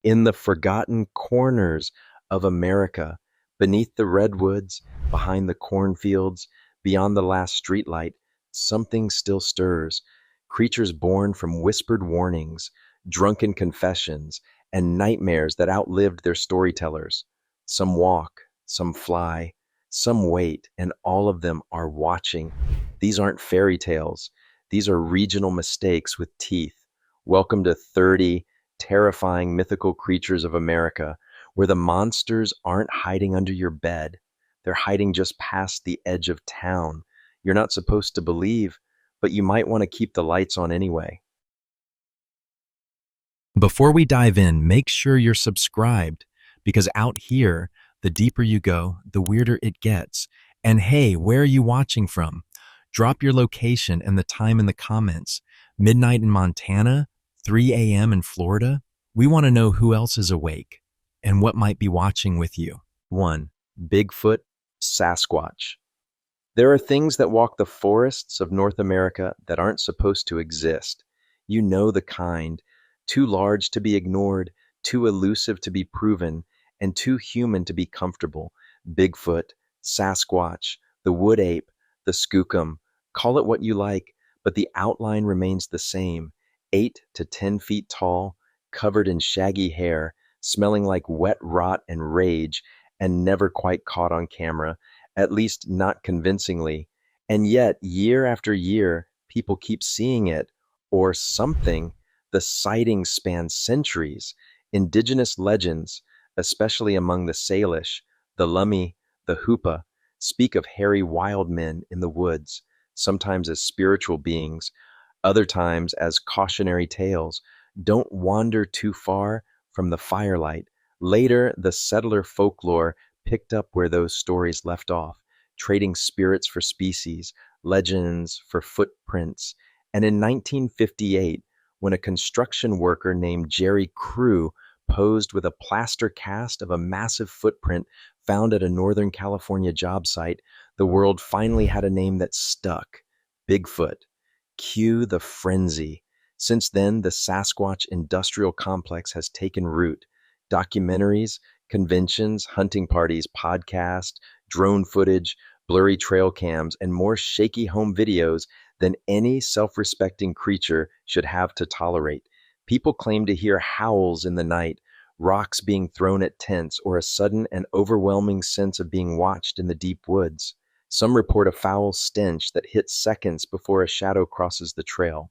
In the forgotten corners of America, beneath the redwoods, behind the cornfields, beyond the last streetlight, something still stirs. Creatures born from whispered warnings, drunken confessions, and nightmares that outlived their storytellers. Some walk, some fly, some wait, and all of them are watching. These aren't fairy tales. These are regional mistakes with teeth. Welcome to 30 terrifying mythical creatures of America, where the monsters aren't hiding under your bed. They're hiding just past the edge of town. You're not supposed to believe, but you might want to keep the lights on anyway. Before we dive in, make sure you're subscribed because out here, the deeper you go, the weirder it gets. And hey, where are you watching from? Drop your location and the time in the comments. Midnight in Montana, 3 a.m. in Florida? We want to know who else is awake and what might be watching with you. 1. Bigfoot, Sasquatch. There are things that walk the forests of North America that aren't supposed to exist. You know the kind, too large to be ignored, too elusive to be proven, and too human to be comfortable. Bigfoot, Sasquatch, the wood ape, the skookum. Call it what you like, but the outline remains the same. 8 to 10 feet tall, covered in shaggy hair, smelling like wet rot and rage, and never quite caught on camera, at least not convincingly. And yet, year after year, people keep seeing it, or something. The sightings span centuries. Indigenous legends, especially among the Salish, the Lummi, the Hoopa, speak of hairy wild men in the woods, sometimes as spiritual beings, other times as cautionary tales. Don't wander too far from the firelight. Later, the settler folklore picked up where those stories left off, trading spirits for species, legends for footprints. And in 1958, when a construction worker named Jerry Crew posed with a plaster cast of a massive footprint found at a Northern California job site, the world finally had a name that stuck: Bigfoot. Cue the frenzy. Since then, the Sasquatch industrial complex has taken root. Documentaries, conventions, hunting parties, podcasts, drone footage, blurry trail cams, and more shaky home videos than any self-respecting creature should have to tolerate. People claim to hear howls in the night, rocks being thrown at tents, or a sudden and overwhelming sense of being watched in the deep woods. Some report a foul stench that hits seconds before a shadow crosses the trail.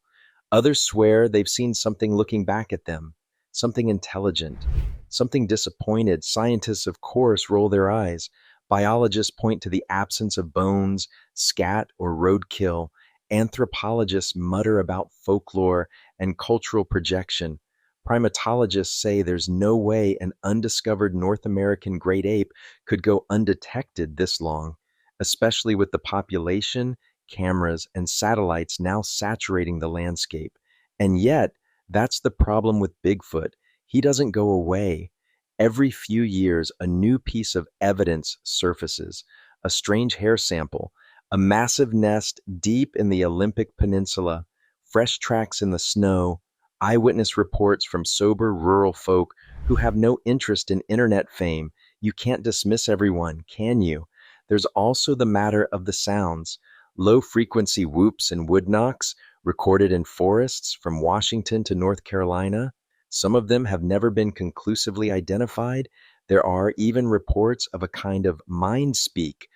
Others swear they've seen something looking back at them, something intelligent, something disappointed. Scientists, of course, roll their eyes. Biologists point to the absence of bones, scat, or roadkill. Anthropologists mutter about folklore and cultural projection. Primatologists say there's no way an undiscovered North American great ape could go undetected this long, especially with the population, cameras, and satellites now saturating the landscape. And yet, that's the problem with Bigfoot. He doesn't go away. Every few years, a new piece of evidence surfaces: a strange hair sample, a massive nest deep in the Olympic Peninsula, fresh tracks in the snow, eyewitness reports from sober rural folk who have no interest in internet fame. You can't dismiss everyone, can you? There's also the matter of the sounds. Low frequency whoops and wood knocks recorded in forests from Washington to North Carolina. Some of them have never been conclusively identified. There are even reports of a kind of mind speak,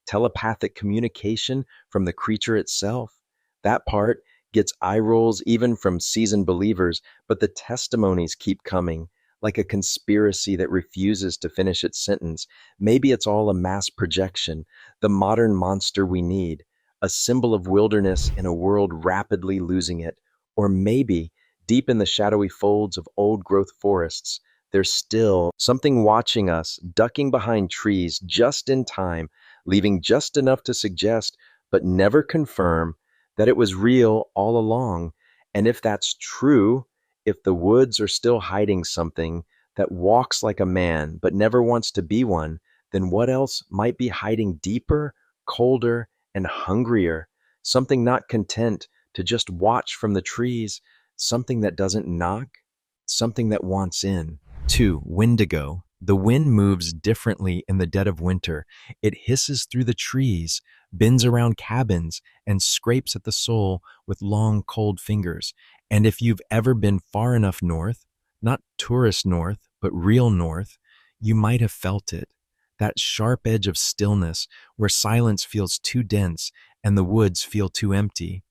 telepathic communication from the creature itself. That part gets eye rolls even from seasoned believers, but the testimonies keep coming, like a conspiracy that refuses to finish its sentence. Maybe it's all a mass projection, the modern monster we need, a symbol of wilderness in a world rapidly losing it. Or maybe, deep in the shadowy folds of old growth forests, there's still something watching us, ducking behind trees just in time, leaving just enough to suggest, but never confirm, that it was real all along. And if that's true, if the woods are still hiding something that walks like a man but never wants to be one, then what else might be hiding deeper, colder, and hungrier? Something not content to just watch from the trees, something that doesn't knock, something that wants in. 2. Windigo. The wind moves differently in the dead of winter. It hisses through the trees, bends around cabins, and scrapes at the soul with long, cold fingers. And if you've ever been far enough north, not tourist north, but real north, you might have felt it. That sharp edge of stillness where silence feels too dense and the woods feel too empty.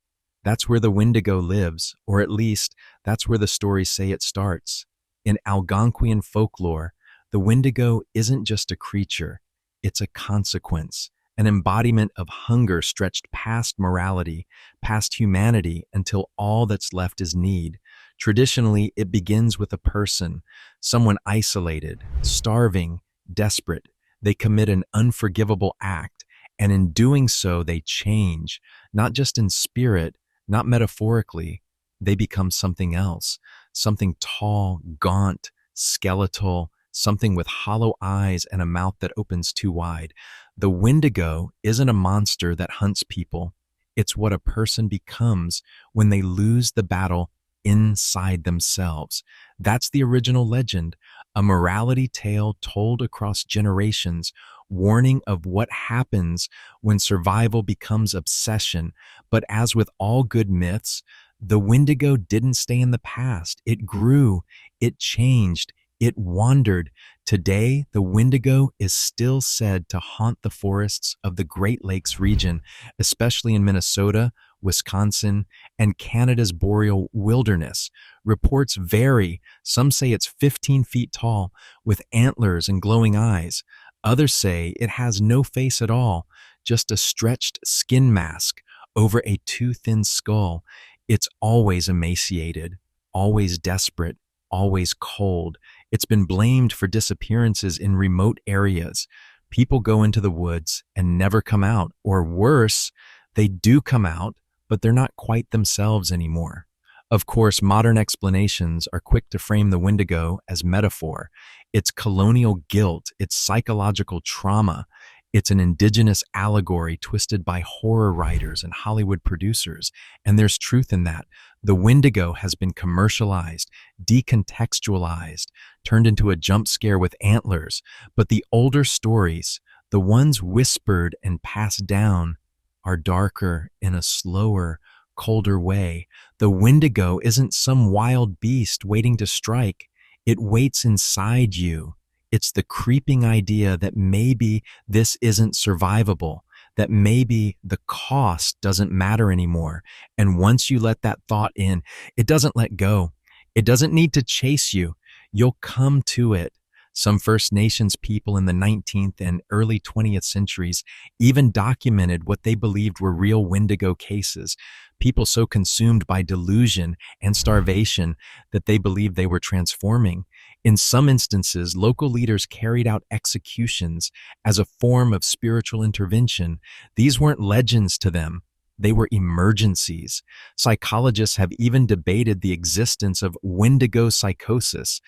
That's where the Wendigo lives, or at least that's where the stories say it starts. In Algonquian folklore, the Wendigo isn't just a creature, it's a consequence, an embodiment of hunger stretched past morality, past humanity, until all that's left is need. Traditionally, it begins with a person, someone isolated, starving, desperate. They commit an unforgivable act, and in doing so, they change, not just in spirit, not metaphorically. They become something else, something tall, gaunt, skeletal, something with hollow eyes and a mouth that opens too wide. The Wendigo isn't a monster that hunts people. It's what a person becomes when they lose the battle inside themselves. That's the original legend, a morality tale told across generations, warning of what happens when survival becomes obsession. But as with all good myths, the Wendigo didn't stay in the past. It grew, it changed, it wandered. Today, the Wendigo is still said to haunt the forests of the Great Lakes region, especially in Minnesota, Wisconsin, and Canada's boreal wilderness. Reports vary. Some say it's 15 feet tall, with antlers and glowing eyes. Others say it has no face at all, just a stretched skin mask over a too thin skull. It's always emaciated, always desperate, always cold. It's been blamed for disappearances in remote areas. People go into the woods and never come out, or worse, they do come out, but they're not quite themselves anymore. Of course, modern explanations are quick to frame the Wendigo as metaphor. It's colonial guilt, it's psychological trauma, it's an indigenous allegory twisted by horror writers and Hollywood producers. And there's truth in that. The Wendigo has been commercialized, decontextualized, turned into a jump scare with antlers. But the older stories, the ones whispered and passed down, are darker in a slower, colder way. The Wendigo isn't some wild beast waiting to strike. It waits inside you. It's the creeping idea that maybe this isn't survivable, that maybe the cost doesn't matter anymore. And once you let that thought in, it doesn't let go. It doesn't need to chase you. You'll come to it. Some First Nations people in the 19th and early 20th centuries even documented what they believed were real Wendigo cases. People so consumed by delusion and starvation that they believed they were transforming. In some instances, local leaders carried out executions as a form of spiritual intervention. These weren't legends to them. They were emergencies. Psychologists have even debated the existence of Wendigo psychosis,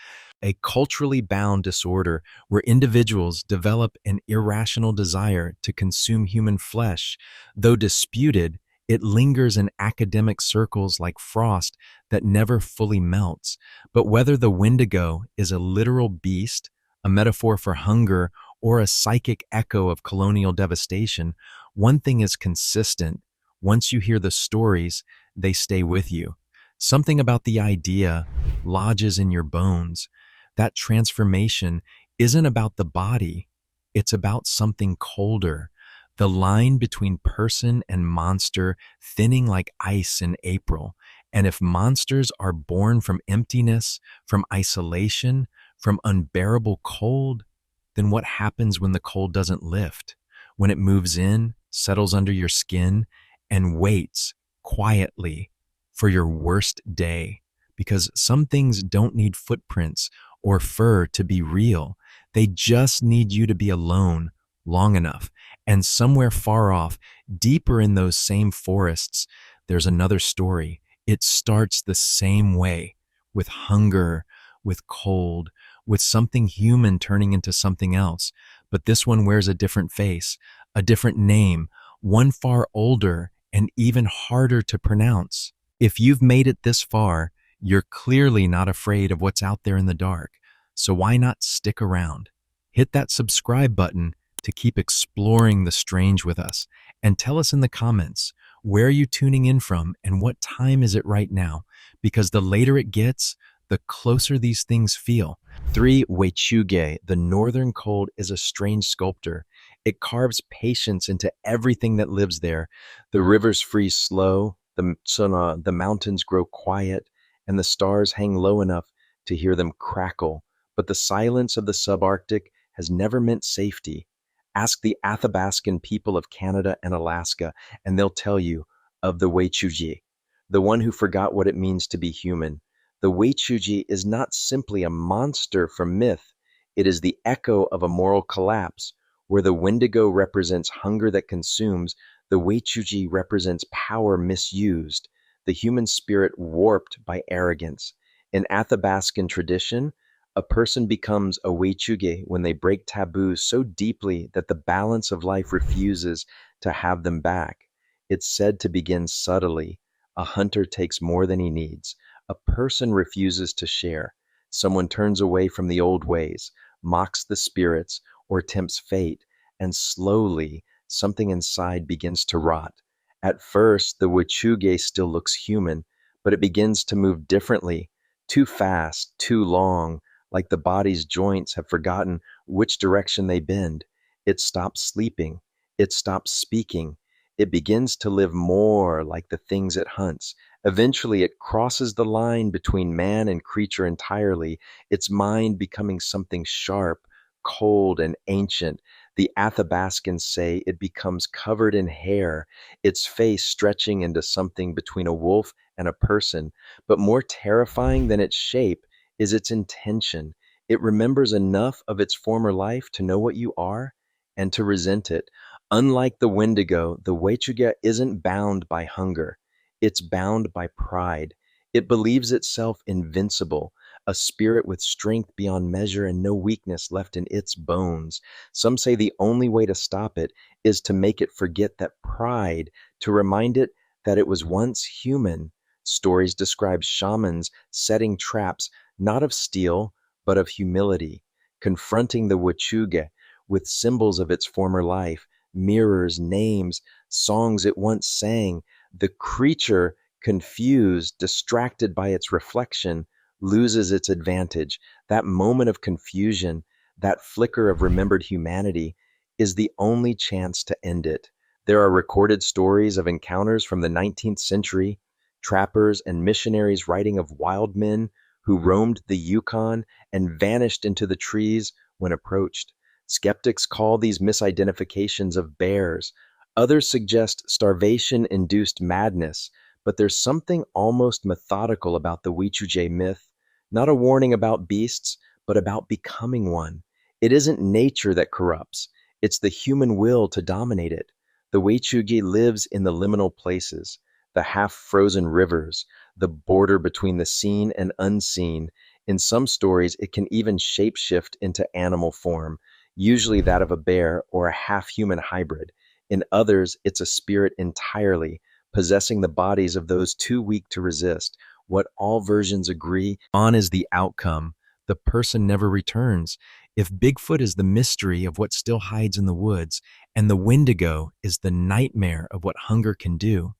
a culturally bound disorder where individuals develop an irrational desire to consume human flesh. Though disputed, it lingers in academic circles like frost that never fully melts. But whether the Wendigo is a literal beast, a metaphor for hunger, or a psychic echo of colonial devastation, one thing is consistent. Once you hear the stories, they stay with you. Something about the idea lodges in your bones. That transformation isn't about the body, it's about something colder. The line between person and monster thinning like ice in April. And if monsters are born from emptiness, from isolation, from unbearable cold, then what happens when the cold doesn't lift? When it moves in, settles under your skin, and waits quietly for your worst day? Because some things don't need footprints or fur to be real. They just need you to be alone long enough. And somewhere far off, deeper in those same forests, there's another story. It starts the same way, with hunger, with cold, with something human turning into something else. But this one wears a different face, a different name, one far older and even harder to pronounce. If you've made it this far, you're clearly not afraid of what's out there in the dark. So why not stick around? Hit that subscribe button to keep exploring the strange with us. And tell us in the comments, where are you tuning in from and what time is it right now? Because the later it gets, the closer these things feel. 3. Wechuge, the northern cold, is a strange sculptor. It carves patience into everything that lives there. The rivers freeze slow, the mountains grow quiet, and the stars hang low enough to hear them crackle. But the silence of the subarctic has never meant safety. Ask the Athabascan people of Canada and Alaska, and they'll tell you of the Wechuji, the one who forgot what it means to be human. The Wechuji is not simply a monster from myth, it is the echo of a moral collapse. Where the Wendigo represents hunger that consumes, the Wechuji represents power misused, the human spirit warped by arrogance. In Athabascan tradition, a person becomes a Wechuge when they break taboos so deeply that the balance of life refuses to have them back. It's said to begin subtly. A hunter takes more than he needs. A person refuses to share. Someone turns away from the old ways, mocks the spirits, or tempts fate, and slowly something inside begins to rot. At first, the Wechuge still looks human, but it begins to move differently, too fast, too long, like the body's joints have forgotten which direction they bend. It stops sleeping. It stops speaking. It begins to live more like the things it hunts. Eventually, it crosses the line between man and creature entirely, its mind becoming something sharp, cold, and ancient. The Athabascans say it becomes covered in hair, its face stretching into something between a wolf and a person. But more terrifying than its shape is its intention. It remembers enough of its former life to know what you are and to resent it. Unlike the Wendigo, the Wechuga isn't bound by hunger. It's bound by pride. It believes itself invincible, a spirit with strength beyond measure and no weakness left in its bones. Some say the only way to stop it is to make it forget that pride, to remind it that it was once human. Stories describe shamans setting traps not of steel, but of humility, confronting the Wechuga with symbols of its former life, mirrors, names, songs it once sang. The creature, confused, distracted by its reflection, loses its advantage. That moment of confusion, that flicker of remembered humanity, is the only chance to end it. There are recorded stories of encounters from the 19th century, trappers and missionaries writing of wild men who roamed the Yukon and vanished into the trees when approached. Skeptics call these misidentifications of bears. Others suggest starvation-induced madness, but there's something almost methodical about the Wechuge myth, not a warning about beasts, but about becoming one. It isn't nature that corrupts, it's the human will to dominate it. The Wechuge lives in the liminal places, the half-frozen rivers, the border between the seen and unseen. In some stories, it can even shapeshift into animal form, usually that of a bear or a half-human hybrid. In others, it's a spirit entirely, possessing the bodies of those too weak to resist. What all versions agree on is the outcome. The person never returns. If Bigfoot is the mystery of what still hides in the woods, and the Wendigo is the nightmare of what hunger can do,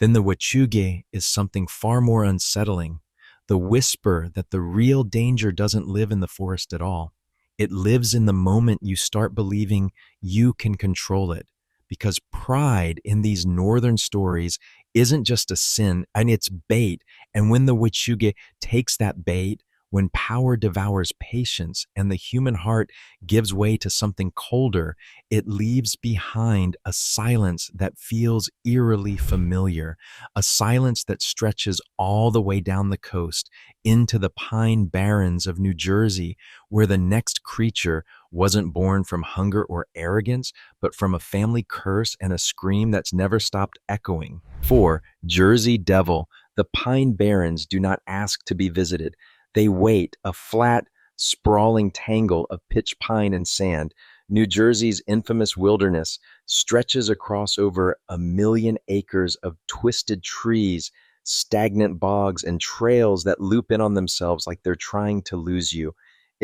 then the Wechuge is something far more unsettling. The whisper that the real danger doesn't live in the forest at all. It lives in the moment you start believing you can control it. Because pride in these northern stories isn't just a sin, and it's bait. And when the Wechuge takes that bait, when power devours patience and the human heart gives way to something colder, it leaves behind a silence that feels eerily familiar, a silence that stretches all the way down the coast into the pine barrens of New Jersey, where the next creature wasn't born from hunger or arrogance, but from a family curse and a scream that's never stopped echoing. 4. Jersey Devil. The Pine Barrens do not ask to be visited. They wait, a flat, sprawling tangle of pitch pine and sand. New Jersey's infamous wilderness stretches across over 1,000,000 acres of twisted trees, stagnant bogs, and trails that loop in on themselves like they're trying to lose you.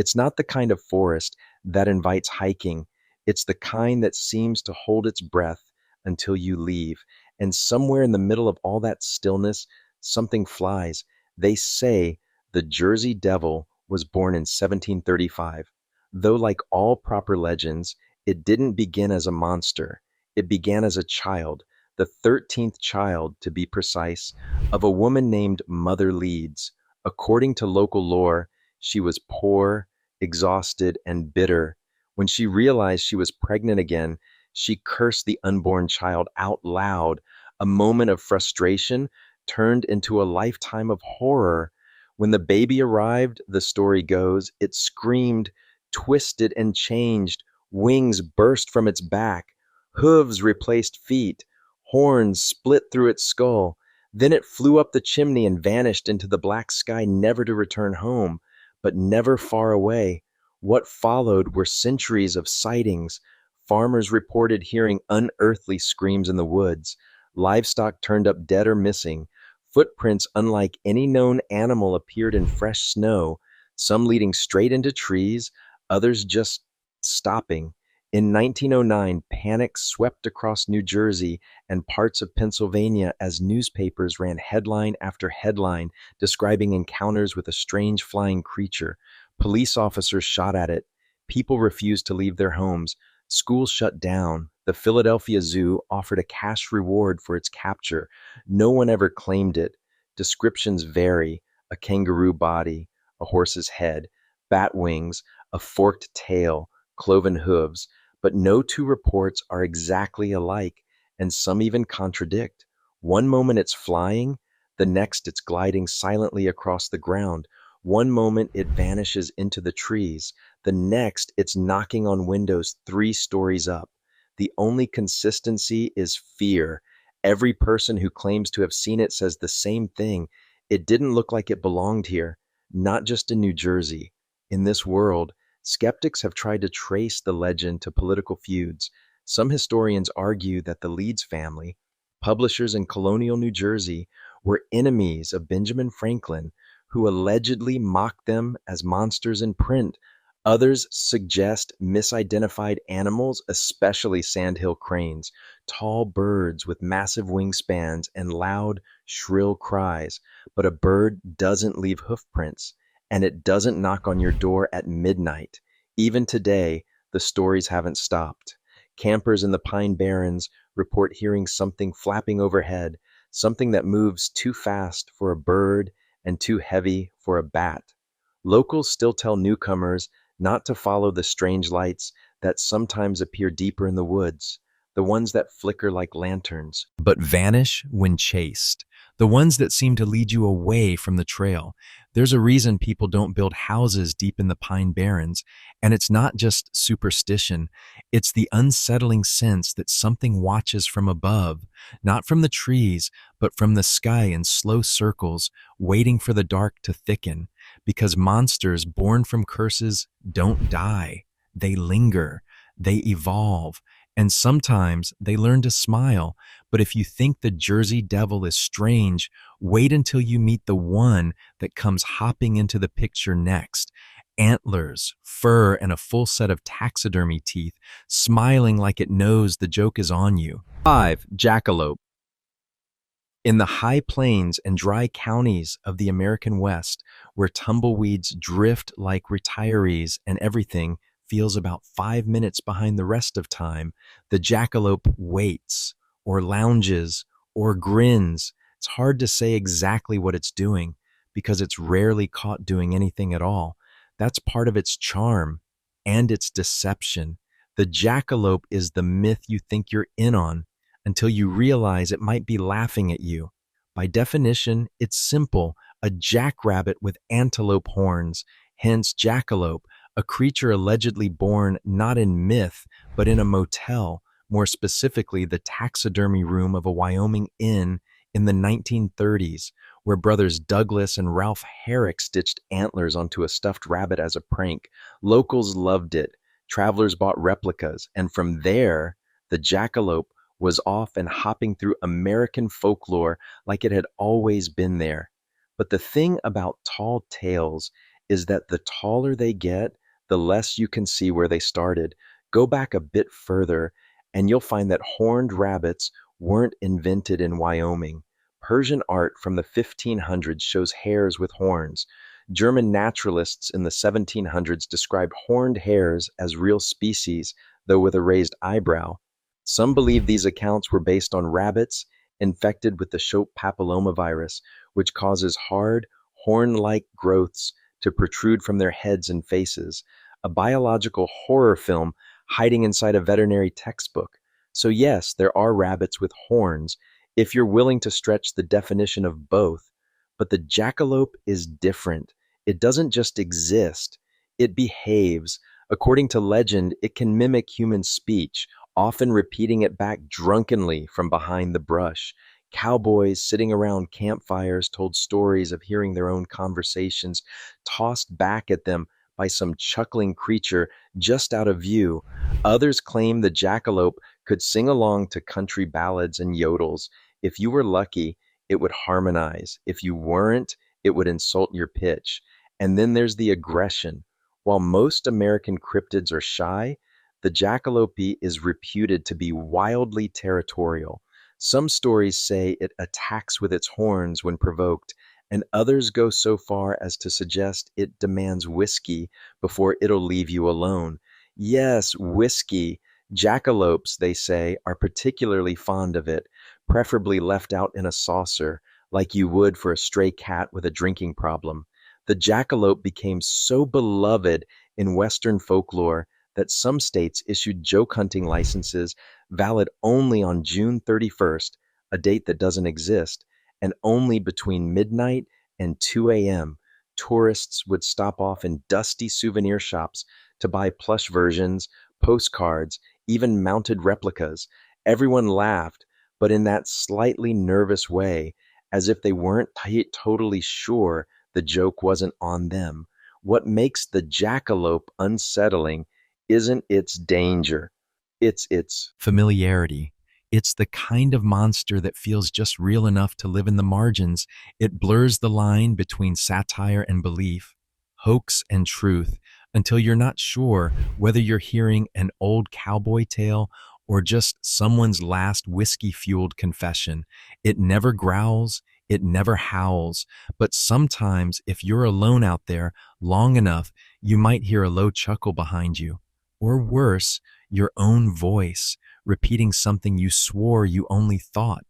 It's not the kind of forest that invites hiking. It's the kind that seems to hold its breath until you leave. And somewhere in the middle of all that stillness, something flies. They say the Jersey Devil was born in 1735. Though, like all proper legends, it didn't begin as a monster. It began as a child, the 13th child, to be precise, of a woman named Mother Leeds. According to local lore, she was poor, exhausted, and bitter. When she realized she was pregnant again, she cursed the unborn child out loud. A moment of frustration turned into a lifetime of horror. When the baby arrived, the story goes, it screamed, twisted, and changed. Wings burst from its back, hooves replaced feet, horns split through its skull. Then it flew up the chimney and vanished into the black sky, never to return home, but never far away. What followed were centuries of sightings. Farmers reported hearing unearthly screams in the woods. Livestock turned up dead or missing. Footprints unlike any known animal appeared in fresh snow, some leading straight into trees, others just stopping. In 1909, panic swept across New Jersey and parts of Pennsylvania as newspapers ran headline after headline describing encounters with a strange flying creature. Police officers shot at it. People refused to leave their homes. Schools shut down. The Philadelphia Zoo offered a cash reward for its capture. No one ever claimed it. Descriptions vary: a kangaroo body, a horse's head, bat wings, a forked tail, cloven hooves, but no two reports are exactly alike, and some even contradict. One moment it's flying, the next it's gliding silently across the ground. One moment it vanishes into the trees, the next it's knocking on windows 3 stories up. The only consistency is fear. Every person who claims to have seen it says the same thing. It didn't look like it belonged here, not just in New Jersey. In this world, skeptics have tried to trace the legend to political feuds. Some historians argue that the Leeds family, publishers in colonial New Jersey, were enemies of Benjamin Franklin, who allegedly mocked them as monsters in print. Others suggest misidentified animals, especially sandhill cranes, tall birds with massive wingspans and loud, shrill cries. But a bird doesn't leave hoofprints, and it doesn't knock on your door at midnight. Even today, the stories haven't stopped. Campers in the Pine Barrens report hearing something flapping overhead, something that moves too fast for a bird and too heavy for a bat. Locals still tell newcomers not to follow the strange lights that sometimes appear deeper in the woods, the ones that flicker like lanterns. but vanish when chased. The ones that seem to lead you away from the trail. There's a reason people don't build houses deep in the Pine Barrens, and it's not just superstition. It's the unsettling sense that something watches from above, not from the trees, but from the sky in slow circles, waiting for the dark to thicken. Because monsters born from curses don't die. They linger. They evolve. And sometimes they learn to smile. But if you think the Jersey Devil is strange, wait until you meet the one that comes hopping into the picture next. Antlers, fur, and a full set of taxidermy teeth, smiling like it knows the joke is on you. 5. Jackalope. In the high plains and dry counties of the American West, where tumbleweeds drift like retirees and everything feels about 5 minutes behind the rest of time, the jackalope waits, or lounges, or grins. It's hard to say exactly what it's doing because it's rarely caught doing anything at all. That's part of its charm and its deception. The jackalope is the myth you think you're in on until you realize it might be laughing at you. By definition, it's simple: a jackrabbit with antelope horns, hence jackalope, a creature allegedly born not in myth, but in a motel, more specifically the taxidermy room of a Wyoming inn in the 1930s, where brothers Douglas and Ralph Herrick stitched antlers onto a stuffed rabbit as a prank. Locals loved it. Travelers bought replicas, and from there, the jackalope was off and hopping through American folklore like it had always been there. But the thing about tall tales is that the taller they get, the less you can see where they started. Go back a bit further, and you'll find that horned rabbits weren't invented in Wyoming. Persian art from the 1500s shows hares with horns. German naturalists in the 1700s described horned hares as real species, though with a raised eyebrow. Some believe these accounts were based on rabbits infected with the Shope papillomavirus, which causes hard, horn-like growths to protrude from their heads and faces, a biological horror film hiding inside a veterinary textbook. So yes, there are rabbits with horns, if you're willing to stretch the definition of both. But the jackalope is different. It doesn't just exist, it behaves. According to legend, it can mimic human speech, often repeating it back drunkenly from behind the brush. Cowboys sitting around campfires told stories of hearing their own conversations tossed back at them by some chuckling creature just out of view. Others claim the jackalope could sing along to country ballads and yodels. If you were lucky, it would harmonize. If you weren't, it would insult your pitch. And then there's the aggression. While most American cryptids are shy, the jackalope is reputed to be wildly territorial. Some stories say it attacks with its horns when provoked, and others go so far as to suggest it demands whiskey before it'll leave you alone. Yes, whiskey. Jackalopes, they say, are particularly fond of it, preferably left out in a saucer, like you would for a stray cat with a drinking problem. The jackalope became so beloved in Western folklore that some states issued joke hunting licenses valid only on June 31st, a date that doesn't exist, and only between midnight and 2 a.m. Tourists would stop off in dusty souvenir shops to buy plush versions, postcards, even mounted replicas. Everyone laughed, but in that slightly nervous way, as if they weren't totally sure the joke wasn't on them. What makes the jackalope unsettling isn't its danger, it's its Familiarity. It's the kind of monster that feels just real enough to live in the margins. It blurs the line between satire and belief, hoax and truth, until you're not sure whether you're hearing an old cowboy tale or just someone's last whiskey-fueled confession. It never growls, it never howls, but sometimes if you're alone out there long enough, you might hear a low chuckle behind you. Or worse, your own voice, repeating something you swore you only thought.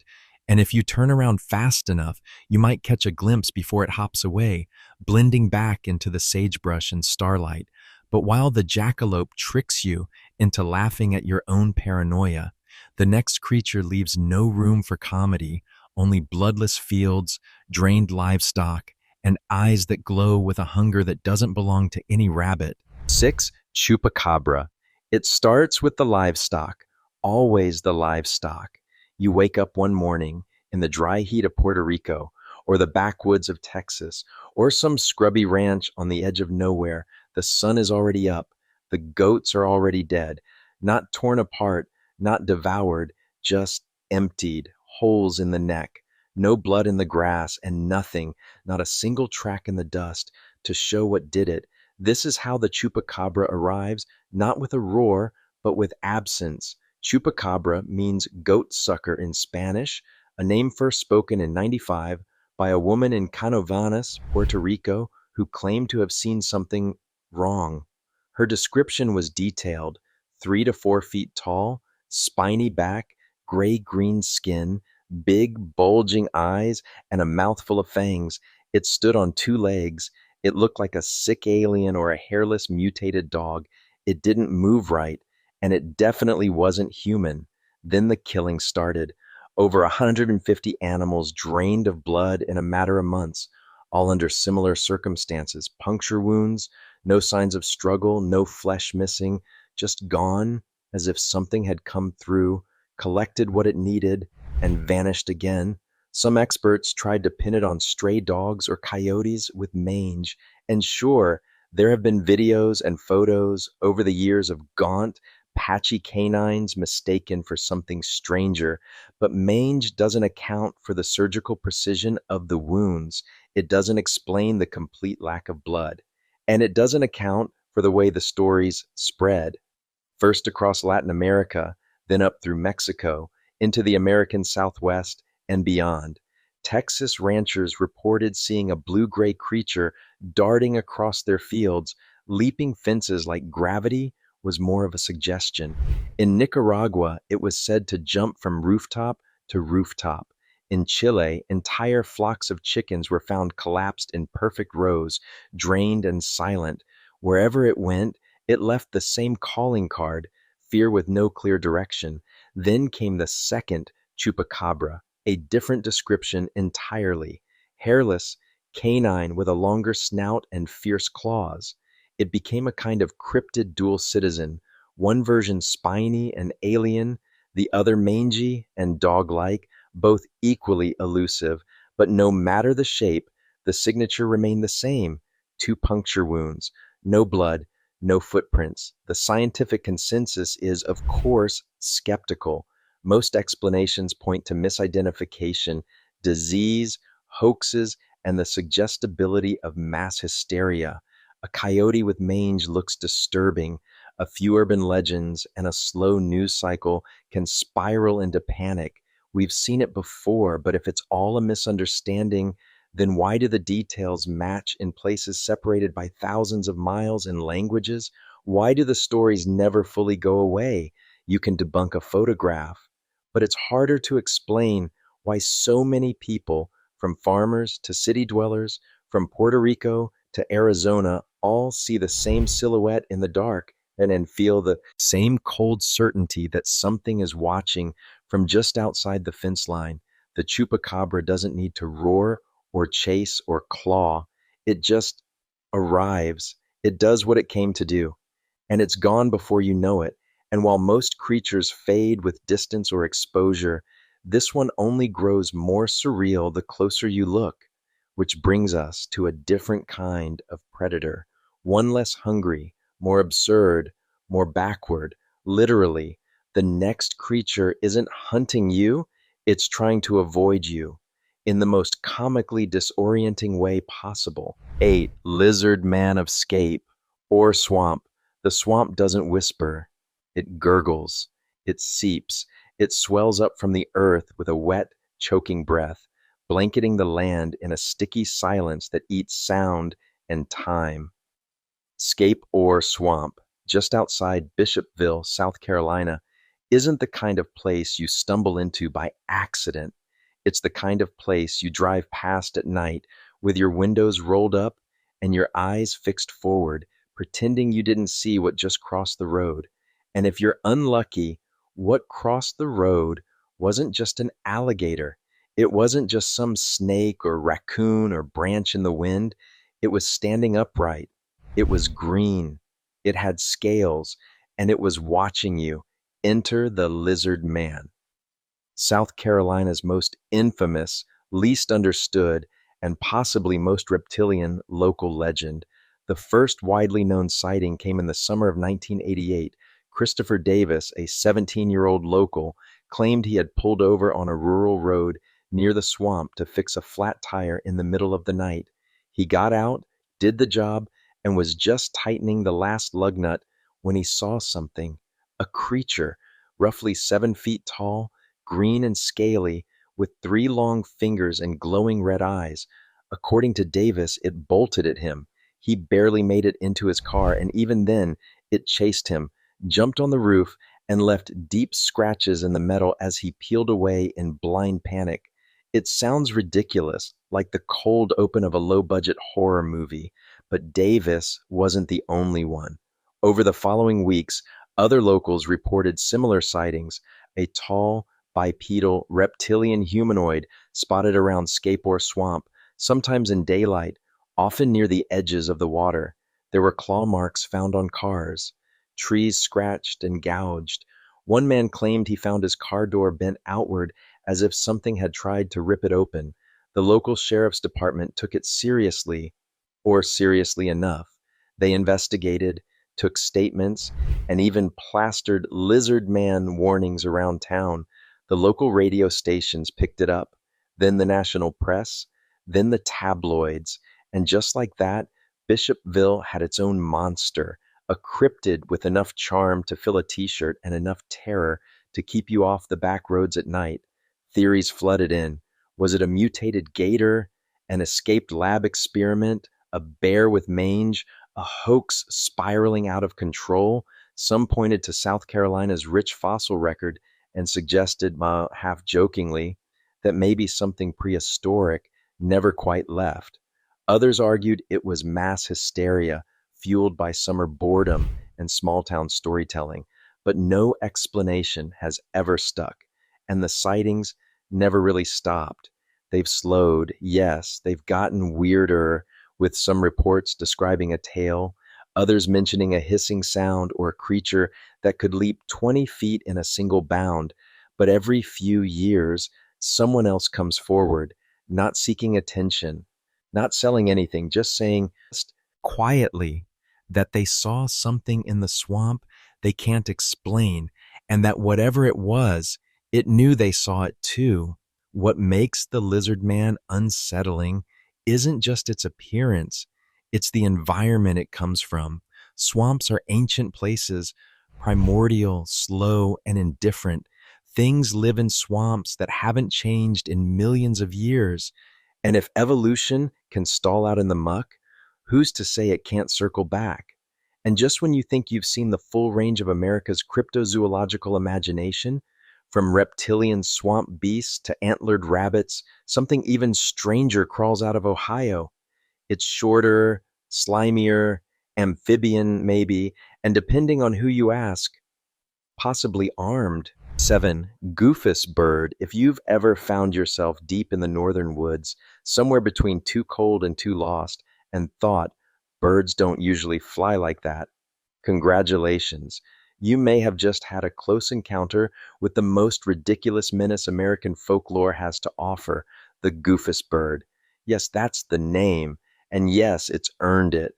And if you turn around fast enough, you might catch a glimpse before it hops away, blending back into the sagebrush and starlight. But while the jackalope tricks you into laughing at your own paranoia, the next creature leaves no room for comedy, only bloodless fields, drained livestock, and eyes that glow with a hunger that doesn't belong to any rabbit. 6. Chupacabra. It starts with the livestock, always the livestock. You wake up one morning in the dry heat of Puerto Rico, or the backwoods of Texas, or some scrubby ranch on the edge of nowhere. The sun is already up. The goats are already dead, not torn apart, not devoured, just emptied, holes in the neck, no blood in the grass, and nothing, not a single track in the dust, to show what did it. This is how the chupacabra arrives, not with a roar, but with absence. Chupacabra means goat sucker in Spanish, a name first spoken in 95 by a woman in Canovanas, Puerto Rico, who claimed to have seen something wrong. Her description was detailed: 3 to 4 feet tall, spiny back, gray-green skin, big, bulging eyes, and a mouthful of fangs. It stood on 2 legs. It looked like a sick alien or a hairless, mutated dog. It didn't move right, and it definitely wasn't human. Then the killing started. Over 150 animals drained of blood in a matter of months, all under similar circumstances. Puncture wounds, no signs of struggle, no flesh missing, just gone, as if something had come through, collected what it needed, and vanished again. Some experts tried to pin it on stray dogs or coyotes with mange, and sure, there have been videos and photos over the years of gaunt, patchy canines mistaken for something stranger, but mange doesn't account for the surgical precision of the wounds. It doesn't explain the complete lack of blood. And it doesn't account for the way the stories spread, first across Latin America, then up through Mexico, into the American Southwest and beyond. Texas ranchers reported seeing a blue gray creature darting across their fields, leaping fences like gravity was more of a suggestion. In Nicaragua, it was said to jump from rooftop to rooftop. In Chile, entire flocks of chickens were found collapsed in perfect rows, drained and silent. Wherever it went, it left the same calling card, fear with no clear direction. Then came the second chupacabra, a different description entirely. Hairless, canine with a longer snout and fierce claws. It became a kind of cryptid dual citizen, one version spiny and alien, the other mangy and dog-like, both equally elusive. But no matter the shape, the signature remained the same: two puncture wounds, no blood, no footprints. The scientific consensus is, of course, skeptical. Most explanations point to misidentification, disease, hoaxes, and the suggestibility of mass hysteria. A coyote with mange looks disturbing. A few urban legends and a slow news cycle can spiral into panic. We've seen it before, but if it's all a misunderstanding, then why do the details match in places separated by thousands of miles and languages? Why do the stories never fully go away? You can debunk a photograph, but it's harder to explain why so many people, from farmers to city dwellers, from Puerto Rico to Arizona, all see the same silhouette in the dark and feel the same cold certainty that something is watching from just outside the fence line. The chupacabra doesn't need to roar or chase or claw. It just arrives. It does what it came to do, and it's gone before you know it. And while most creatures fade with distance or exposure, this one only grows more surreal the closer you look, which brings us to a different kind of predator, one less hungry, more absurd, more backward. Literally, the next creature isn't hunting you, it's trying to avoid you in the most comically disorienting way possible. 8. Lizard man of scape or swamp. The swamp doesn't whisper, it gurgles, it seeps, it swells up from the earth with a wet, choking breath, blanketing the land in a sticky silence that eats sound and time. Scape or swamp, just outside Bishopville, South Carolina, isn't the kind of place you stumble into by accident. It's the kind of place you drive past at night with your windows rolled up and your eyes fixed forward, pretending you didn't see what just crossed the road. And if you're unlucky, what crossed the road wasn't just an alligator. It wasn't just some snake or raccoon or branch in the wind. It was standing upright. It was green. It had scales, and it was watching you. Enter the lizard man. South Carolina's most infamous, least understood, and possibly most reptilian local legend. The first widely known sighting came in the summer of 1988. Christopher Davis, a 17-year-old local, claimed he had pulled over on a rural road near the swamp to fix a flat tire in the middle of the night. He got out, did the job, and was just tightening the last lug nut when he saw something. A creature, roughly 7 feet tall, green and scaly, with 3 long fingers and glowing red eyes. According to Davis, it bolted at him. He barely made it into his car, and even then, it chased him, jumped on the roof, and left deep scratches in the metal as he peeled away in blind panic. It sounds ridiculous, like the cold open of a low-budget horror movie, but Davis wasn't the only one. Over the following weeks, other locals reported similar sightings. A tall, bipedal, reptilian humanoid spotted around Scape or Swamp, sometimes in daylight, often near the edges of the water. There were claw marks found on cars, trees scratched and gouged. One man claimed he found his car door bent outward as if something had tried to rip it open. The local sheriff's department took it seriously, or seriously enough. They investigated, took statements, and even plastered lizard man warnings around town. The local radio stations picked it up, then the national press, then the tabloids, and just like that, Bishopville had its own monster, a cryptid with enough charm to fill a t-shirt and enough terror to keep you off the back roads at night. Theories flooded in. Was it a mutated gator, an escaped lab experiment, a bear with mange, a hoax spiraling out of control? Some pointed to South Carolina's rich fossil record and suggested, half jokingly, that maybe something prehistoric never quite left. Others argued it was mass hysteria fueled by summer boredom and small town storytelling, but no explanation has ever stuck, and the sightings never really stopped. They've slowed, yes, they've gotten weirder, with some reports describing a tail, others mentioning a hissing sound or a creature that could leap 20 feet in a single bound. But every few years, someone else comes forward, not seeking attention, not selling anything, just saying quietly that they saw something in the swamp they can't explain, and that whatever it was, it knew they saw it too. What makes the lizard man unsettling isn't just its appearance, it's the environment it comes from. Swamps are ancient places, primordial, slow, and indifferent. Things live in swamps that haven't changed in millions of years. and if evolution can stall out in the muck, who's to say it can't circle back? And just when you think you've seen the full range of America's cryptozoological imagination, from reptilian swamp beasts to antlered rabbits, something even stranger crawls out of Ohio. It's shorter, slimier, amphibian maybe, and depending on who you ask, possibly armed. 7. Goofus bird. If you've ever found yourself deep in the northern woods, somewhere between too cold and too lost, and thought, birds don't usually fly like that, congratulations. You may have just had a close encounter with the most ridiculous menace American folklore has to offer, the goofus bird. Yes, that's the name, and yes, it's earned it.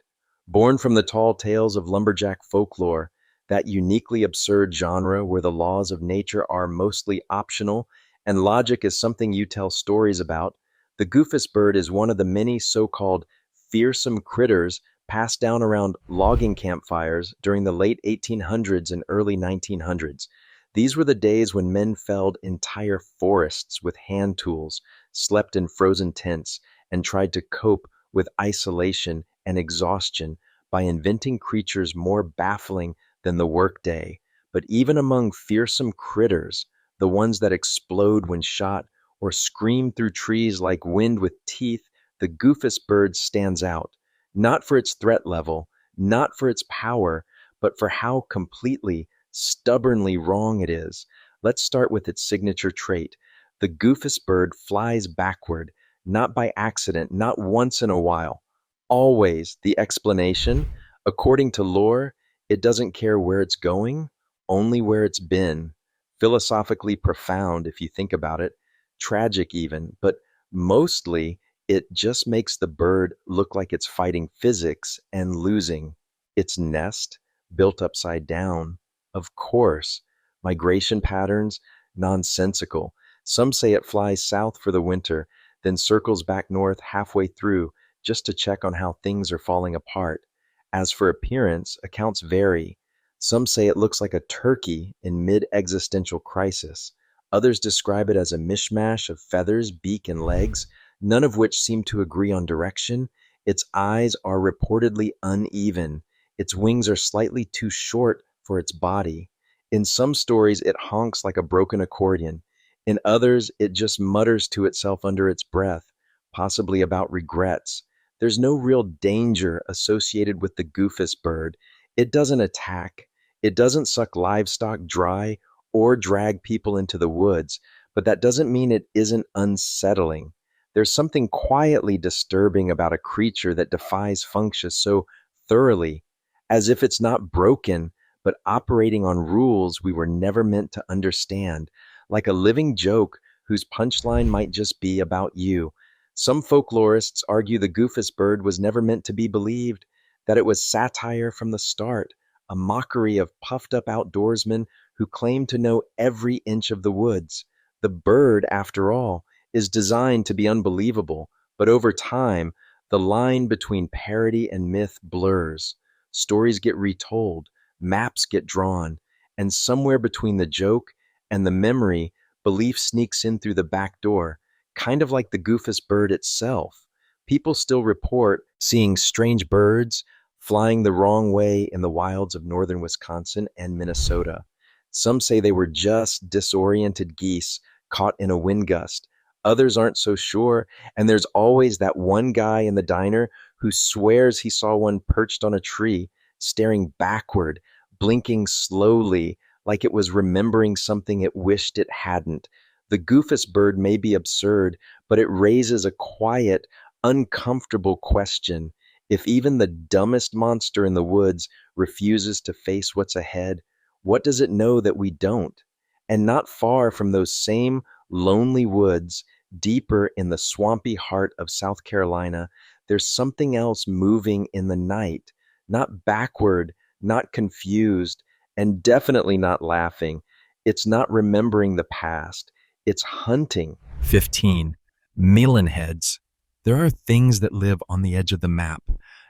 Born from the tall tales of lumberjack folklore, that uniquely absurd genre where the laws of nature are mostly optional and logic is something you tell stories about, the goofus bird is one of the many so-called fearsome critters passed down around logging campfires during the late 1800s and early 1900s. These were the days when men felled entire forests with hand tools, slept in frozen tents, and tried to cope with isolation and exhaustion by inventing creatures more baffling than the workday. But even among fearsome critters, the ones that explode when shot or scream through trees like wind with teeth, the goofus bird stands out. Not for its threat level, not for its power, but for how completely, stubbornly wrong it is. Let's start with its signature trait. The goofus bird flies backward, not by accident, not once in a while. Always. The explanation, according to lore, it doesn't care where it's going, only where it's been. Philosophically profound if you think about it, tragic even, but mostly it just makes the bird look like it's fighting physics and losing. Its nest, built upside down. Of course. Migration patterns, nonsensical. Some say it flies south for the winter, then circles back north halfway through just to check on how things are falling apart. As for appearance, accounts vary. Some say it looks like a turkey in mid-existential crisis. Others describe it as a mishmash of feathers, beak, and legs, none of which seem to agree on direction. Its eyes are reportedly uneven. Its wings are slightly too short for its body. In some stories, it honks like a broken accordion. In others, it just mutters to itself under its breath, possibly about regrets. There's no real danger associated with the goofus bird. It doesn't attack. It doesn't suck livestock dry or drag people into the woods, but that doesn't mean it isn't unsettling. There's something quietly disturbing about a creature that defies function so thoroughly, as if it's not broken, but operating on rules we were never meant to understand, like a living joke whose punchline might just be about you. Some folklorists argue the goofus bird was never meant to be believed, that it was satire from the start, a mockery of puffed-up outdoorsmen who claim to know every inch of the woods. The bird, after all, is designed to be unbelievable, but over time, The line between parody and myth blurs. Stories get retold, maps get drawn, and somewhere between the joke and the memory, belief sneaks in through the back door, kind of like the goofus bird itself. People still report seeing strange birds flying the wrong way in the wilds of northern Wisconsin and Minnesota. Some say they were just disoriented geese caught in a wind gust. Others aren't so sure, and there's always that one guy in the diner who swears he saw one perched on a tree, staring backward, blinking slowly, like it was remembering something it wished it hadn't. The goofus bird may be absurd, but it raises a quiet, uncomfortable question. If even the dumbest monster in the woods refuses to face what's ahead, what does it know that we don't? And not far from those same lonely woods, deeper in the swampy heart of South Carolina, there's something else moving in the night, not backward, not confused, and definitely not laughing. It's not remembering the past, it's hunting. 15. Melon heads. There are things that live on the edge of the map,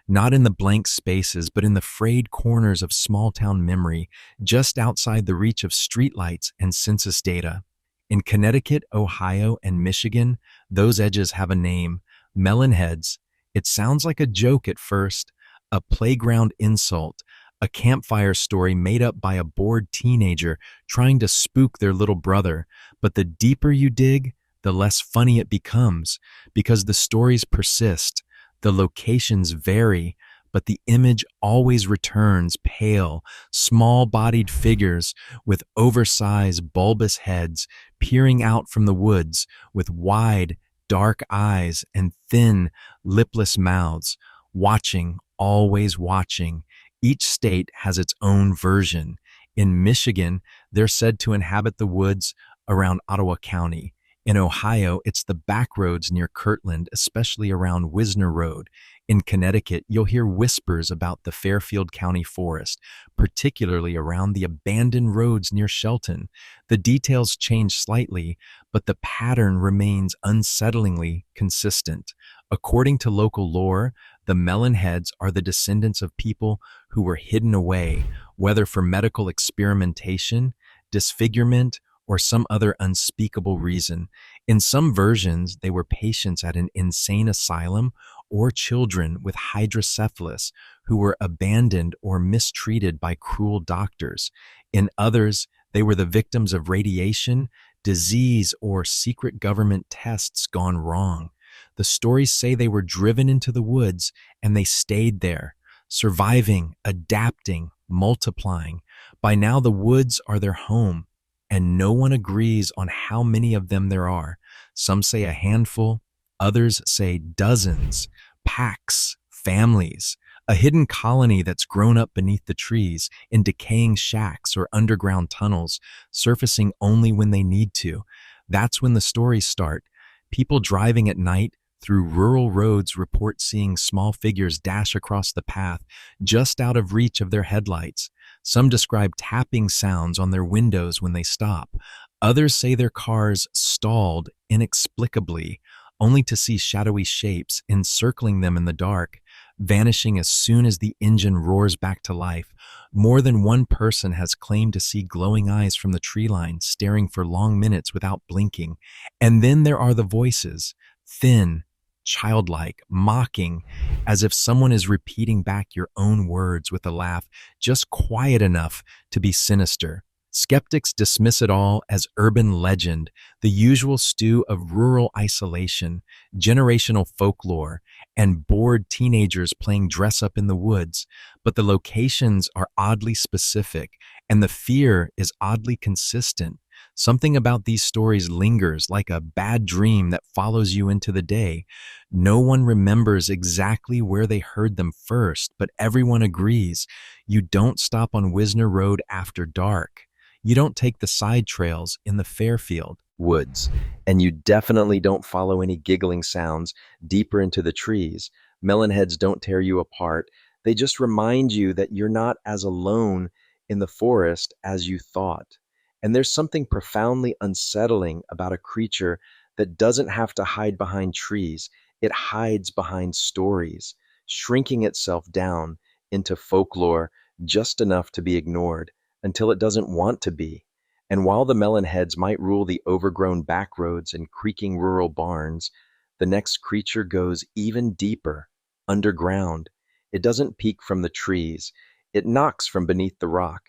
not in the blank spaces, but in the frayed corners of small town memory, just outside the reach of streetlights and census data. In Connecticut, Ohio, and Michigan, those edges have a name: melonheads. It sounds like a joke at first, a playground insult, a campfire story made up by a bored teenager trying to spook their little brother. But the deeper you dig, the less funny it becomes, because the stories persist, the locations vary, but the image always returns: pale, small-bodied figures with oversized, bulbous heads peering out from the woods with wide, dark eyes and thin, lipless mouths, watching, always watching. Each state has its own version. In Michigan, they're said to inhabit the woods around Ottawa County. In Ohio, it's the back roads near Kirtland, especially around Wisner Road. In Connecticut, you'll hear whispers about the Fairfield County Forest, particularly around the abandoned roads near Shelton. The details change slightly, but the pattern remains unsettlingly consistent. According to local lore, the melonheads are the descendants of people who were hidden away, whether for medical experimentation, disfigurement, or some other unspeakable reason. In some versions, they were patients at an insane asylum or children with hydrocephalus who were abandoned or mistreated by cruel doctors. In others, they were the victims of radiation, disease, or secret government tests gone wrong. The stories say they were driven into the woods and they stayed there, surviving, adapting, multiplying. By now, the woods are their home, and no one agrees on how many of them there are. Some say a handful, others say dozens, packs, families, a hidden colony that's grown up beneath the trees, in decaying shacks or underground tunnels, surfacing only when they need to. That's when the stories start. People driving at night through rural roads report seeing small figures dash across the path, just out of reach of their headlights. Some describe tapping sounds on their windows when they stop. Others say their cars stalled inexplicably, only to see shadowy shapes encircling them in the dark, vanishing as soon as the engine roars back to life. More than one person has claimed to see glowing eyes from the tree line, staring for long minutes without blinking. And then there are the voices, thin, childlike, mocking, as if someone is repeating back your own words with a laugh, just quiet enough to be sinister. Skeptics dismiss it all as urban legend, the usual stew of rural isolation, generational folklore, and bored teenagers playing dress-up in the woods. But the locations are oddly specific, and the fear is oddly consistent. Something about these stories lingers like a bad dream that follows you into the day. No one remembers exactly where they heard them first, but everyone agrees. You don't stop on Wisner Road after dark. You don't take the side trails in the Fairfield Woods, and you definitely don't follow any giggling sounds deeper into the trees. Melonheads don't tear you apart. They just remind you that you're not as alone in the forest as you thought. And there's something profoundly unsettling about a creature that doesn't have to hide behind trees. It hides behind stories, shrinking itself down into folklore just enough to be ignored until it doesn't want to be. And while the melonheads might rule the overgrown back roads and creaking rural barns, the next creature goes even deeper, underground. It doesn't peek from the trees, it knocks from beneath the rock.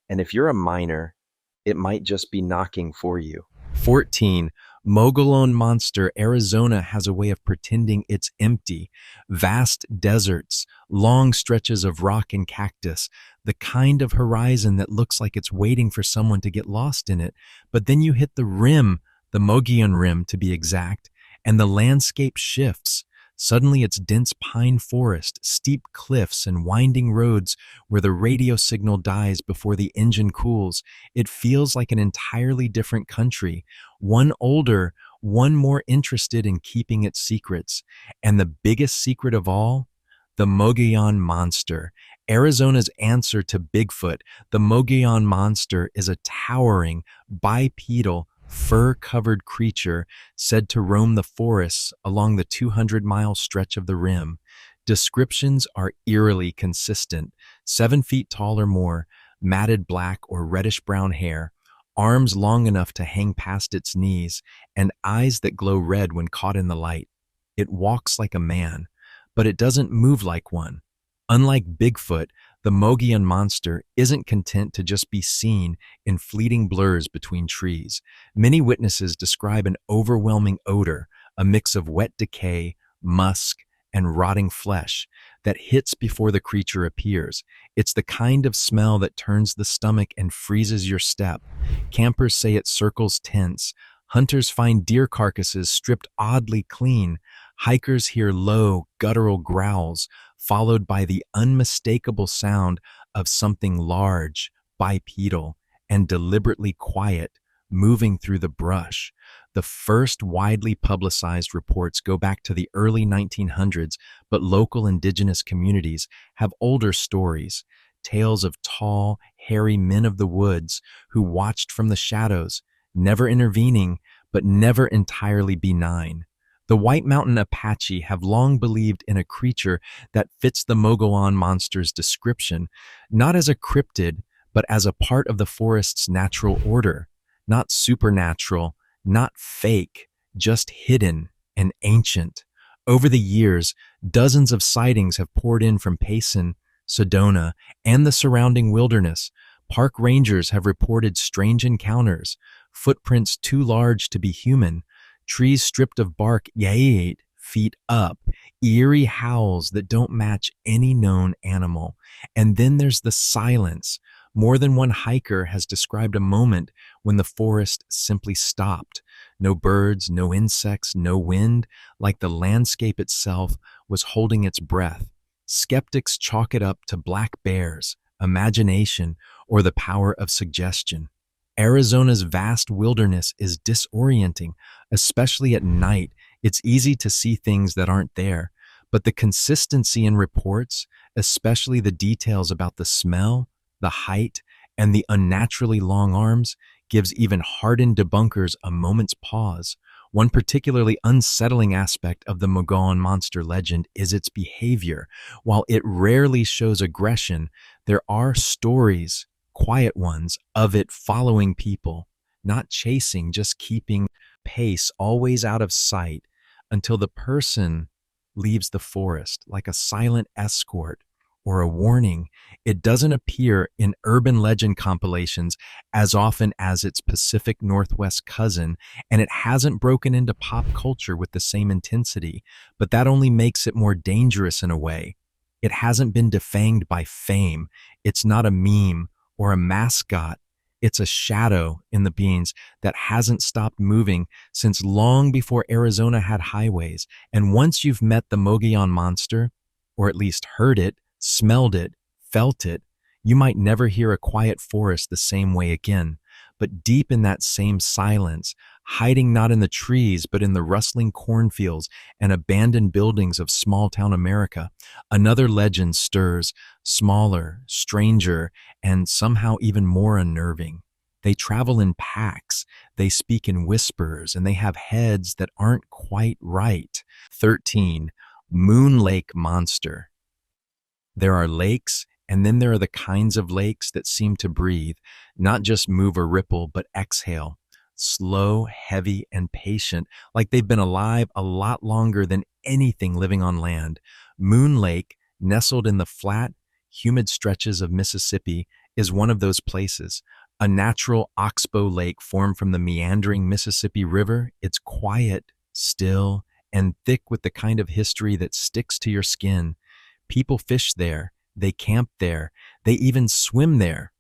And if you're a miner, it might just be knocking for you. 14. Mogollon Monster. Arizona has a way of pretending it's empty. Vast deserts, long stretches of rock and cactus, the kind of horizon that looks like it's waiting for someone to get lost in it. But then you hit the rim, the Mogollon Rim to be exact, and the landscape shifts. Suddenly it's dense pine forest, steep cliffs, and winding roads where the radio signal dies before the engine cools. It feels like an entirely different country, one older, one more interested in keeping its secrets. And the biggest secret of all? The Mogollon Monster. Arizona's answer to Bigfoot, the Mogollon Monster is a towering, bipedal, fur-covered creature said to roam the forests along the 200-mile stretch of the rim. Descriptions are eerily consistent: 7 feet tall or more, matted black or reddish-brown hair, arms long enough to hang past its knees, and eyes that glow red when caught in the light. It walks like a man, but it doesn't move like one. Unlike Bigfoot, the Mogollon Monster isn't content to just be seen in fleeting blurs between trees. Many witnesses describe an overwhelming odor, a mix of wet decay, musk, and rotting flesh that hits before the creature appears. It's the kind of smell that turns the stomach and freezes your step. Campers say it circles tents. Hunters find deer carcasses stripped oddly clean. Hikers hear low, guttural growls, followed by the unmistakable sound of something large, bipedal, and deliberately quiet, moving through the brush. The first widely publicized reports go back to the early 1900s, but local indigenous communities have older stories, tales of tall, hairy men of the woods who watched from the shadows, never intervening, but never entirely benign. The White Mountain Apache have long believed in a creature that fits the Mogollon Monster's description, not as a cryptid, but as a part of the forest's natural order. Not supernatural, not fake, just hidden and ancient. Over the years, dozens of sightings have poured in from Payson, Sedona, and the surrounding wilderness. Park rangers have reported strange encounters, footprints too large to be human, trees stripped of bark 8 feet up, eerie howls that don't match any known animal. And then there's the silence. More than one hiker has described a moment when the forest simply stopped. No birds, no insects, no wind, like the landscape itself was holding its breath. Skeptics chalk it up to black bears, imagination, or the power of suggestion. Arizona's vast wilderness is disorienting, especially at night. It's easy to see things that aren't there, but the consistency in reports, especially the details about the smell, the height, and the unnaturally long arms, gives even hardened debunkers a moment's pause. One particularly unsettling aspect of the Mogollon Monster legend is its behavior. While it rarely shows aggression, there are stories, quiet ones, of it following people, not chasing, just keeping pace, always out of sight, until the person leaves the forest, like a silent escort or a warning. It doesn't appear in urban legend compilations as often as its Pacific Northwest cousin, and it hasn't broken into pop culture with the same intensity, but that only makes it more dangerous in a way. It hasn't been defanged by fame. It's not a meme or a mascot. It's a shadow in the beans that hasn't stopped moving since long before Arizona had highways. And once you've met the Mogollon Monster, or at least heard it, smelled it, felt it, you might never hear a quiet forest the same way again. But deep in that same silence, hiding not in the trees but in the rustling cornfields and abandoned buildings of small-town America, another legend stirs, smaller, stranger, and somehow even more unnerving. They travel in packs, they speak in whispers, and they have heads that aren't quite right. 13. Moon Lake Monster. There are lakes, and then there are the kinds of lakes that seem to breathe, not just move or ripple, but exhale. Slow, heavy, and patient, like they've been alive a lot longer than anything living on land. Moon Lake, nestled in the flat, humid stretches of Mississippi, is one of those places. A natural oxbow lake formed from the meandering Mississippi River. It's quiet, still, and thick with the kind of history that sticks to your skin. People fish there, they camp there, they even swim there,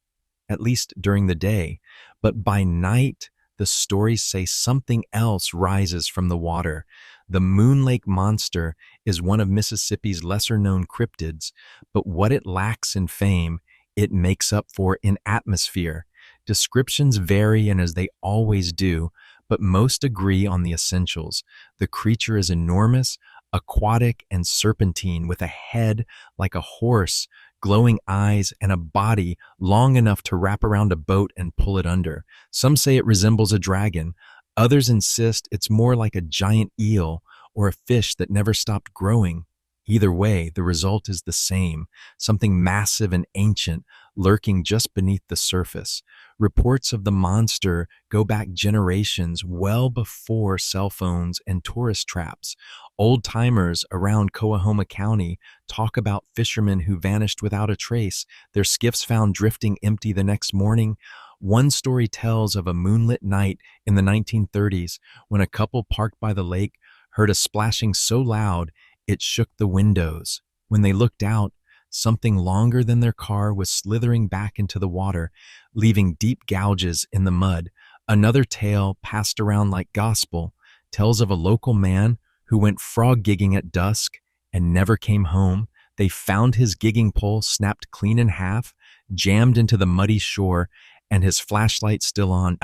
at least during the day. But by night, the stories say something else rises from the water. The Moon Lake Monster is one of Mississippi's lesser-known cryptids, but what it lacks in fame, it makes up for in atmosphere. Descriptions vary, and as they always do, but most agree on the essentials. The creature is enormous, aquatic, and serpentine, with a head like a horse, glowing eyes, and a body long enough to wrap around a boat and pull it under. Some say it resembles a dragon. Others insist it's more like a giant eel or a fish that never stopped growing. Either way, the result is the same, something massive and ancient lurking just beneath the surface. Reports of the monster go back generations, well before cell phones and tourist traps. Old-timers around Coahoma County talk about fishermen who vanished without a trace, their skiffs found drifting empty the next morning. One story tells of a moonlit night in the 1930s when a couple parked by the lake heard a splashing so loud it shook the windows. When they looked out, something longer than their car was slithering back into the water, leaving deep gouges in the mud. Another tale, passed around like gospel, tells of a local man who went frog gigging at dusk and never came home. They found his gigging pole snapped clean in half, jammed into the muddy shore, and his flashlight still on,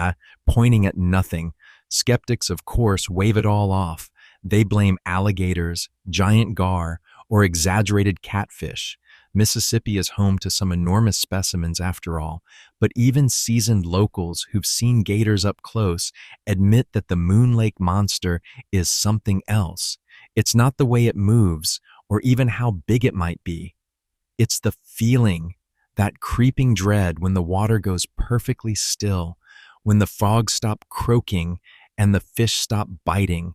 pointing at nothing. Skeptics, of course, wave it all off. They blame alligators, giant gar, or exaggerated catfish. Mississippi is home to some enormous specimens after all, but even seasoned locals who've seen gators up close admit that the Moon Lake Monster is something else. It's not the way it moves, or even how big it might be. It's the feeling, that creeping dread when the water goes perfectly still, when the frogs stop croaking and the fish stop biting,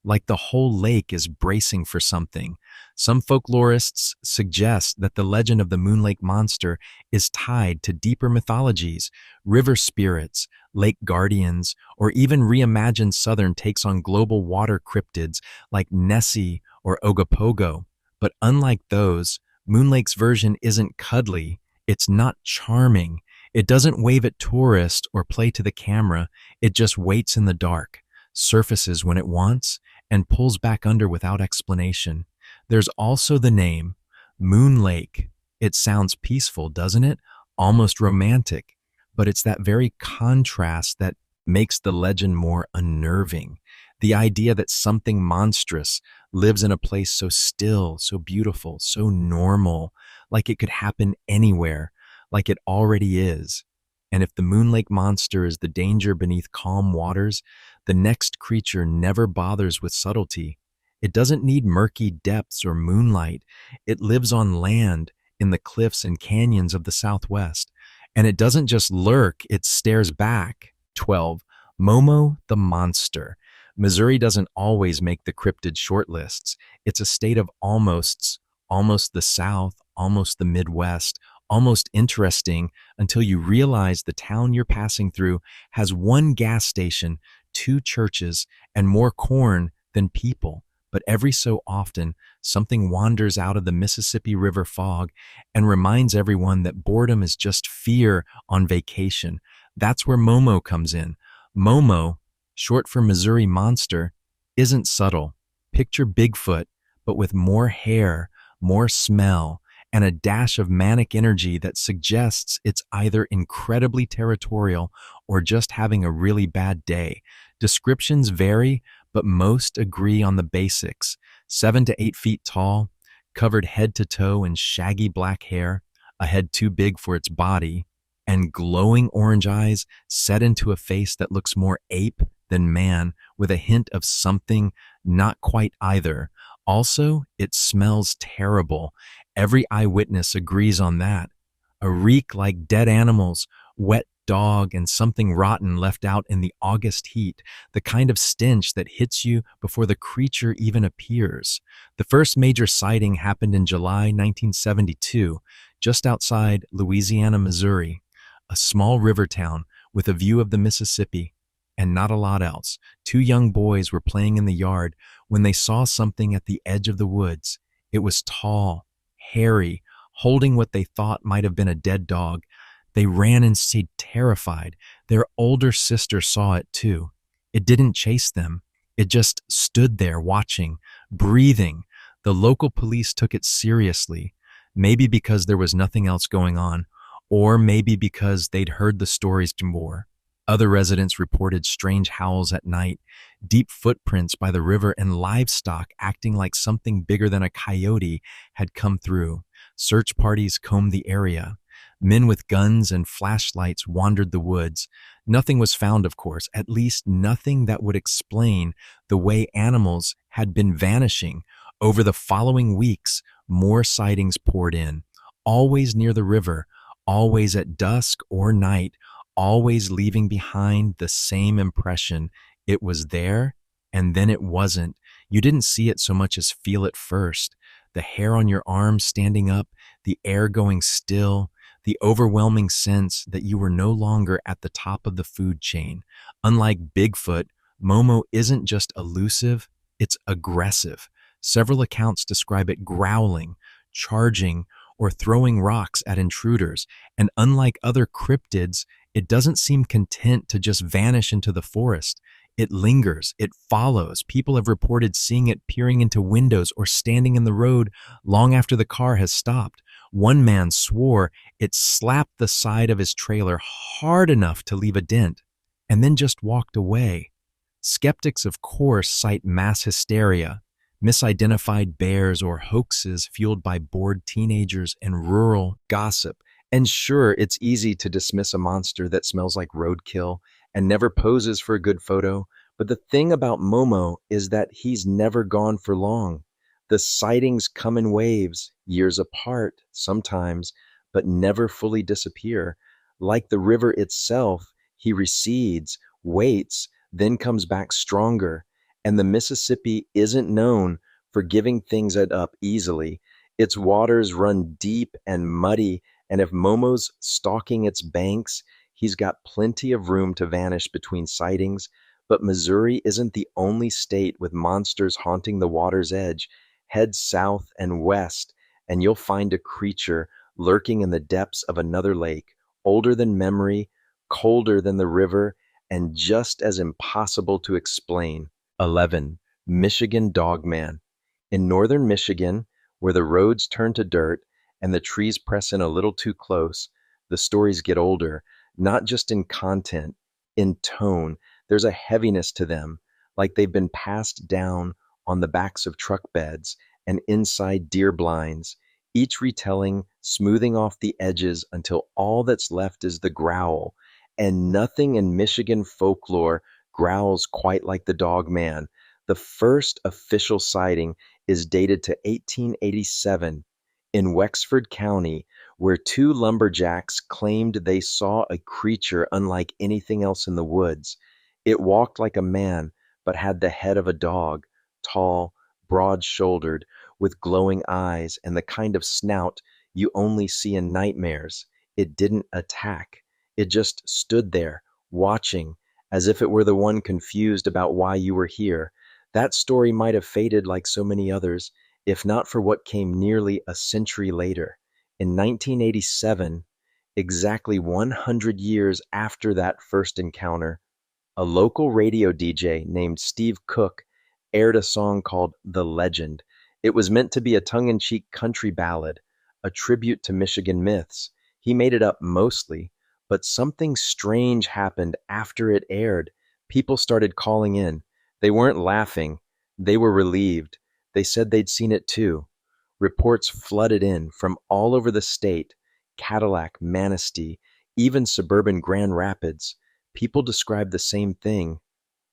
like the whole lake is bracing for something. Some folklorists suggest that the legend of the Moon Lake Monster is tied to deeper mythologies, river spirits, lake guardians, or even reimagined southern takes on global water cryptids like Nessie or Ogopogo. But unlike those, Moon Lake's version isn't cuddly, it's not charming. It doesn't wave at tourists or play to the camera, it just waits in the dark, surfaces when it wants, and pulls back under without explanation. There's also the name, Moon Lake. It sounds peaceful, doesn't it? Almost romantic. But it's that very contrast that makes the legend more unnerving. The idea that something monstrous lives in a place so still, so beautiful, so normal, like it could happen anywhere, like it already is. And if the Moon Lake Monster is the danger beneath calm waters, the next creature never bothers with subtlety. It doesn't need murky depths or moonlight. It lives on land, in the cliffs and canyons of the Southwest. And it doesn't just lurk, it stares back. 12. Momo the Monster. Missouri doesn't always make the cryptid shortlists. It's a state of almosts, almost the South, almost the Midwest, almost interesting until you realize the town you're passing through has one gas station, 2 churches, and more corn than people. But every so often, something wanders out of the Mississippi River fog and reminds everyone that boredom is just fear on vacation. That's where Momo comes in. Momo, short for Missouri Monster, isn't subtle. Picture Bigfoot, but with more hair, more smell, and a dash of manic energy that suggests it's either incredibly territorial or just having a really bad day. Descriptions vary, but most agree on the basics. 7 to 8 feet tall, covered head to toe in shaggy black hair, a head too big for its body, and glowing orange eyes set into a face that looks more ape than man, with a hint of something not quite either. Also, it smells terrible. Every eyewitness agrees on that. A reek like dead animals, wet dog, and something rotten left out in the August heat, the kind of stench that hits you before the creature even appears. The first major sighting happened in July 1972, just outside Louisiana, Missouri, a small river town with a view of the Mississippi, and not a lot else. Two young boys were playing in the yard when they saw something at the edge of the woods. It was tall, hairy, holding what they thought might have been a dead dog. They ran and stayed terrified. Their older sister saw it too. It didn't chase them. It just stood there watching, breathing. The local police took it seriously, maybe because there was nothing else going on, or maybe because they'd heard the stories before. Other residents reported strange howls at night, deep footprints by the river, and livestock acting like something bigger than a coyote had come through. Search parties combed the area. Men with guns and flashlights wandered the woods. Nothing was found, of course, at least nothing that would explain the way animals had been vanishing. Over the following weeks, more sightings poured in, always near the river, always at dusk or night, always leaving behind the same impression. It was there, and then it wasn't. You didn't see it so much as feel it first. The hair on your arms standing up, the air going still, the overwhelming sense that you were no longer at the top of the food chain. Unlike Bigfoot, Momo isn't just elusive, it's aggressive. Several accounts describe it growling, charging, or throwing rocks at intruders, and unlike other cryptids, it doesn't seem content to just vanish into the forest. It lingers, it follows. People have reported seeing it peering into windows or standing in the road long after the car has stopped. One man swore it slapped the side of his trailer hard enough to leave a dent, and then just walked away. Skeptics, of course, cite mass hysteria, misidentified bears, or hoaxes fueled by bored teenagers and rural gossip. And sure, it's easy to dismiss a monster that smells like roadkill and never poses for a good photo, but the thing about Momo is that he's never gone for long. The sightings come in waves, years apart sometimes, but never fully disappear. Like the river itself, he recedes, waits, then comes back stronger. And the Mississippi isn't known for giving things up easily. Its waters run deep and muddy, and if Momo's stalking its banks, he's got plenty of room to vanish between sightings. But Missouri isn't the only state with monsters haunting the water's edge. Head south and west, and you'll find a creature lurking in the depths of another lake, older than memory, colder than the river, and just as impossible to explain. 11. Michigan Dogman. In northern Michigan, where the roads turn to dirt and the trees press in a little too close, the stories get older, not just in content, in tone. There's a heaviness to them, like they've been passed down on the backs of truck beds and inside deer blinds, each retelling smoothing off the edges until all that's left is the growl. And nothing in Michigan folklore growls quite like the dog man. The first official sighting is dated to 1887 in Wexford County, where two lumberjacks claimed they saw a creature unlike anything else in the woods. It walked like a man, but had the head of a dog, tall, broad-shouldered, with glowing eyes and the kind of snout you only see in nightmares. It didn't attack. It just stood there, watching, as if it were the one confused about why you were here. That story might have faded like so many others, if not for what came nearly a century later. In 1987, exactly 100 years after that first encounter, a local radio DJ named Steve Cook aired a song called The Legend. It was meant to be a tongue-in-cheek country ballad, a tribute to Michigan myths. He made it up mostly, but something strange happened after it aired. People started calling in. They weren't laughing. They were relieved. They said they'd seen it too. Reports flooded in from all over the state: Cadillac, Manistee, Even suburban Grand Rapids, people describe the same thing: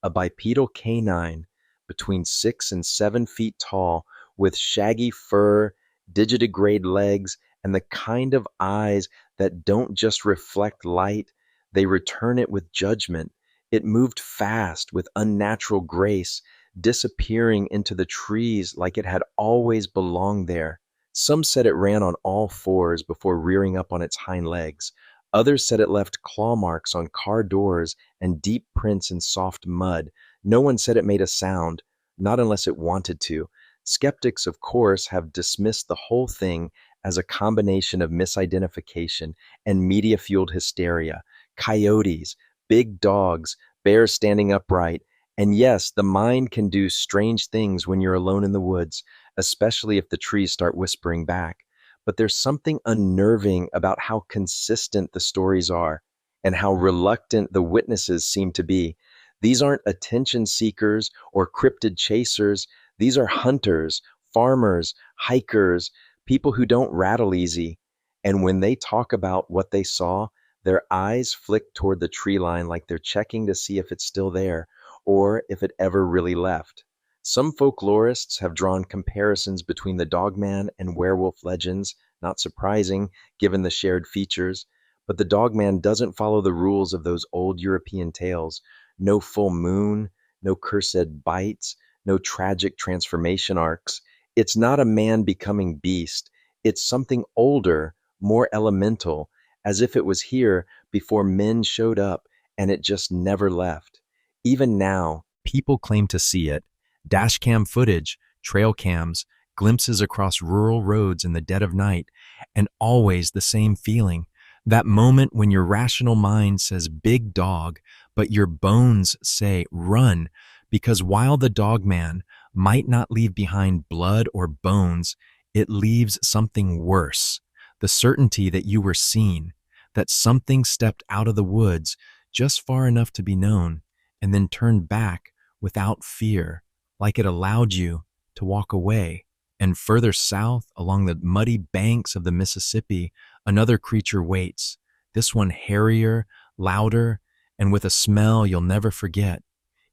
a bipedal canine between 6 and 7 feet tall, with shaggy fur, digitigrade legs, and the kind of eyes that don't just reflect light, they return it with judgment. It moved fast with unnatural grace, disappearing into the trees like it had always belonged there. Some said it ran on all fours before rearing up on its hind legs. Others said it left claw marks on car doors and deep prints in soft mud. No one said it made a sound, not unless it wanted to. Skeptics, of course, have dismissed the whole thing as a combination of misidentification and media fueled hysteria. Coyotes, big dogs, bears standing upright. And yes, the mind can do strange things when you're alone in the woods, especially if the trees start whispering back. But there's something unnerving about how consistent the stories are and how reluctant the witnesses seem to be. These aren't attention seekers or cryptid chasers. These are hunters, farmers, hikers, people who don't rattle easy. And when they talk about what they saw, their eyes flick toward the tree line like they're checking to see if it's still there or if it ever really left. Some folklorists have drawn comparisons between the dogman and werewolf legends, not surprising given the shared features. But the dogman doesn't follow the rules of those old European tales. No full moon, no cursed bites, no tragic transformation arcs. It's not a man becoming beast. It's something older, more elemental, as if it was here before men showed up and it just never left. Even now, People claim to see it. Dashcam footage, trail cams, glimpses across rural roads in the dead of night, and always the same feeling. That moment when your rational mind says big dog, but your bones say run, because while the dog man might not leave behind blood or bones, it leaves something worse. The certainty that you were seen, that something stepped out of the woods just far enough to be known, and then turned back without fear, like it allowed you to walk away. And further south, along the muddy banks of the Mississippi, another creature waits, this one hairier, louder, and with a smell you'll never forget.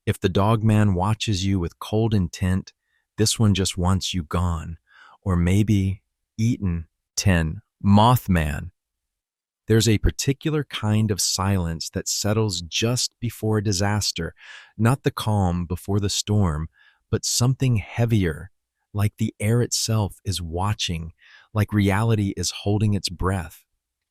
If the dogman watches you with cold intent, this one just wants you gone, or maybe eaten. 10. Mothman. There's a particular kind of silence that settles just before a disaster, not the calm before the storm, but something heavier, like the air itself is watching, like reality is holding its breath.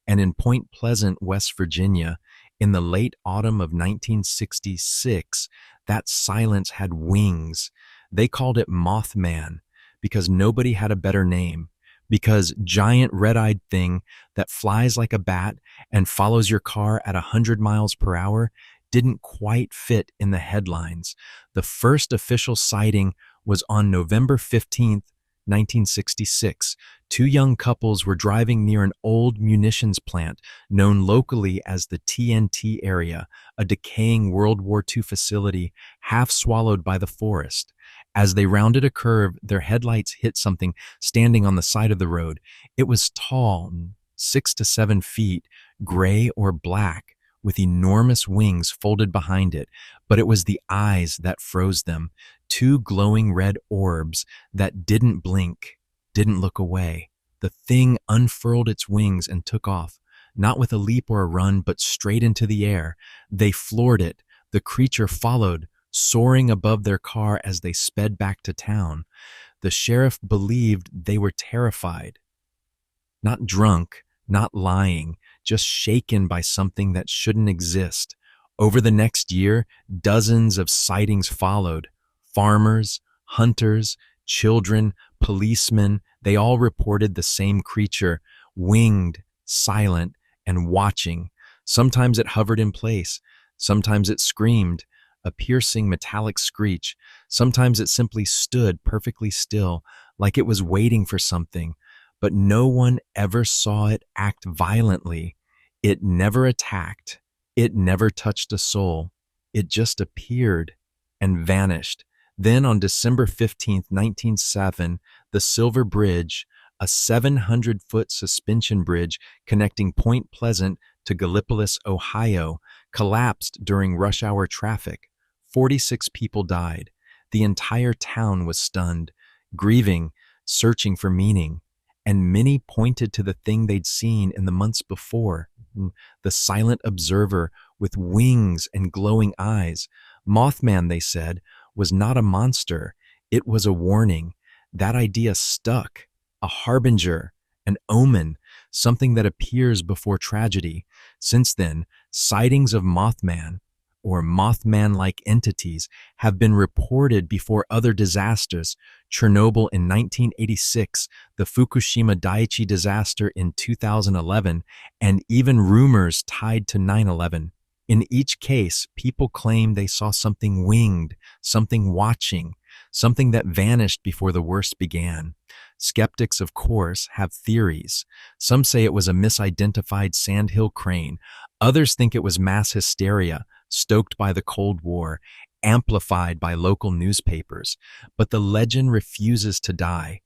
And in Point Pleasant, West Virginia, in the late autumn of 1966, that silence had wings. They called it Mothman because nobody had a better name. Because giant red-eyed thing that flies like a bat and follows your car at 100 miles per hour didn't quite fit in the headlines. The first official sighting was on November 15th, 1966. Two young couples were driving near an old munitions plant known locally as the TNT area, a decaying World War II facility half swallowed by the forest. As they rounded a curve, their headlights hit something standing on the side of the road. It was tall, 6 to 7 feet, gray or black, with enormous wings folded behind it, but it was the eyes that froze them, two glowing red orbs that didn't blink, didn't look away. The thing unfurled its wings and took off, not with a leap or a run, but straight into the air. They floored it. The creature followed, soaring above their car as they sped back to town. The sheriff believed they were terrified. Not drunk, not lying, just shaken by something that shouldn't exist. Over the next year, dozens of sightings followed. Farmers, hunters, children, policemen, they all reported the same creature, winged, silent, and watching. Sometimes it hovered in place. Sometimes it screamed, a piercing metallic screech. Sometimes it simply stood perfectly still, like it was waiting for something. But no one ever saw it act violently. It never attacked. It never touched a soul. It just appeared and vanished. Then on December 15th, 1907, the Silver Bridge, a 700-foot suspension bridge connecting Point Pleasant to Gallipolis, Ohio, collapsed during rush hour traffic. 46 people died. The entire town was stunned, grieving, searching for meaning, and many pointed to the thing they'd seen in the months before, the silent observer with wings and glowing eyes. Mothman, they said, was not a monster. It was a warning. That idea stuck. A harbinger, an omen, something that appears before tragedy. Since then, sightings of Mothman, or Mothman-like entities, have been reported before other disasters. Chernobyl in 1986, the Fukushima Daiichi disaster in 2011, and even rumors tied to 9/11. In each case, people claim they saw something winged, something watching, something that vanished before the worst began. Skeptics, of course, have theories. Some say it was a misidentified sandhill crane. Others think it was mass hysteria, stoked by the Cold War, amplified by local newspapers. But the legend refuses to die.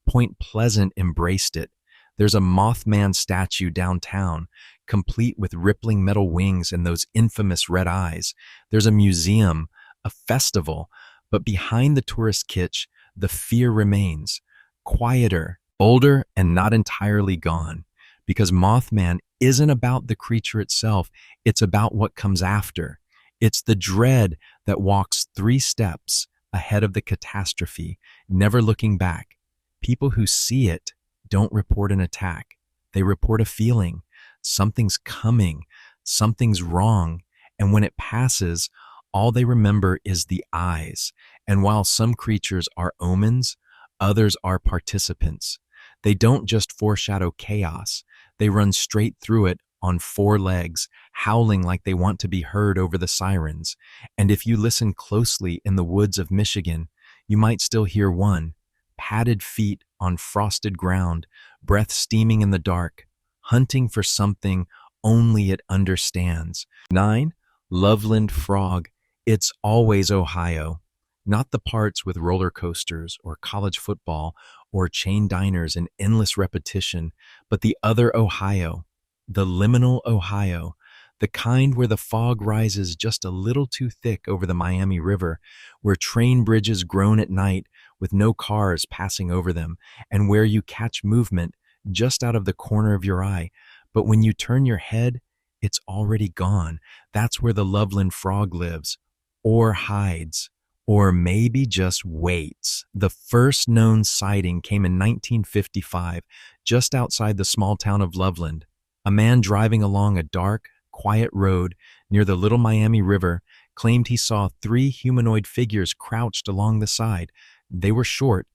Point Pleasant embraced it. There's a Mothman statue downtown, complete with rippling metal wings and those infamous red eyes. There's a museum, a festival, but behind the tourist kitsch, the fear remains. Quieter, older, and not entirely gone. Because Mothman isn't about the creature itself, it's about what comes after. It's the dread that walks 3 steps ahead of the catastrophe, never looking back. People who see it don't report an attack. They report a feeling. Something's coming, something's wrong, and when it passes, all they remember is the eyes. And while some creatures are omens, others are participants. They don't just foreshadow chaos, they run straight through it on 4 legs, howling like they want to be heard over the sirens. And if you listen closely in the woods of Michigan, you might still hear one. Padded feet on frosted ground, breath steaming in the dark, hunting for something only it understands. 9. Loveland Frog. It's always Ohio. Not the parts with roller coasters or college football or chain diners in endless repetition, but the other Ohio, the liminal Ohio, the kind where the fog rises just a little too thick over the Miami River, where train bridges groan at night with no cars passing over them, and where you catch movement just out of the corner of your eye, but when you turn your head, it's already gone. That's where the Loveland Frog lives, or hides. Or maybe just waits. The first known sighting came in 1955, just outside the small town of Loveland. A man driving along a dark, quiet road near the Little Miami River claimed he saw 3 humanoid figures crouched along the side. They were short,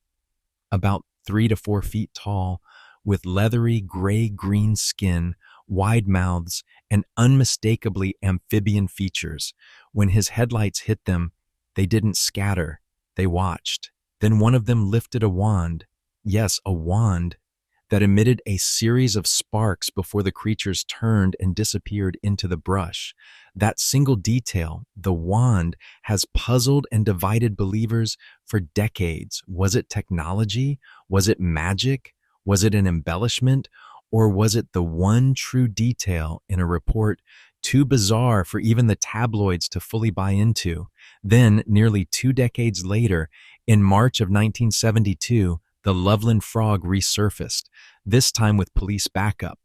about 3 to 4 feet tall, with leathery gray-green skin, wide mouths, and unmistakably amphibian features. When his headlights hit them, they didn't scatter, they watched. Then one of them lifted a wand, yes, a wand, that emitted a series of sparks before the creatures turned and disappeared into the brush. That single detail, the wand, has puzzled and divided believers for decades. Was it technology? Was it magic? Was it an embellishment? Or was it the one true detail in a report too bizarre for even the tabloids to fully buy into? Then, nearly 2 decades later, in March of 1972, the Loveland Frog resurfaced, this time with police backup.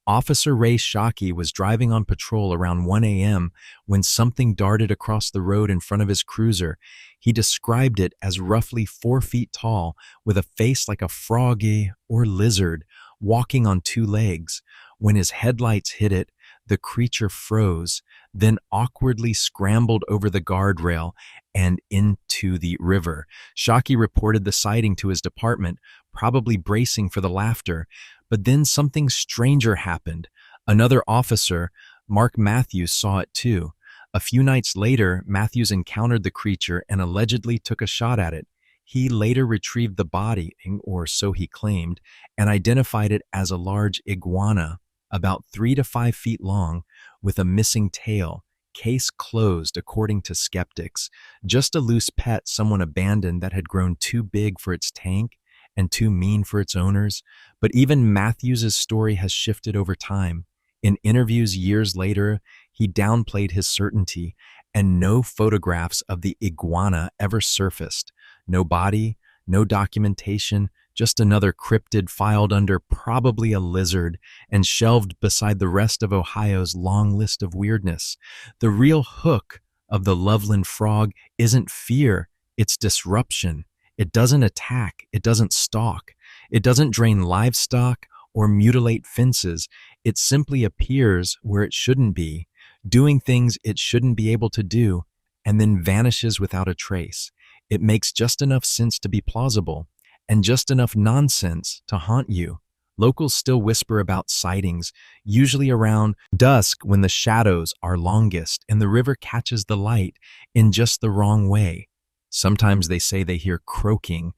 Officer Ray Shockey was driving on patrol around 1 a.m. when something darted across the road in front of his cruiser. He described it as roughly 4 feet tall, with a face like a froggy or lizard, walking on 2 legs. When his headlights hit it, the creature froze, then awkwardly scrambled over the guardrail and into the river. Shockey reported the sighting to his department, probably bracing for the laughter. But then something stranger happened. Another officer, Mark Matthews, saw it too. A few nights later, Matthews encountered the creature and allegedly took a shot at it. He later retrieved the body, or so he claimed, and identified it as a large iguana, about 3 to 5 feet long, with a missing tail. Case closed, according to skeptics. Just a loose pet someone abandoned that had grown too big for its tank and too mean for its owners. But even Matthews's story has shifted over time. In interviews years later, he downplayed his certainty, and no photographs of the iguana ever surfaced. No body, no documentation, just another cryptid filed under probably a lizard and shelved beside the rest of Ohio's long list of weirdness. The real hook of the Loveland frog isn't fear, it's disruption. It doesn't attack, it doesn't stalk, it doesn't drain livestock or mutilate fences. It simply appears where it shouldn't be, doing things it shouldn't be able to do, and then vanishes without a trace. It makes just enough sense to be plausible, and just enough nonsense to haunt you. Locals still whisper about sightings, usually around dusk when the shadows are longest and the river catches the light in just the wrong way. Sometimes they say they hear croaking,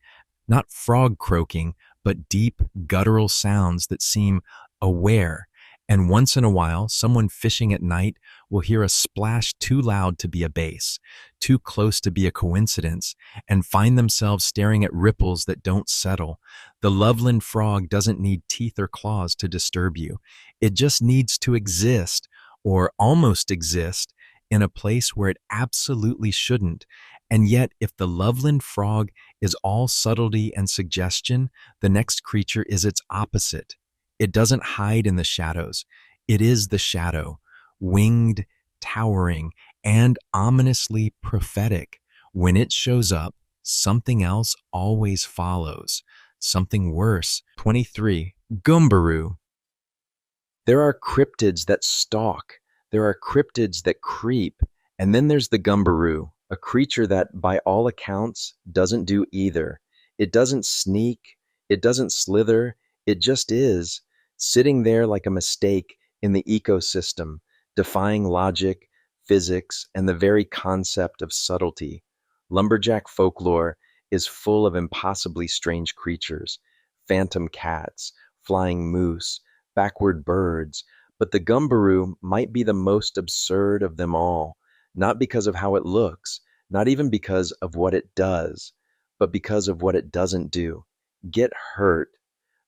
not frog croaking, but deep, guttural sounds that seem aware. And once in a while, someone fishing at night will hear a splash too loud to be a bass, too close to be a coincidence, and find themselves staring at ripples that don't settle. The Loveland frog doesn't need teeth or claws to disturb you. It just needs to exist, or almost exist, in a place where it absolutely shouldn't. And yet, if the Loveland frog is all subtlety and suggestion, the next creature is its opposite. It doesn't hide in the shadows. It is the shadow, winged, towering, and ominously prophetic. When it shows up, something else always follows. Something worse. 23. Gumbaroo. There are cryptids that stalk. There are cryptids that creep. And then there's the gumbaroo, a creature that, by all accounts, doesn't do either. It doesn't sneak. It doesn't slither. It just is, sitting there like a mistake in the ecosystem, defying logic, physics, and the very concept of subtlety. Lumberjack folklore is full of impossibly strange creatures, phantom cats, flying moose, backward birds, but the gumbaroo might be the most absurd of them all, not because of how it looks, not even because of what it does, but because of what it doesn't do. Get hurt.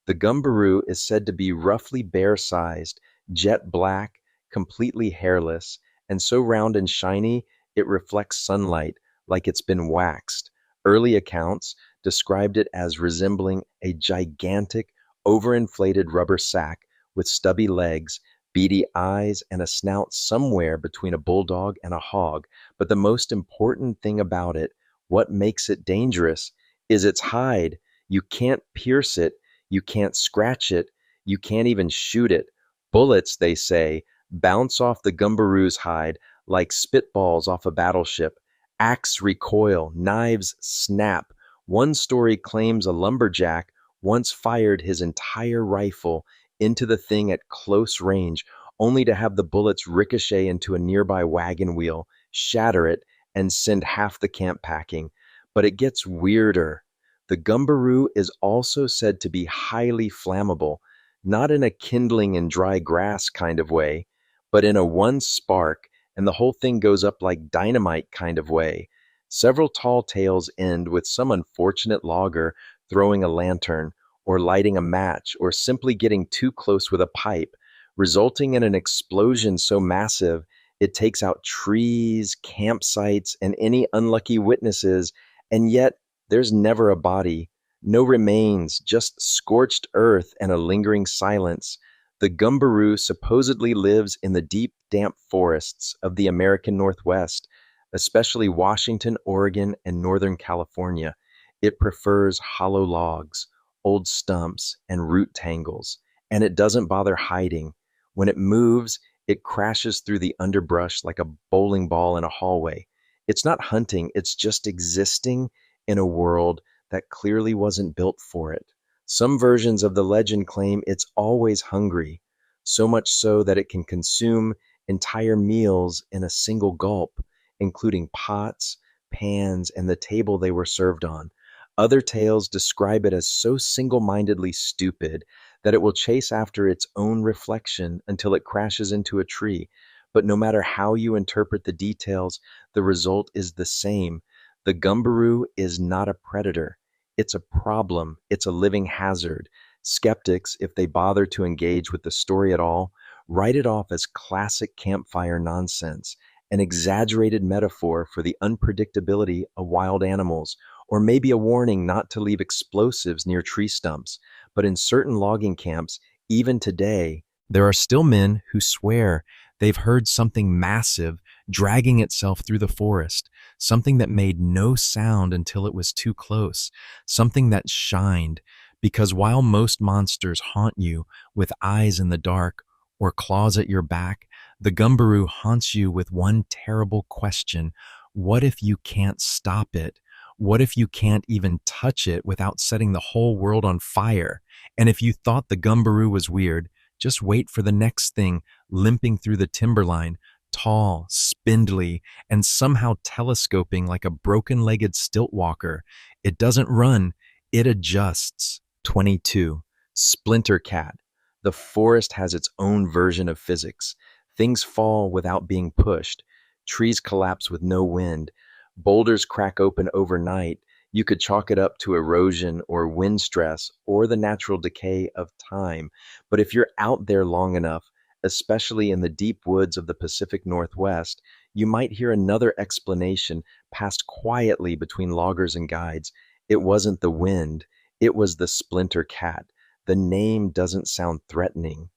The gumbaroo is said to be roughly bear-sized, jet black, completely hairless, and so round and shiny it reflects sunlight like it's been waxed. Early accounts described it as resembling a gigantic, overinflated rubber sack with stubby legs, beady eyes, and a snout somewhere between a bulldog and a hog. But the most important thing about it, what makes it dangerous, is its hide. You can't pierce it. You can't scratch it. You can't even shoot it. Bullets, they say, bounce off the gumbaroo's hide like spitballs off a battleship. Axe recoil, knives snap. One story claims a lumberjack once fired his entire rifle into the thing at close range, only to have the bullets ricochet into a nearby wagon wheel, shatter it, and send half the camp packing. But it gets weirder. The gumbaroo is also said to be highly flammable, not in a kindling in dry grass kind of way, but in a one spark and the whole thing goes up like dynamite kind of way. Several tall tales end with some unfortunate logger throwing a lantern, or lighting a match, or simply getting too close with a pipe, resulting in an explosion so massive it takes out trees, campsites, and any unlucky witnesses, and yet there's never a body, no remains, just scorched earth and a lingering silence. The gumbaroo supposedly lives in the deep, damp forests of the American Northwest, especially Washington, Oregon, and Northern California. It prefers hollow logs, old stumps, and root tangles, and it doesn't bother hiding. When it moves, it crashes through the underbrush like a bowling ball in a hallway. It's not hunting, it's just existing in a world that clearly wasn't built for it. Some versions of the legend claim it's always hungry, so much so that it can consume entire meals in a single gulp, including pots, pans, and the table they were served on. Other tales describe it as so single-mindedly stupid that it will chase after its own reflection until it crashes into a tree. But no matter how you interpret the details, the result is the same. The gumbaroo is not a predator. It's a problem. It's a living hazard. Skeptics, if they bother to engage with the story at all, write it off as classic campfire nonsense, an exaggerated metaphor for the unpredictability of wild animals, or maybe a warning not to leave explosives near tree stumps. But in certain logging camps, even today, there are still men who swear they've heard something massive dragging itself through the forest, something that made no sound until it was too close, something that shined. Because while most monsters haunt you with eyes in the dark or claws at your back, the gumbaroo haunts you with one terrible question. What if you can't stop it? What if you can't even touch it without setting the whole world on fire? And if you thought the gumbaroo was weird, just wait for the next thing limping through the timberline, tall, spindly, and somehow telescoping like a broken-legged stilt walker. It doesn't run, it adjusts. 22. Splinter cat. The forest has its own version of physics. Things fall without being pushed. Trees collapse with no wind. Boulders crack open overnight. You could chalk it up to erosion or wind stress or the natural decay of time. But if you're out there long enough, especially in the deep woods of the Pacific Northwest, you might hear another explanation passed quietly between loggers and guides. It wasn't the wind, it was the splinter cat. The name doesn't sound threatening.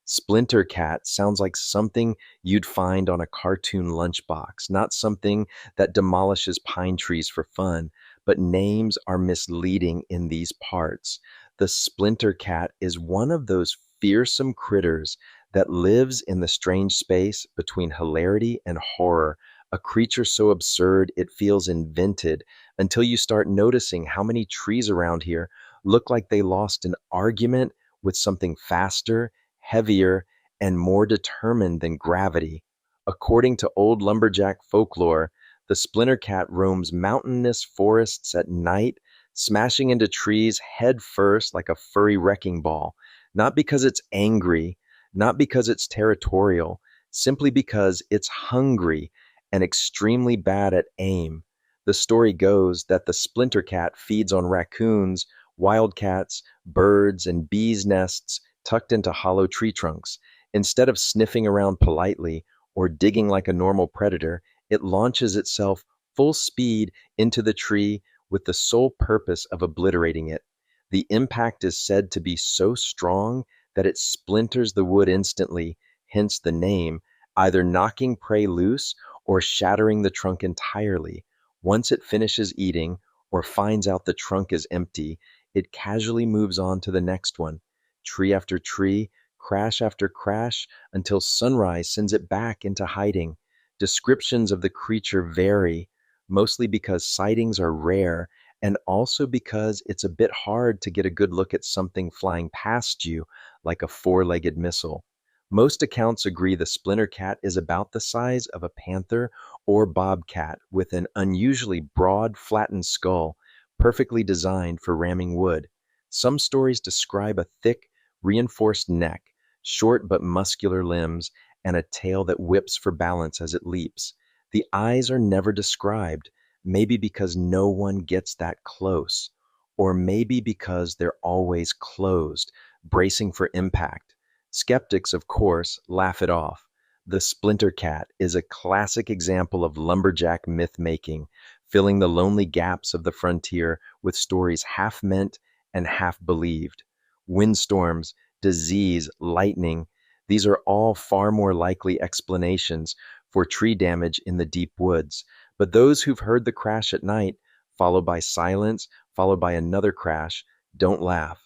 Splinter cat sounds like something you'd find on a cartoon lunchbox, not something that demolishes pine trees for fun, but names are misleading in these parts. The splinter cat is one of those fearsome critters that lives in the strange space between hilarity and horror, a creature so absurd it feels invented until you start noticing how many trees around here look like they lost an argument with something faster, heavier, and more determined than gravity. According to old lumberjack folklore, the splinter cat roams mountainous forests at night, smashing into trees head first like a furry wrecking ball, not because it's angry, not because it's territorial, simply because it's hungry and extremely bad at aim. The story goes that the splinter cat feeds on raccoons, wildcats, birds, and bees' nests tucked into hollow tree trunks. Instead of sniffing around politely or digging like a normal predator, it launches itself full speed into the tree with the sole purpose of obliterating it. The impact is said to be so strong that it splinters the wood instantly, hence the name, either knocking prey loose or shattering the trunk entirely. Once it finishes eating or finds out the trunk is empty, it casually moves on to the next one, tree after tree, crash after crash, until sunrise sends it back into hiding. Descriptions of the creature vary, mostly because sightings are rare and also because it's a bit hard to get a good look at something flying past you like a four-legged missile. Most accounts agree the splinter cat is about the size of a panther or bobcat with an unusually broad, flattened skull, perfectly designed for ramming wood. Some stories describe a thick, reinforced neck, short but muscular limbs, and a tail that whips for balance as it leaps. The eyes are never described, maybe because no one gets that close, or maybe because they're always closed, bracing for impact. Skeptics, of course, laugh it off. The splinter cat is a classic example of lumberjack myth making, filling the lonely gaps of the frontier with stories half meant and half believed. Windstorms, disease, lightning, these are all far more likely explanations for tree damage in the deep woods. But those who've heard the crash at night, followed by silence, followed by another crash, don't laugh.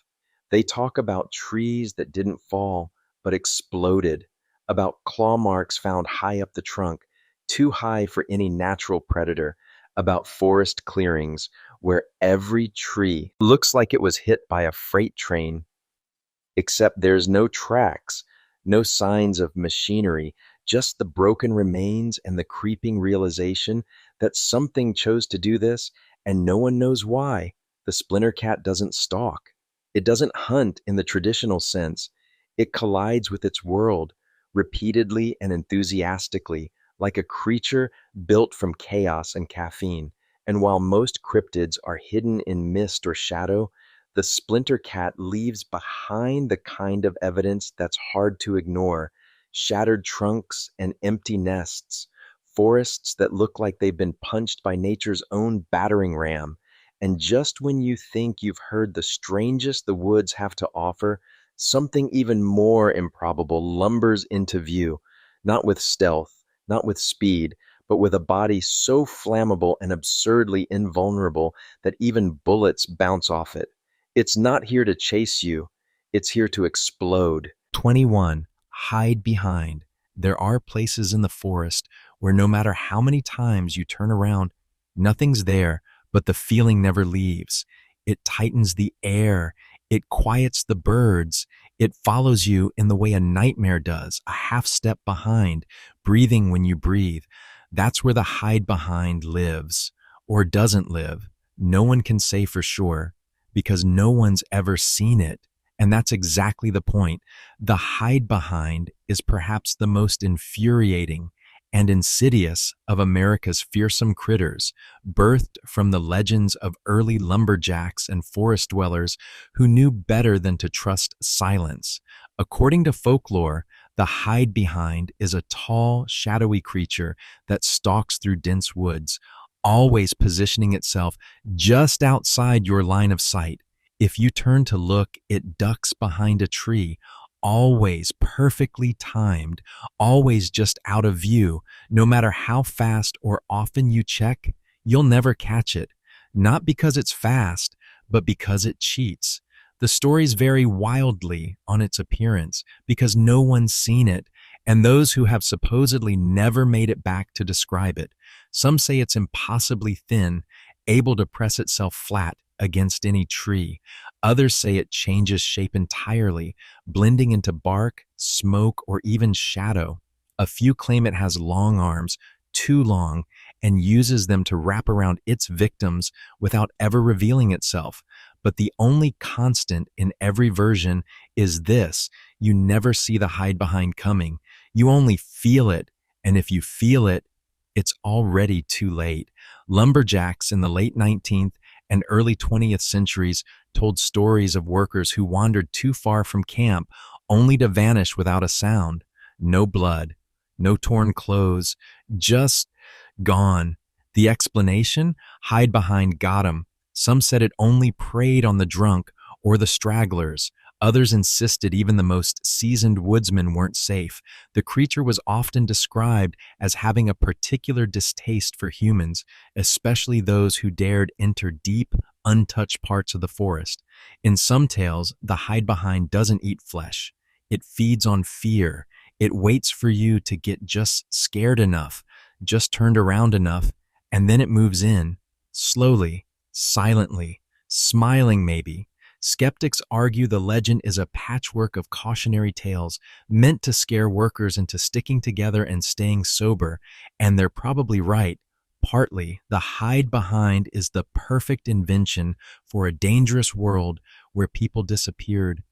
They talk about trees that didn't fall, but exploded, about claw marks found high up the trunk, too high for any natural predator, about forest clearings where every tree looks like it was hit by a freight train, except there's no tracks, no signs of machinery, just the broken remains and the creeping realization that something chose to do this and no one knows why. The splinter cat doesn't stalk. It doesn't hunt in the traditional sense. It collides with its world repeatedly and enthusiastically, like a creature built from chaos and caffeine. And while most cryptids are hidden in mist or shadow, the splinter cat leaves behind the kind of evidence that's hard to ignore. shattered trunks and empty nests, forests that look like they've been punched by nature's own battering ram. And just when you think you've heard the strangest the woods have to offer, something even more improbable lumbers into view, not with stealth, not with speed, but with a body so flammable and absurdly invulnerable that even bullets bounce off it. It's not here to chase you, it's here to explode. 21. Hide behind. There are places in the forest where no matter how many times you turn around, nothing's there, but the feeling never leaves. It tightens the air. It quiets the birds. It follows you in the way a nightmare does, a half step behind, breathing when you breathe. That's where the hide behind lives, or doesn't live. No one can say for sure, because no one's ever seen it. And that's exactly the point. The hide behind is perhaps the most infuriating and insidious of America's fearsome critters, birthed from the legends of early lumberjacks and forest dwellers who knew better than to trust silence. According to folklore, the hide behind is a tall, shadowy creature that stalks through dense woods, always positioning itself just outside your line of sight. If you turn to look, it ducks behind a tree, always perfectly timed, always just out of view. No matter how fast or often you check, you'll never catch it. Not because it's fast, but because it cheats. The stories vary wildly on its appearance because no one's seen it, and those who have supposedly never made it back to describe it. Some say it's impossibly thin, able to press itself flat against any tree. Others say it changes shape entirely, blending into bark, smoke, or even shadow. A few claim it has long arms, too long, and uses them to wrap around its victims without ever revealing itself. But the only constant in every version is this: you never see the hide behind coming. You only feel it, and if you feel it, it's already too late. Lumberjacks in the late 19th and early 20th centuries told stories of workers who wandered too far from camp only to vanish without a sound. No blood, no torn clothes, just gone. The explanation? Hide behind got 'em. Some said it only preyed on the drunk or the stragglers. Others insisted even the most seasoned woodsmen weren't safe. The creature was often described as having a particular distaste for humans, especially those who dared enter deep, untouched parts of the forest. In some tales, the hide-behind doesn't eat flesh. It feeds on fear. It waits for you to get just scared enough, just turned around enough, and then it moves in, slowly, silently, smiling maybe. Skeptics argue the legend is a patchwork of cautionary tales meant to scare workers into sticking together and staying sober, and they're probably right. Partly, the hide behind is the perfect invention for a dangerous world where people disappeared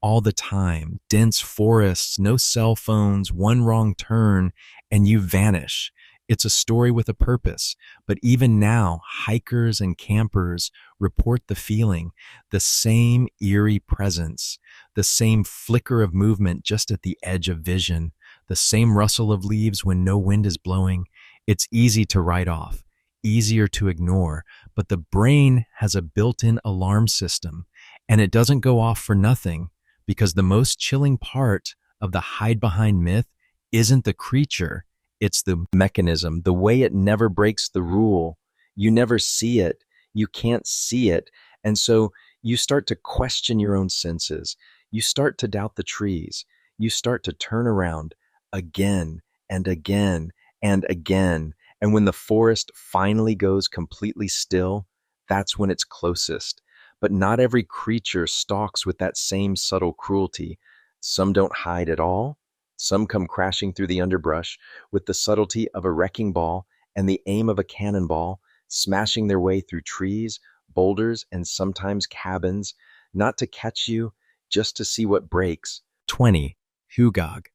all the time. Dense forests, no cell phones, one wrong turn, and you vanish. It's a story with a purpose, but even now, hikers and campers report the feeling, the same eerie presence, the same flicker of movement just at the edge of vision, the same rustle of leaves when no wind is blowing. It's easy to write off, easier to ignore, but the brain has a built-in alarm system, and it doesn't go off for nothing, because the most chilling part of the hide-behind myth isn't the creature. It's the mechanism, the way it never breaks the rule. You never see it. You can't see it. And so you start to question your own senses. You start to doubt the trees. You start to turn around again and again and again. And when the forest finally goes completely still, that's when it's closest. But not every creature stalks with that same subtle cruelty. Some don't hide at all. Some come crashing through the underbrush with the subtlety of a wrecking ball and the aim of a cannonball, smashing their way through trees, boulders, and sometimes cabins, not to catch you, just to see what breaks. 20. Hugog.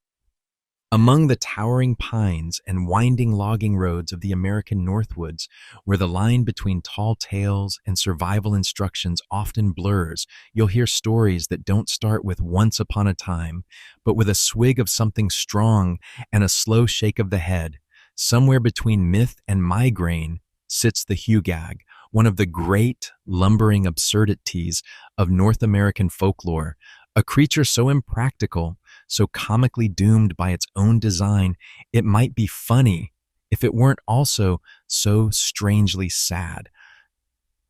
Among the towering pines and winding logging roads of the American Northwoods, where the line between tall tales and survival instructions often blurs, you'll hear stories that don't start with once upon a time, but with a swig of something strong and a slow shake of the head. Somewhere between myth and migraine sits the hugag, one of the great lumbering absurdities of North American folklore, a creature so impractical, so comically doomed by its own design, it might be funny if it weren't also so strangely sad.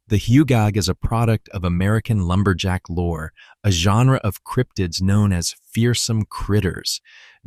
The hugag is a product of American lumberjack lore, a genre of cryptids known as fearsome critters,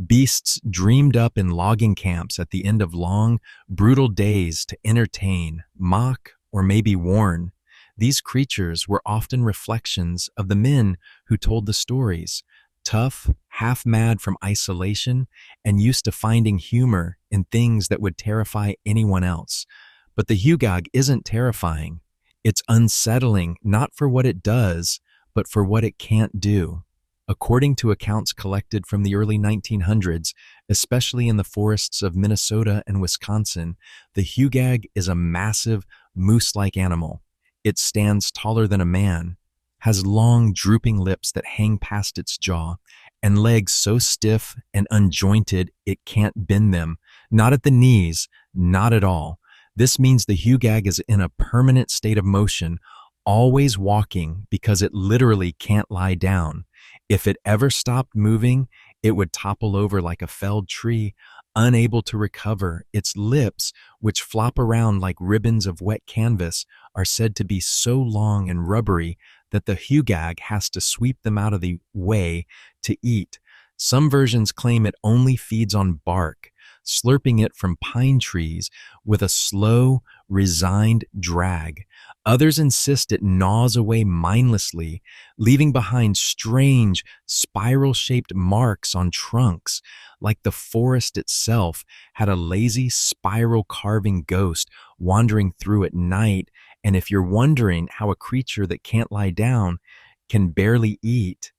beasts dreamed up in logging camps at the end of long, brutal days to entertain, mock, or maybe warn. These creatures were often reflections of the men who told the stories, tough, half mad from isolation, and used to finding humor in things that would terrify anyone else. But the hugag isn't terrifying. It's unsettling not for what it does, but for what it can't do. According to accounts collected from the early 1900s, especially in the forests of Minnesota and Wisconsin, the hugag is a massive, moose-like animal. It stands taller than a man, has long, drooping lips that hang past its jaw, and legs so stiff and unjointed it can't bend them, not at the knees, not at all. This means the hugag is in a permanent state of motion, always walking because it literally can't lie down. If it ever stopped moving, it would topple over like a felled tree, unable to recover. Its lips, which flop around like ribbons of wet canvas, are said to be so long and rubbery that the hugag has to sweep them out of the way to eat. Some versions claim it only feeds on bark, slurping it from pine trees with a slow, resigned drag. Others insist it gnaws away mindlessly, leaving behind strange, spiral-shaped marks on trunks, like the forest itself had a lazy, spiral-carving ghost wandering through at night. And if you're wondering how a creature that can't lie down, can barely eat,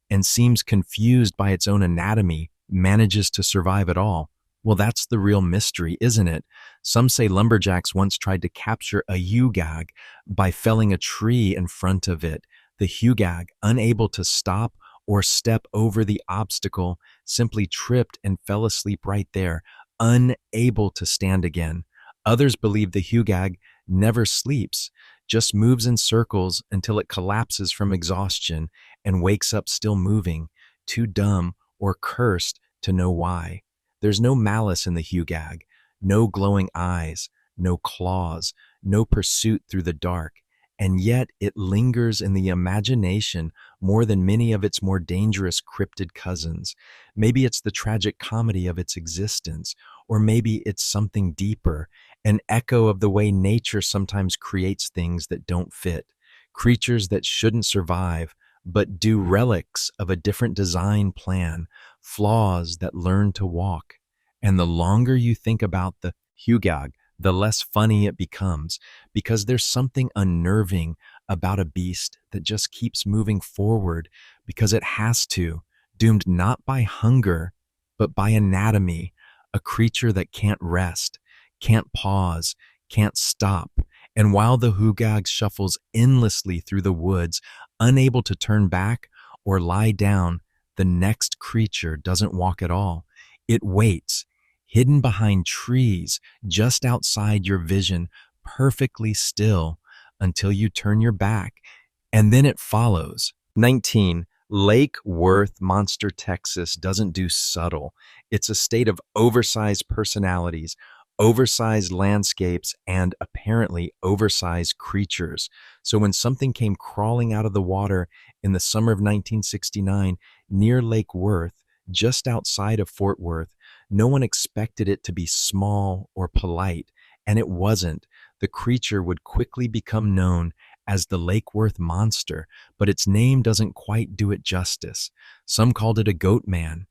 and seems confused by its own anatomy, manages to survive at all, well, that's the real mystery, isn't it? Some say lumberjacks once tried to capture a hugag by felling a tree in front of it. The hugag, unable to stop or step over the obstacle, simply tripped and fell asleep right there, unable to stand again. Others believe the hugag never sleeps, just moves in circles until it collapses from exhaustion and wakes up still moving, too dumb or cursed to know why. There's no malice in the hugag, no glowing eyes, no claws, no pursuit through the dark, and yet it lingers in the imagination more than many of its more dangerous cryptid cousins. Maybe it's the tragic comedy of its existence, or maybe it's something deeper, an echo of the way nature sometimes creates things that don't fit, creatures that shouldn't survive, but do, relics of a different design plan, flaws that learn to walk. And the longer you think about the hugag, the less funny it becomes, because there's something unnerving about a beast that just keeps moving forward because it has to, doomed not by hunger, but by anatomy, a creature that can't rest, can't pause, can't stop. And while the hugag shuffles endlessly through the woods, unable to turn back or lie down, the next creature doesn't walk at all. It waits, hidden behind trees just outside your vision, perfectly still until you turn your back, and then it follows. 19. Lake Worth, Monster, Texas doesn't do subtle. It's a state of oversized personalities, oversized landscapes, and apparently oversized creatures. So when something came crawling out of the water in the summer of 1969 near Lake Worth, just outside of Fort Worth, no one expected it to be small or polite, and it wasn't. The creature would quickly become known as the Lake Worth Monster, but its name doesn't quite do it justice. Some called it a goat man.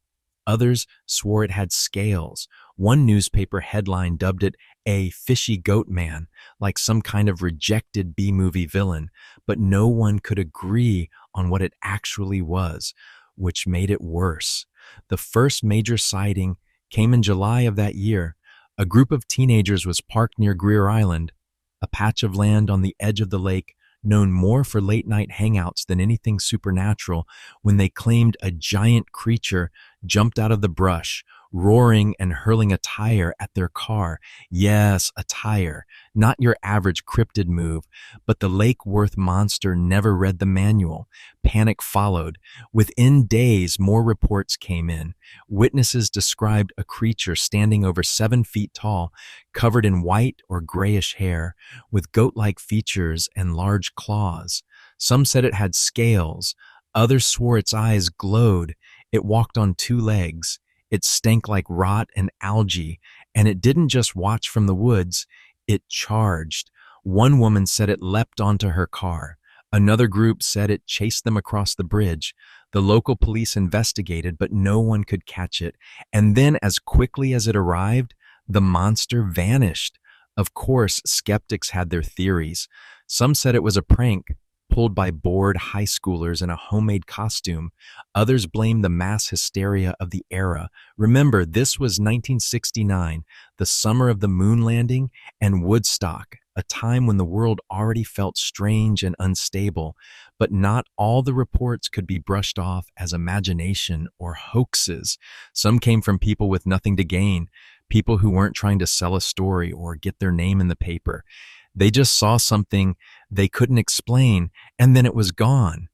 Others swore it had scales. One newspaper headline dubbed it a fishy goat man, like some kind of rejected B-movie villain, but no one could agree on what it actually was, which made it worse. The first major sighting came in July of that year. A group of teenagers was parked near Greer Island, a patch of land on the edge of the lake known more for late night hangouts than anything supernatural, when they claimed a giant creature jumped out of the brush, roaring and hurling a tire at their car. Yes, a tire. Not your average cryptid move, but the Lake Worth monster never read the manual. Panic followed. Within days, more reports came in. Witnesses described a creature standing over 7 feet tall, covered in white or grayish hair, with goat-like features and large claws. Some said it had scales. Others swore its eyes glowed. It walked on 2 legs. It stank like rot and algae, and it didn't just watch from the woods, it charged. One woman said it leapt onto her car. Another group said it chased them across the bridge. The local police investigated, but no one could catch it. And then, as quickly as it arrived, the monster vanished. Of course, skeptics had their theories. Some said it was a prank, pulled by bored high schoolers in a homemade costume. Others blamed the mass hysteria of the era. Remember, this was 1969, the summer of the moon landing and Woodstock, a time when the world already felt strange and unstable. But not all the reports could be brushed off as imagination or hoaxes. Some came from people with nothing to gain, people who weren't trying to sell a story or get their name in the paper. They just saw something they couldn't explain, and then it was gone.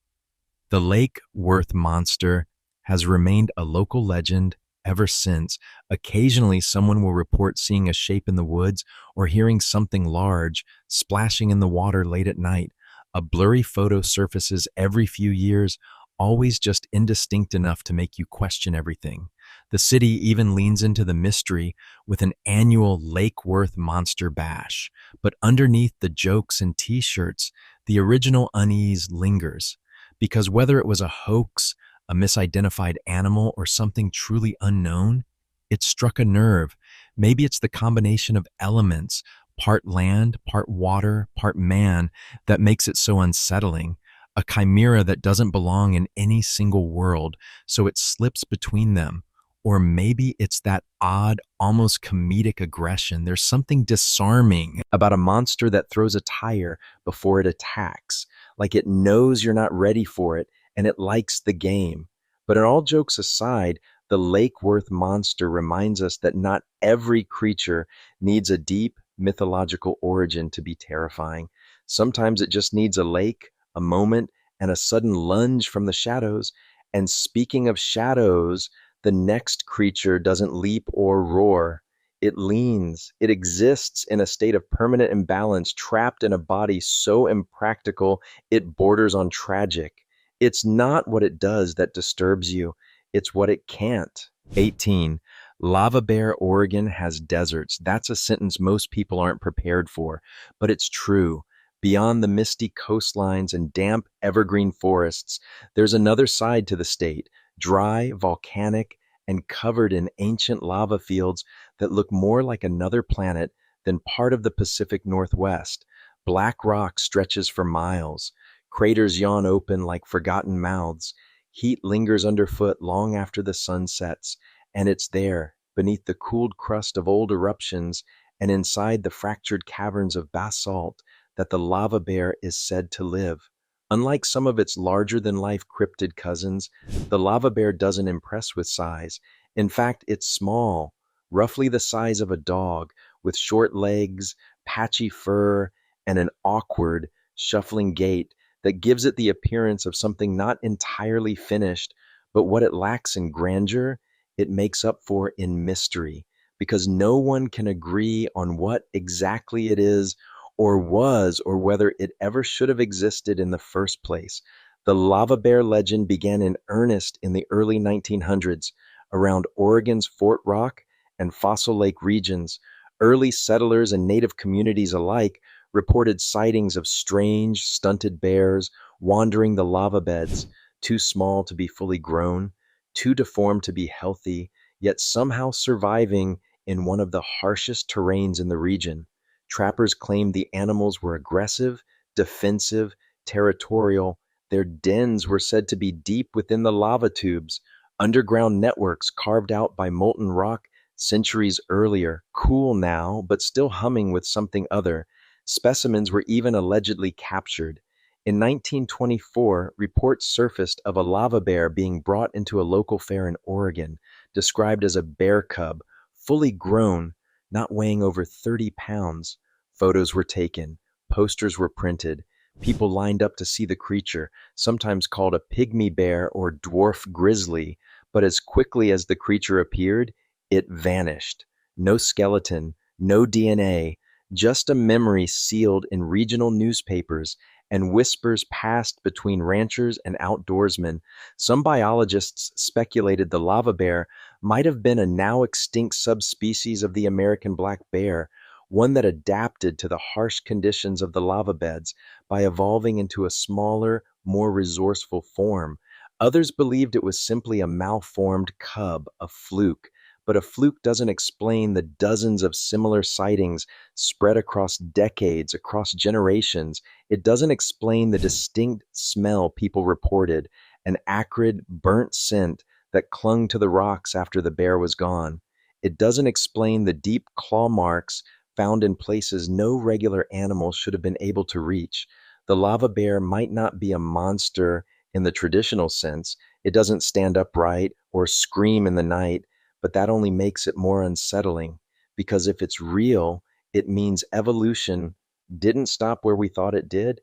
The Lake Worth monster has remained a local legend ever since. Occasionally, someone will report seeing a shape in the woods or hearing something large splashing in the water late at night. A blurry photo surfaces every few years, always just indistinct enough to make you question everything. The city even leans into the mystery with an annual Lake Worth Monster Bash. But underneath the jokes and t-shirts, the original unease lingers. Because whether it was a hoax, a misidentified animal, or something truly unknown, it struck a nerve. Maybe it's the combination of elements, part land, part water, part man, that makes it so unsettling. A chimera that doesn't belong in any single world, so it slips between them. Or maybe it's that odd, almost comedic aggression. There's something disarming About a monster that throws a tire before it attacks, like it knows you're not ready for it and it likes the game. But in all jokes aside, the Lake Worth monster reminds us that not every creature needs a deep mythological origin to be terrifying. Sometimes it just needs a lake, a moment, and a sudden lunge from the shadows. And speaking of shadows, the next creature doesn't leap or roar. It leans. It exists in a state of permanent imbalance, trapped in a body so impractical it borders on tragic. It's not what it does that disturbs you, it's what it can't. 18. Lava Bear, Oregon has deserts. That's a sentence most people aren't prepared for, but it's true. Beyond the misty coastlines and damp evergreen forests, there's another side to the state, dry, volcanic, and covered in ancient lava fields that look more like another planet than part of the Pacific Northwest. Black rock stretches for miles. Craters yawn open like forgotten mouths. Heat lingers underfoot long after the sun sets, and it's there, beneath the cooled crust of old eruptions and inside the fractured caverns of basalt, that the lava bear is said to live. Unlike some of its larger-than-life cryptid cousins, the lava bear doesn't impress with size. In fact, it's small, roughly the size of a dog, with short legs, patchy fur, and an awkward, shuffling gait that gives it the appearance of something not entirely finished, but what it lacks in grandeur, it makes up for in mystery, because no one can agree on what exactly it is or was, or whether it ever should have existed in the first place. The lava bear legend began in earnest in the early 1900s around Oregon's Fort Rock and Fossil Lake regions. Early settlers and native communities alike reported sightings of strange, stunted bears wandering the lava beds, too small to be fully grown, too deformed to be healthy, yet somehow surviving in one of the harshest terrains in the region. Trappers claimed the animals were aggressive, defensive, territorial. Their dens were said to be deep within the lava tubes, underground networks carved out by molten rock Centuries earlier, cool now, but still humming with something other, specimens were even allegedly captured. In 1924, reports surfaced of a lava bear being brought into a local fair in Oregon, described as a bear cub, fully grown, not weighing over 30 pounds. Photos were taken, posters were printed, people lined up to see the creature, sometimes called a pygmy bear or dwarf grizzly, but as quickly as the creature appeared, it vanished. No skeleton, no DNA, just a memory sealed in regional newspapers, and whispers passed between ranchers and outdoorsmen. Some biologists speculated the lava bear might have been a now extinct subspecies of the American black bear, one that adapted to the harsh conditions of the lava beds by evolving into a smaller, more resourceful form. Others believed it was simply a malformed cub, a fluke. But a fluke doesn't explain the dozens of similar sightings spread across decades, across generations. It doesn't explain the distinct smell people reported, an acrid, burnt scent that clung to the rocks after the bear was gone. It doesn't explain the deep claw marks found in places no regular animal should have been able to reach. The lava bear might not be a monster in the traditional sense. It doesn't stand upright or scream in the night, but that only makes it more unsettling, because if it's real, it means evolution didn't stop where we thought it did.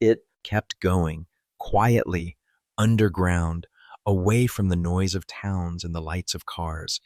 It Kept going, quietly, underground, away from the noise of towns and the lights of cars.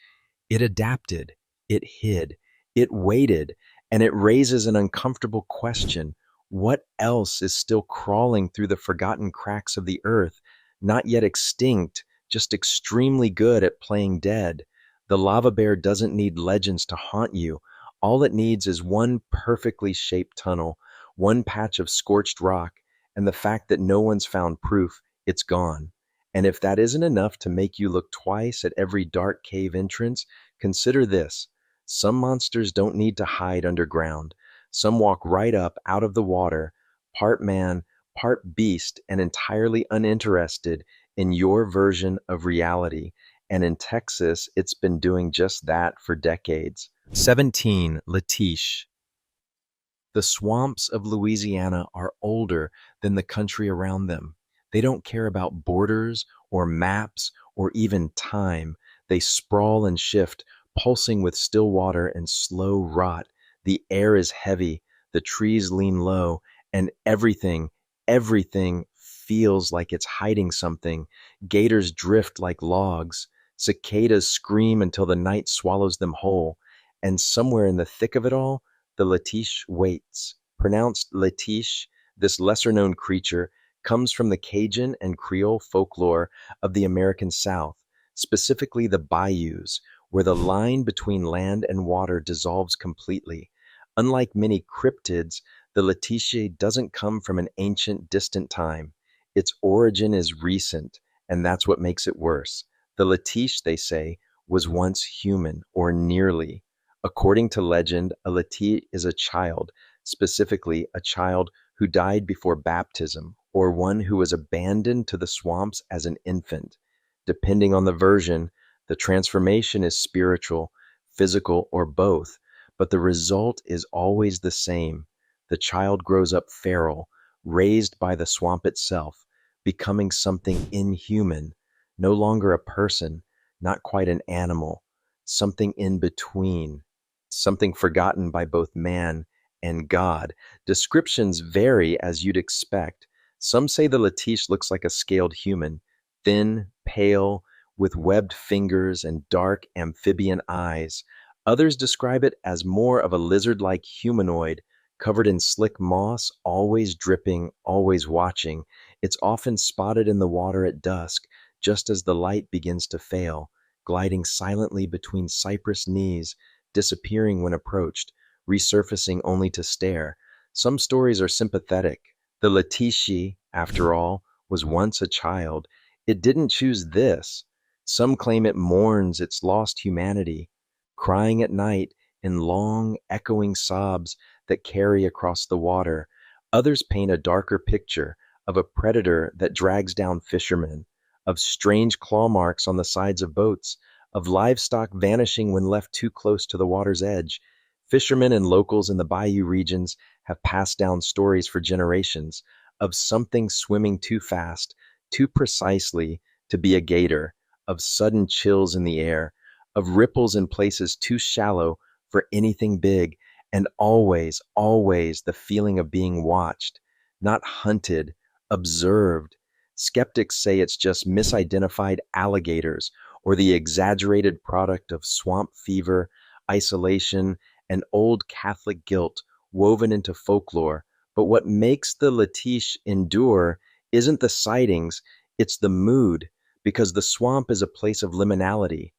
It adapted, it hid, it waited, and it raises an uncomfortable question. What else is still crawling through the forgotten cracks of the earth, not yet extinct, just extremely good at playing dead? The lava bear doesn't need legends to haunt you. All it needs is one perfectly shaped tunnel, one patch of scorched rock, and the fact that no one's found proof it's gone. And if that isn't enough to make you look twice at every dark cave entrance, consider this. Some monsters don't need to hide underground. Some walk right up out of the water, part man, part beast, and entirely uninterested in your version of reality. And in Texas, it's been doing just that for decades. 17. Latish. The swamps of Louisiana are older than the country around them. They don't care about borders or maps or even time. They sprawl and shift, pulsing with still water and slow rot. The air is heavy, the trees lean low, and everything feels like it's hiding something. Gators drift like logs. Cicadas scream until the night swallows them whole. And somewhere in the thick of it all, the Latish waits. Pronounced Latish, this lesser known creature comes from the Cajun and Creole folklore of the American South, specifically the bayous, where the line between land and water dissolves completely. Unlike many cryptids, the Latiche doesn't come from an ancient, distant time. Its origin is recent, and that's what makes it worse. The Latiche, they say, was once human, or nearly. According to legend, a Latiche is a child, specifically a child who died before baptism, or one who was abandoned to the swamps as an infant. Depending on the version, the transformation is spiritual, physical, or both, but the result is always the same. The child grows up feral, raised by the swamp itself, becoming something inhuman, no longer a person, not quite an animal, something in between, something forgotten by both man and God. Descriptions vary as you'd expect. Some say the Latiche looks like a scaled human, thin, pale, with webbed fingers and dark amphibian eyes. Others describe it as more of a lizard-like humanoid, covered in slick moss, always dripping, always watching. It's often spotted in the water at dusk, just as the light begins to fail, gliding silently between cypress knees, disappearing when approached, resurfacing only to stare. Some stories are sympathetic. The Latishi, after all, was once a child. It didn't choose this. Some claim it mourns its lost humanity, crying at night in long, echoing sobs that carry across the water. Others paint a darker picture of a predator that drags down fishermen, of strange claw marks on the sides of boats, of livestock vanishing when left too close to the water's edge. Fishermen and locals in the bayou regions have passed down stories for generations of something swimming too fast, too precisely to be a gator, of sudden chills in the air, of ripples in places too shallow for anything big, and always, always the feeling of being watched, not hunted, observed. Skeptics say it's just misidentified alligators or the exaggerated product of swamp fever, isolation, and old Catholic guilt woven into folklore. But what makes the Latish endure isn't the sightings, it's the mood, because the swamp is a place of liminality.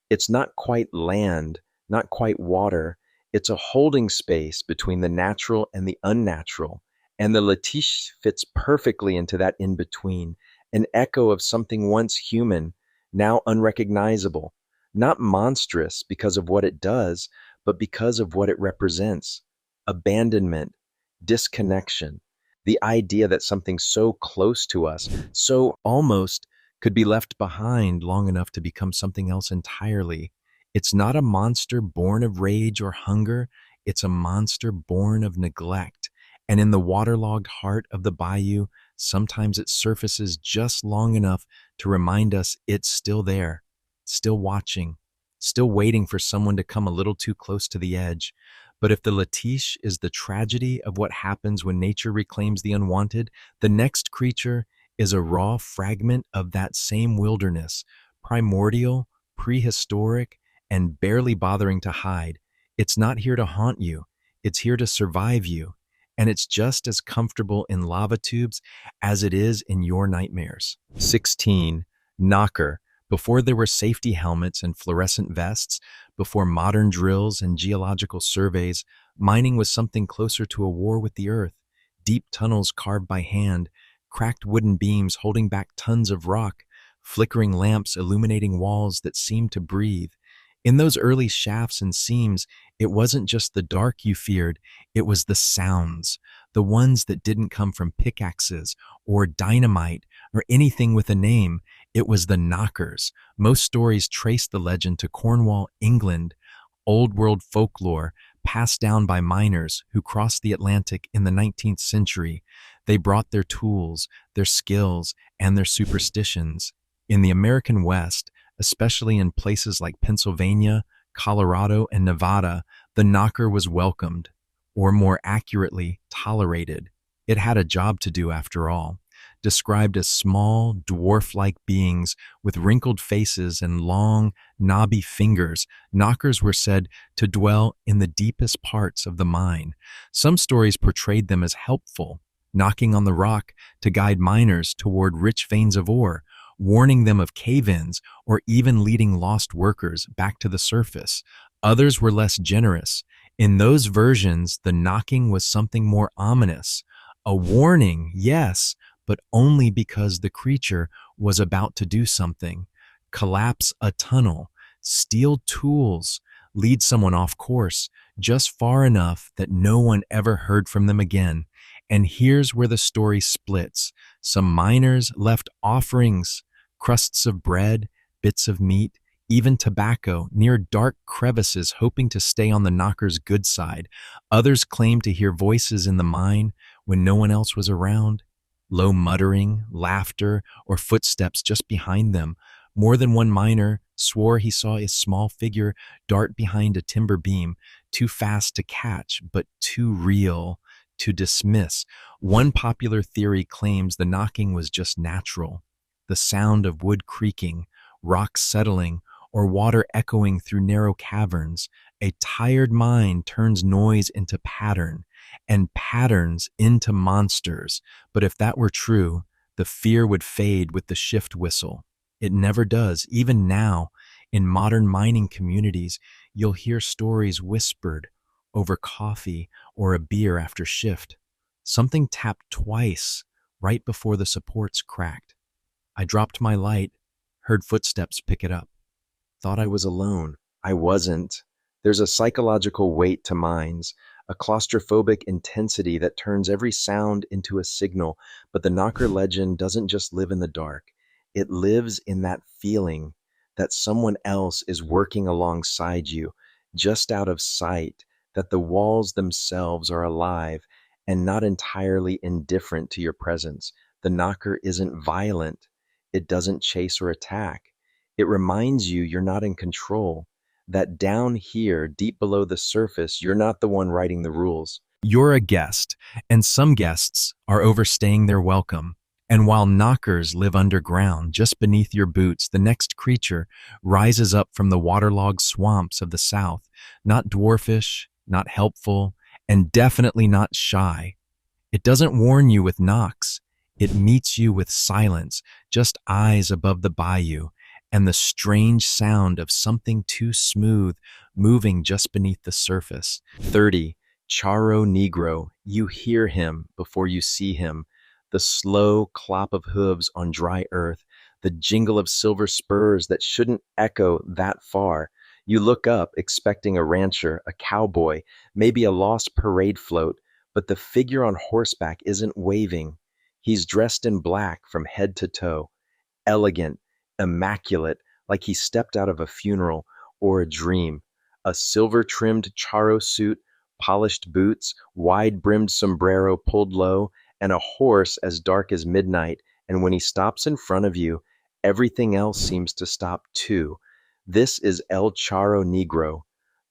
It's not quite land, not quite water. It's a holding space between the natural and the unnatural. And the Latish fits perfectly into that in between, an echo of something once human, now unrecognizable, not monstrous because of what it does, but because of what it represents: abandonment, disconnection, the idea that something so close to us, so almost, could be left behind long enough to become something else entirely. It's not a monster born of rage or hunger, it's a monster born of neglect. And in the waterlogged heart of the bayou, sometimes it surfaces just long enough to remind us it's still there, still watching, still waiting for someone to come a little too close to the edge. But if the Latish is the tragedy of what happens when nature reclaims the unwanted, the next creature is a raw fragment of that same wilderness, primordial, prehistoric, and barely bothering to hide. It's not here to haunt you, it's here to survive you. And it's just as comfortable in lava tubes as it is in your nightmares. 16. Knocker. Before there were safety helmets and fluorescent vests, before modern drills and geological surveys, mining was something closer to a war with the earth. Deep tunnels carved by hand, cracked wooden beams holding back tons of rock, flickering lamps illuminating walls that seemed to breathe. In those early shafts and seams, it wasn't just the dark you feared, it was the sounds, the ones that didn't come from pickaxes or dynamite or anything with a name. It was the knockers. Most stories trace the legend to Cornwall, England, old world folklore passed down by miners who crossed the Atlantic in the 19th century. They brought their tools, their skills, and their superstitions. In the American West, especially in places like Pennsylvania, Colorado, and Nevada, the knocker was welcomed, or more accurately, tolerated. It had a job to do after all. Described as small, dwarf-like beings with wrinkled faces and long, knobby fingers, knockers were said to dwell in the deepest parts of the mine. Some stories portrayed them as helpful, knocking on the rock to guide miners toward rich veins of ore, warning them of cave-ins, or even leading lost workers back to the surface. Others were less generous. In those versions, the knocking was something more ominous. A warning, yes, but only because the creature was about to do something. Collapse a tunnel, steal tools, lead someone off course, just far enough that no one ever heard from them again. And here's where the story splits. Some miners left offerings, crusts of bread, bits of meat, even tobacco, near dark crevices, hoping to stay on the knocker's good side. Others claimed to hear voices in the mine when no one else was around. Low muttering, laughter, or footsteps just behind them. More than one miner swore he saw a small figure dart behind a timber beam, too fast to catch, but too real to dismiss. One popular theory claims the knocking was just natural. The sound of wood creaking, rocks settling, or water echoing through narrow caverns. A tired mind turns noise into pattern, and patterns into monsters. But if that were true, the fear would fade with the shift whistle. It never does. Even now, in modern mining communities, you'll hear stories whispered over coffee or a beer after shift. Something tapped twice right before the supports cracked. I dropped my light, heard footsteps pick it up. Thought I was alone. I wasn't. There's a psychological weight to mines, a claustrophobic intensity that turns every sound into a signal. But the knocker legend doesn't just live in the dark. It lives in that feeling, that someone else is working alongside you, just out of sight, that the walls themselves are alive and not entirely indifferent to your presence. The knocker isn't violent, it doesn't chase or attack. It reminds you you're not in control, that down here, deep below the surface, you're not the one writing the rules. You're a guest, and some guests are overstaying their welcome. And while knockers live underground, just beneath your boots, the next creature rises up from the waterlogged swamps of the south, not dwarfish, not helpful, and definitely not shy. It doesn't warn you with knocks. It meets you with silence, just eyes above the bayou, and the strange sound of something too smooth moving just beneath the surface. 30. Charo Negro. You hear him before you see him. The slow clop of hooves on dry earth, the jingle of silver spurs that shouldn't echo that far. You look up, expecting a rancher, a cowboy, maybe a lost parade float, but the figure on horseback isn't waving. He's dressed in black from head to toe, elegant, immaculate, like he stepped out of a funeral or a dream. A silver-trimmed charro suit, polished boots, wide-brimmed sombrero pulled low, and a horse as dark as midnight. And when he stops in front of you, everything else seems to stop too. This is El Charro Negro,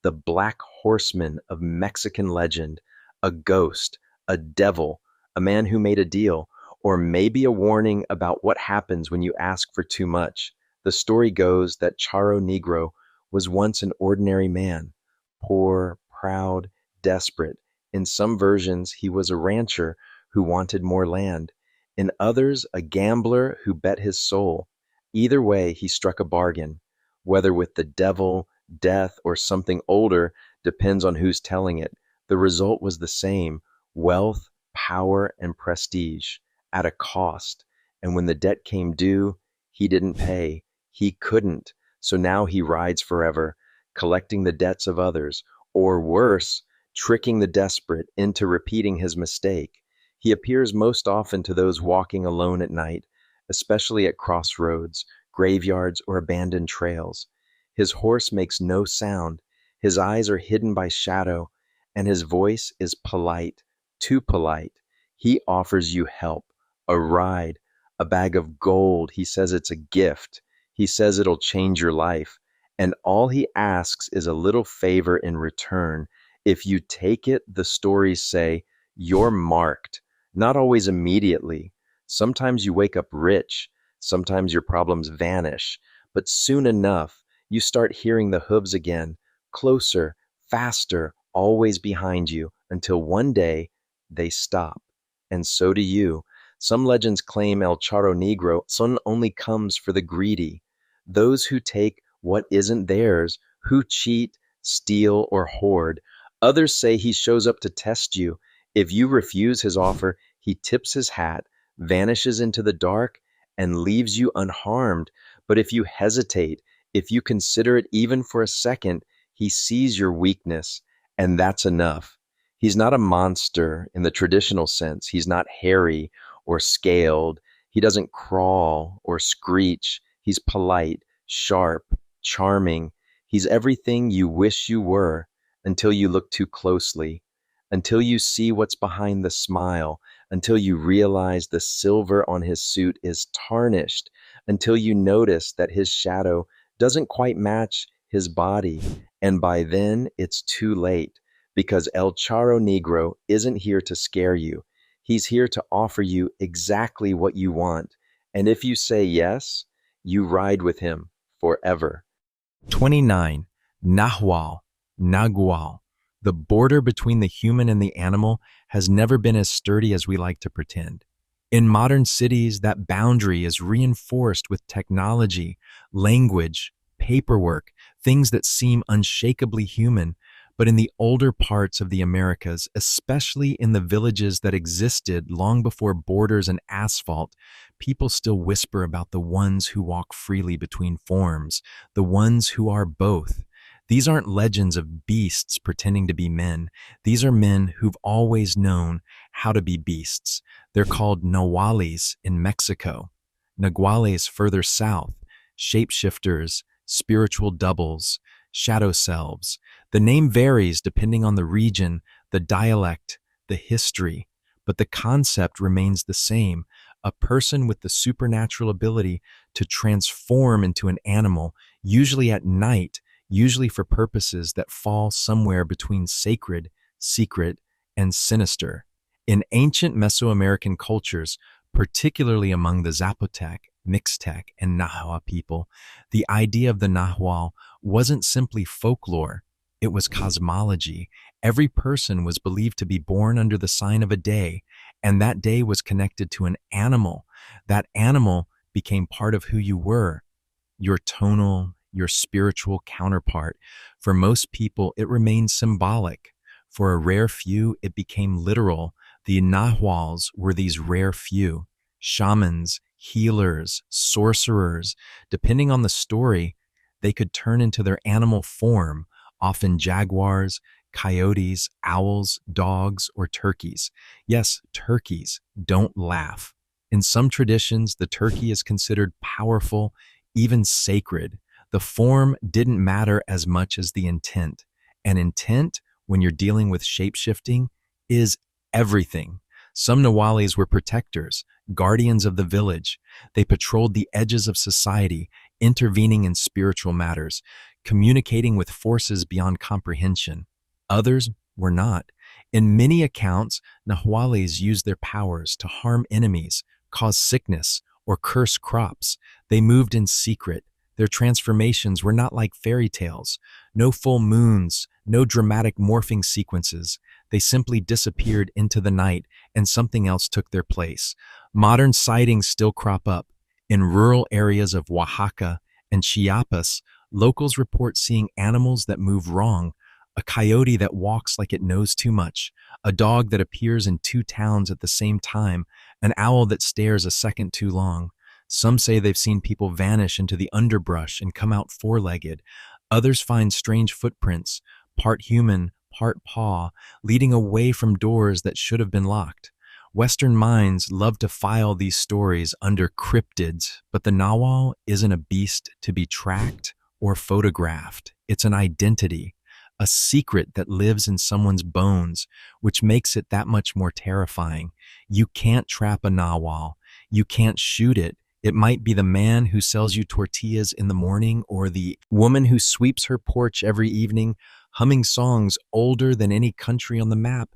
the black horseman of Mexican legend, a ghost, a devil, a man who made a deal, or maybe a warning about what happens when you ask for too much. The story goes that Charro Negro was once an ordinary man, poor, proud, desperate. In some versions, he was a rancher who wanted more land. In others, a gambler who bet his soul. Either way, he struck a bargain. Whether with the devil, death, or something older depends on who's telling it. The result was the same: wealth, power, and prestige, at a cost. And when the debt came due, he didn't pay. He couldn't. So now he rides forever, collecting the debts of others, or worse, tricking the desperate into repeating his mistake. He appears most often to those walking alone at night, especially at crossroads, graveyards, or abandoned trails. His horse makes no sound, his eyes are hidden by shadow, and his voice is polite, too polite. He offers you help, a ride, a bag of gold. He says it's a gift. He says it'll change your life. And all he asks is a little favor in return. If you take it, the stories say, you're marked. Not always immediately. Sometimes you wake up rich. Sometimes your problems vanish. But soon enough, you start hearing the hooves again, closer, faster, always behind you, until one day they stop. And so do you. Some legends claim El Charro Negro son only comes for the greedy, those who take what isn't theirs, who cheat, steal, or hoard. Others say he shows up to test you. If you refuse his offer, he tips his hat, vanishes into the dark, and leaves you unharmed. But if you hesitate, if you consider it even for a second, he sees your weakness, and that's enough. He's not a monster in the traditional sense. He's not hairy or scaled. He doesn't crawl or screech. He's polite, sharp, charming. He's everything you wish you were until you look too closely, until you see what's behind the smile, until you realize the silver on his suit is tarnished, until you notice that his shadow doesn't quite match his body. And by then, it's too late, because El Charro Negro isn't here to scare you. He's here to offer you exactly what you want. And if you say yes, you ride with him forever. 29. Nagual. The border between the human and the animal has never been as sturdy as we like to pretend. In modern cities, that boundary is reinforced with technology, language, paperwork, things that seem unshakably human. But in the older parts of the Americas, especially in the villages that existed long before borders and asphalt, people still whisper about the ones who walk freely between forms, the ones who are both. These aren't legends of beasts pretending to be men. These are men who've always known how to be beasts. They're called nahuales in Mexico, naguales further south, shapeshifters, spiritual doubles, shadow selves. The name varies depending on the region, the dialect, the history, but the concept remains the same. A person with the supernatural ability to transform into an animal, usually at night, usually for purposes that fall somewhere between sacred, secret, and sinister. In ancient Mesoamerican cultures, particularly among the Zapotec, Mixtec, and Nahua people, the idea of the Nahual wasn't simply folklore, it was cosmology. Every person was believed to be born under the sign of a day, and that day was connected to an animal. That animal became part of who you were, your tonal, your spiritual counterpart. For most people, it remained symbolic. For a rare few, it became literal. The Nahuals were these rare few. Shamans, healers, sorcerers. Depending on the story, they could turn into their animal form, often jaguars, coyotes, owls, dogs, or turkeys. Yes, turkeys. Don't laugh. In some traditions, the turkey is considered powerful, even sacred. The form didn't matter as much as the intent. And intent, when you're dealing with shape-shifting, is everything. Some Nawalis were protectors, guardians of the village. They patrolled the edges of society, intervening in spiritual matters, communicating with forces beyond comprehension. Others were not. In many accounts, Nahualis used their powers to harm enemies, cause sickness, or curse crops. They moved in secret. Their transformations were not like fairy tales. No full moons, no dramatic morphing sequences. They simply disappeared into the night and something else took their place. Modern sightings still crop up. In rural areas of Oaxaca and Chiapas, locals report seeing animals that move wrong, a coyote that walks like it knows too much, a dog that appears in two towns at the same time, an owl that stares a second too long. Some say they've seen people vanish into the underbrush and come out four-legged. Others find strange footprints, part human, part paw, leading away from doors that should have been locked. Western minds love to file these stories under cryptids, but the Nawal isn't a beast to be tracked or photographed. It's an identity, a secret that lives in someone's bones, which makes it that much more terrifying. You can't trap a Nawal. You can't shoot it. It might be the man who sells you tortillas in the morning or the woman who sweeps her porch every evening, humming songs older than any country on the map.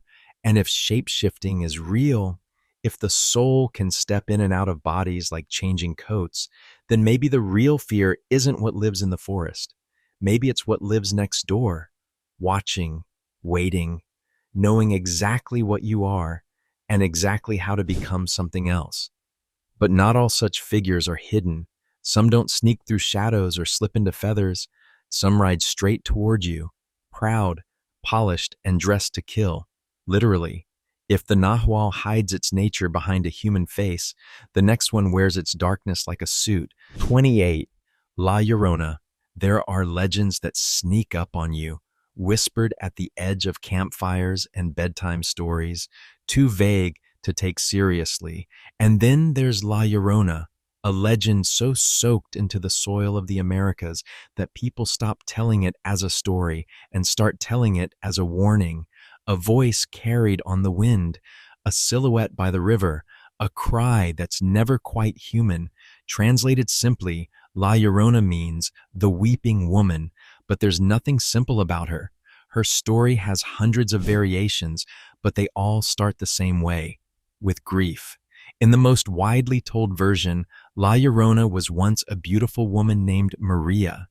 And if shape-shifting is real, if the soul can step in and out of bodies like changing coats, then maybe the real fear isn't what lives in the forest. Maybe it's what lives next door, watching, waiting, knowing exactly what you are and exactly how to become something else. But not all such figures are hidden. Some don't sneak through shadows or slip into feathers. Some ride straight toward you, proud, polished, and dressed to kill. Literally. If the Nahual hides its nature behind a human face, the next one wears its darkness like a suit. 28. La Llorona. There are legends that sneak up on you, whispered at the edge of campfires and bedtime stories, too vague to take seriously. And then there's La Llorona, a legend so soaked into the soil of the Americas that people stop telling it as a story and start telling it as a warning, a voice carried on the wind, a silhouette by the river, a cry that's never quite human. Translated simply, La Llorona means the weeping woman, but there's nothing simple about her. Her story has hundreds of variations, but they all start the same way, with grief. In the most widely told version, La Llorona was once a beautiful woman named Maria.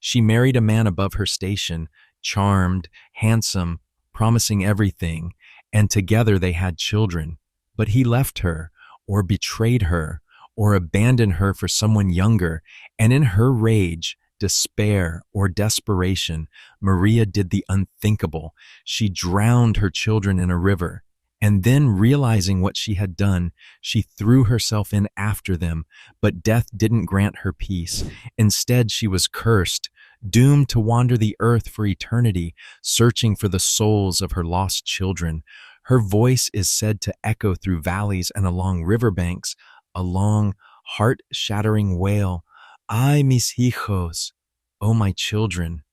She married a man above her station, charmed, handsome, promising everything, and together they had children. But he left her, or betrayed her, or abandoned her for someone younger, and in her rage, despair, or desperation, Maria did the unthinkable. She drowned her children in a river. And then, realizing what she had done, she threw herself in after them, but death didn't grant her peace. Instead, she was cursed, doomed to wander the earth for eternity, searching for the souls of her lost children. Her voice is said to echo through valleys and along riverbanks, a long, heart-shattering wail, "Ay, mis hijos," Oh, my children.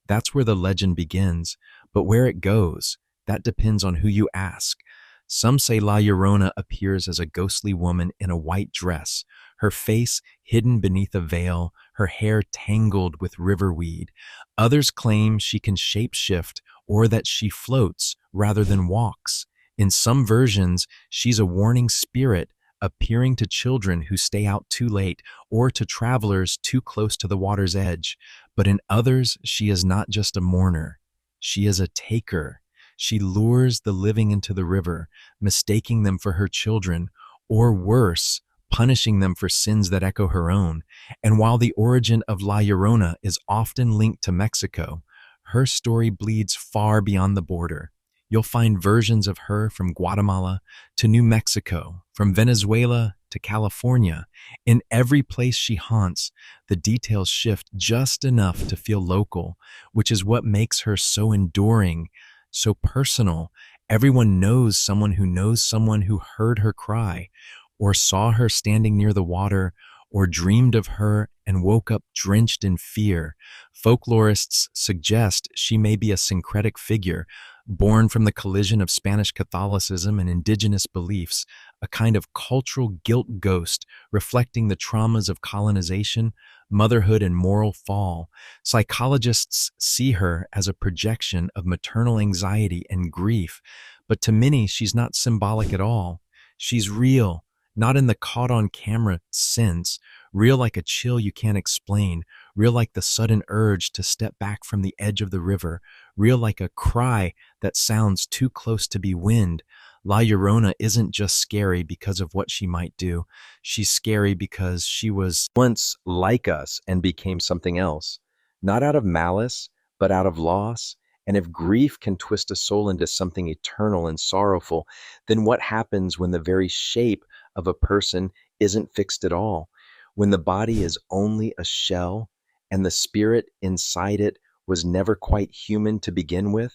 That's where the legend begins, but where it goes, that depends on who you ask. Some say La Llorona appears as a ghostly woman in a white dress, her face hidden beneath a veil, her hair tangled with riverweed. Others claim she can shapeshift or that she floats rather than walks. In some versions, she's a warning spirit appearing to children who stay out too late or to travelers too close to the water's edge. But in others, she is not just a mourner, she is a taker. She lures the living into the river, mistaking them for her children, or worse, punishing them for sins that echo her own. And while the origin of La Llorona is often linked to Mexico, her story bleeds far beyond the border. You'll find versions of her from Guatemala to New Mexico, from Venezuela to California. In every place she haunts, the details shift just enough to feel local, which is what makes her so enduring, so personal. Everyone knows someone who heard her cry, or saw her standing near the water, or dreamed of her and woke up drenched in fear. Folklorists suggest she may be a syncretic figure, born from the collision of Spanish Catholicism and indigenous beliefs, a kind of cultural guilt ghost reflecting the traumas of colonization, motherhood, and moral fall. Psychologists see her as a projection of maternal anxiety and grief, but to many, she's not symbolic at all. She's real, not in the caught on camera sense, real like a chill you can't explain, real like the sudden urge to step back from the edge of the river, real like a cry that sounds too close to be wind. La Llorona isn't just scary because of what she might do. She's scary because she was Once like us and became something else, not out of malice, but out of loss. And if grief can twist a soul into something eternal and sorrowful, then what happens when the very shape of a person isn't fixed at all? When the body is only a shell and the spirit inside it was never quite human to begin with?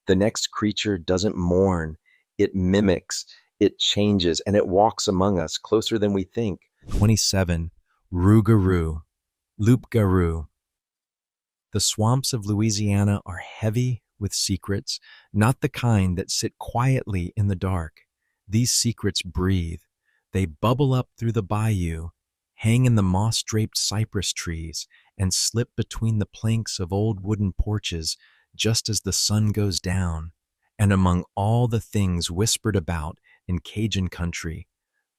The next creature doesn't mourn, it mimics, it changes, and it walks among us closer than we think. 27. Rougarou, Loup-garou. The swamps of Louisiana are heavy with secrets, not the kind that sit quietly in the dark. These secrets breathe. They bubble up through the bayou, hang in the moss-draped cypress trees, and slip between the planks of old wooden porches just as the sun goes down. And among all the things whispered about in Cajun country,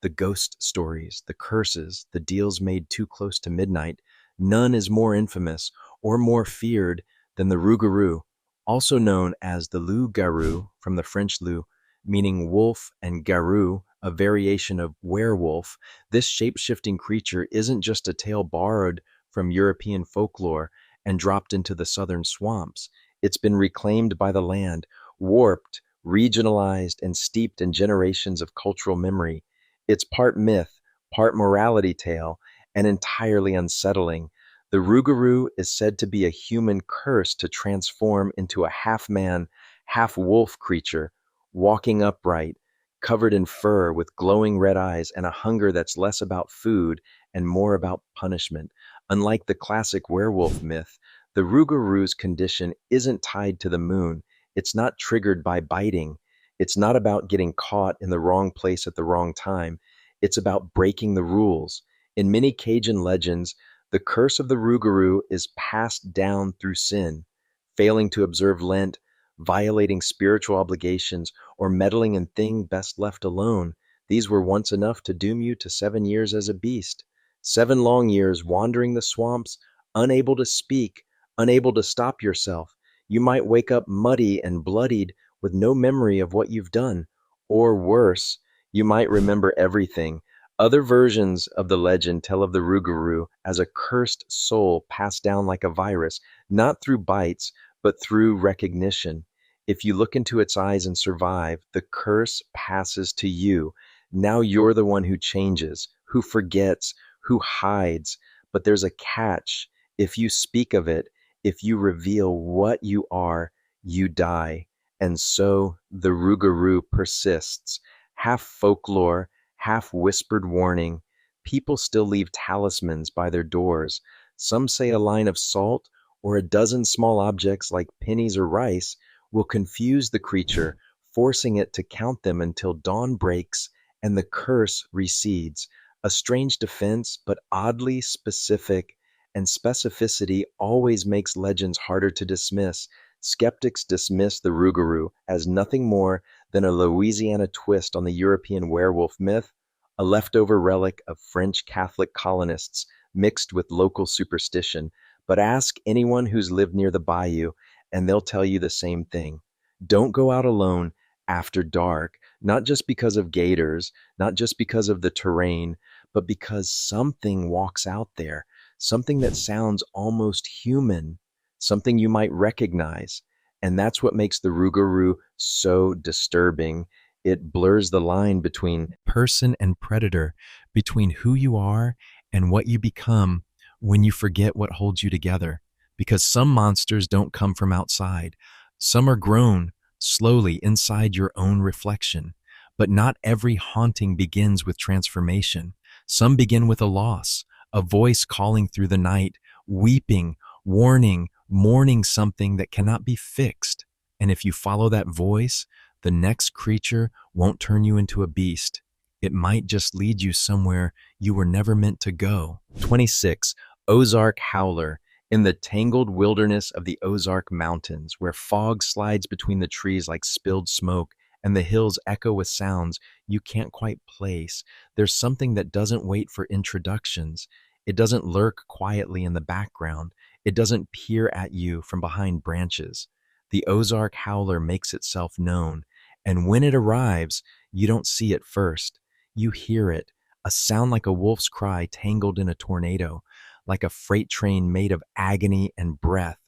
the ghost stories, the curses, the deals made too close to midnight, none is more infamous or more feared than the rougarou, also known as the loup-garou from the French loup, meaning wolf, and garou, a variation of werewolf. This shape-shifting creature isn't just a tale borrowed from European folklore and dropped into the southern swamps. It's been reclaimed by the land, warped, regionalized, and steeped in generations of cultural memory. It's part myth, part morality tale, and entirely unsettling. The rougarou is said to be a human curse to transform into a half-man, half-wolf creature, walking upright, covered in fur with glowing red eyes and a hunger that's less about food and more about punishment. Unlike the classic werewolf myth, the rougarou's condition isn't tied to the moon. It's not triggered by biting. It's not about getting caught in the wrong place at the wrong time. It's about breaking the rules. In many Cajun legends, the curse of the rougarou is passed down through sin, failing to observe Lent, violating spiritual obligations, or meddling in things best left alone. These were once enough to doom you to 7 years as a beast. 7 long years wandering the swamps, unable to speak, unable to stop yourself. You might wake up muddy and bloodied with no memory of what you've done. Or worse, you might remember everything. Other versions of the legend tell of the rougarou as a cursed soul passed down like a virus, not through bites, but through recognition. If you look into its eyes and survive, the curse passes to you. Now you're the one who changes, who forgets, who hides. But there's a catch. If you speak of it, if you reveal what you are, you die. And so the rougarou persists, half folklore, half whispered warning. People still leave talismans by their doors. Some say a line of salt or a dozen small objects like pennies or rice will confuse the creature, forcing it to count them until dawn breaks and the curse recedes. A strange defense, but oddly specific, and specificity always makes legends harder to dismiss. Skeptics dismiss the Rougarou as nothing more than a Louisiana twist on the European werewolf myth, a leftover relic of French Catholic colonists mixed with local superstition. But ask anyone who's lived near the bayou, and they'll tell you the same thing. Don't go out alone after dark, not just because of gators, not just because of the terrain, but because something walks out there, something that sounds almost human, something you might recognize. And that's what makes the Rougarou so disturbing. It blurs the line between Person and predator, between who you are and what you become when you forget what holds you together. Because some monsters don't come from outside, some are grown slowly inside your own reflection. But not every haunting begins with transformation. Some begin with a loss, a voice calling through the night, weeping, warning, mourning something that cannot be fixed. And if you follow that voice, the next creature won't turn you into a beast. It might just lead you somewhere you were never meant to go. 26. Ozark Howler. In the tangled wilderness of the Ozark Mountains, where fog slides between the trees like spilled smoke and the hills echo with sounds you can't quite place, there's something that doesn't wait for introductions. It doesn't lurk quietly in the background. It doesn't peer at you from behind branches. The Ozark Howler makes itself known, and when it arrives, you don't see it first. You hear it, a sound like a wolf's cry tangled in a tornado, like a freight train made of agony and breath,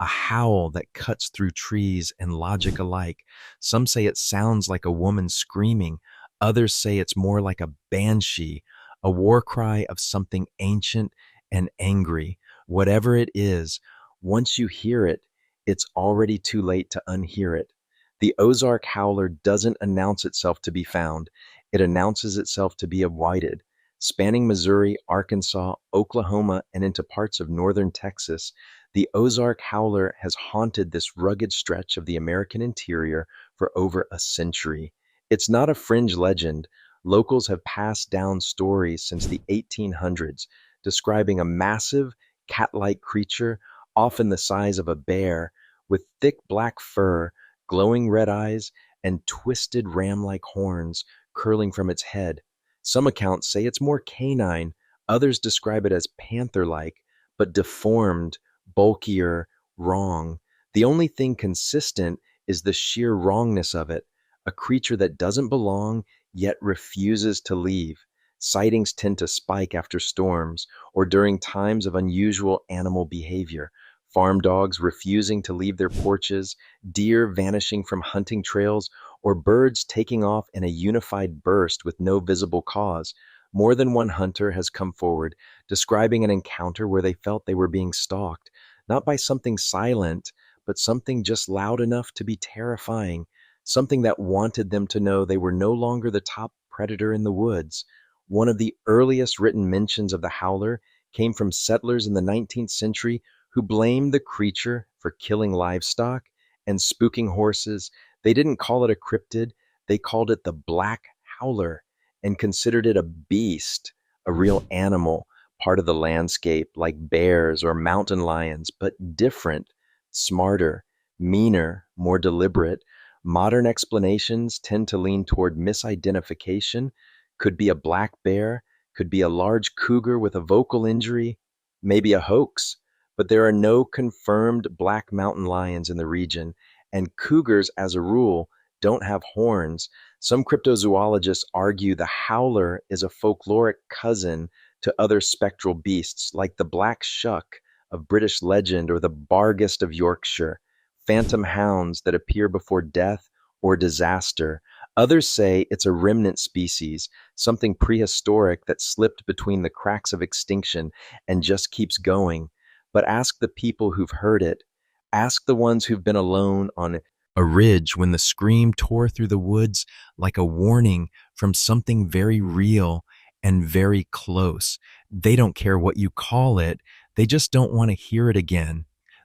a howl that cuts through trees and logic alike. Some say it sounds like a woman screaming. Others say it's more like a banshee, a war cry of something ancient and angry. Whatever it is, once you hear it, it's already too late to unhear it. The Ozark Howler doesn't announce itself to be found. It announces itself to be avoided. Spanning Missouri, Arkansas, Oklahoma, and into parts of northern Texas, the Ozark Howler has haunted this rugged stretch of the American interior for over a century. It's not a fringe legend. Locals have passed down stories since the 1800s describing a massive, cat-like creature, often the size of a bear, with thick black fur, glowing red eyes, and twisted ram-like horns curling from its head. Some accounts say it's more canine, others describe it as panther-like, but deformed, bulkier, wrong. The only thing consistent is the sheer wrongness of it, a creature that doesn't belong yet refuses to leave. Sightings tend to spike after storms or during times of unusual animal behavior. Farm dogs refusing to leave their porches, deer vanishing from hunting trails, or birds taking off in a unified burst with no visible cause. More than one hunter has come forward, describing an encounter where they felt they were being stalked, not by something silent, but something just loud enough to be terrifying, something that wanted them to know they were no longer the top predator in the woods. One of the earliest written mentions of the howler came from settlers in the 19th century who blamed the creature for killing livestock and spooking horses. They didn't call it a cryptid, they called it the black howler and considered it a beast, a real animal, part of the landscape like bears or mountain lions, but different, smarter, meaner, more deliberate. Modern explanations tend to lean toward misidentification. Could be a black bear, could be a large cougar with a vocal injury, maybe a hoax. But there are no confirmed black mountain lions in the region, and cougars, as a rule, don't have horns. Some cryptozoologists argue the howler is a folkloric cousin to other spectral beasts, like the black shuck of British legend or the barghest of Yorkshire, phantom hounds that appear before death or disaster. Others say it's a remnant species, something prehistoric that slipped between the cracks of extinction and just keeps going. But ask the people who've heard it. Ask the ones who've been alone on A ridge when the scream tore through the woods like a warning from something very real and very close. They don't care what you call it, they just don't want to hear it again.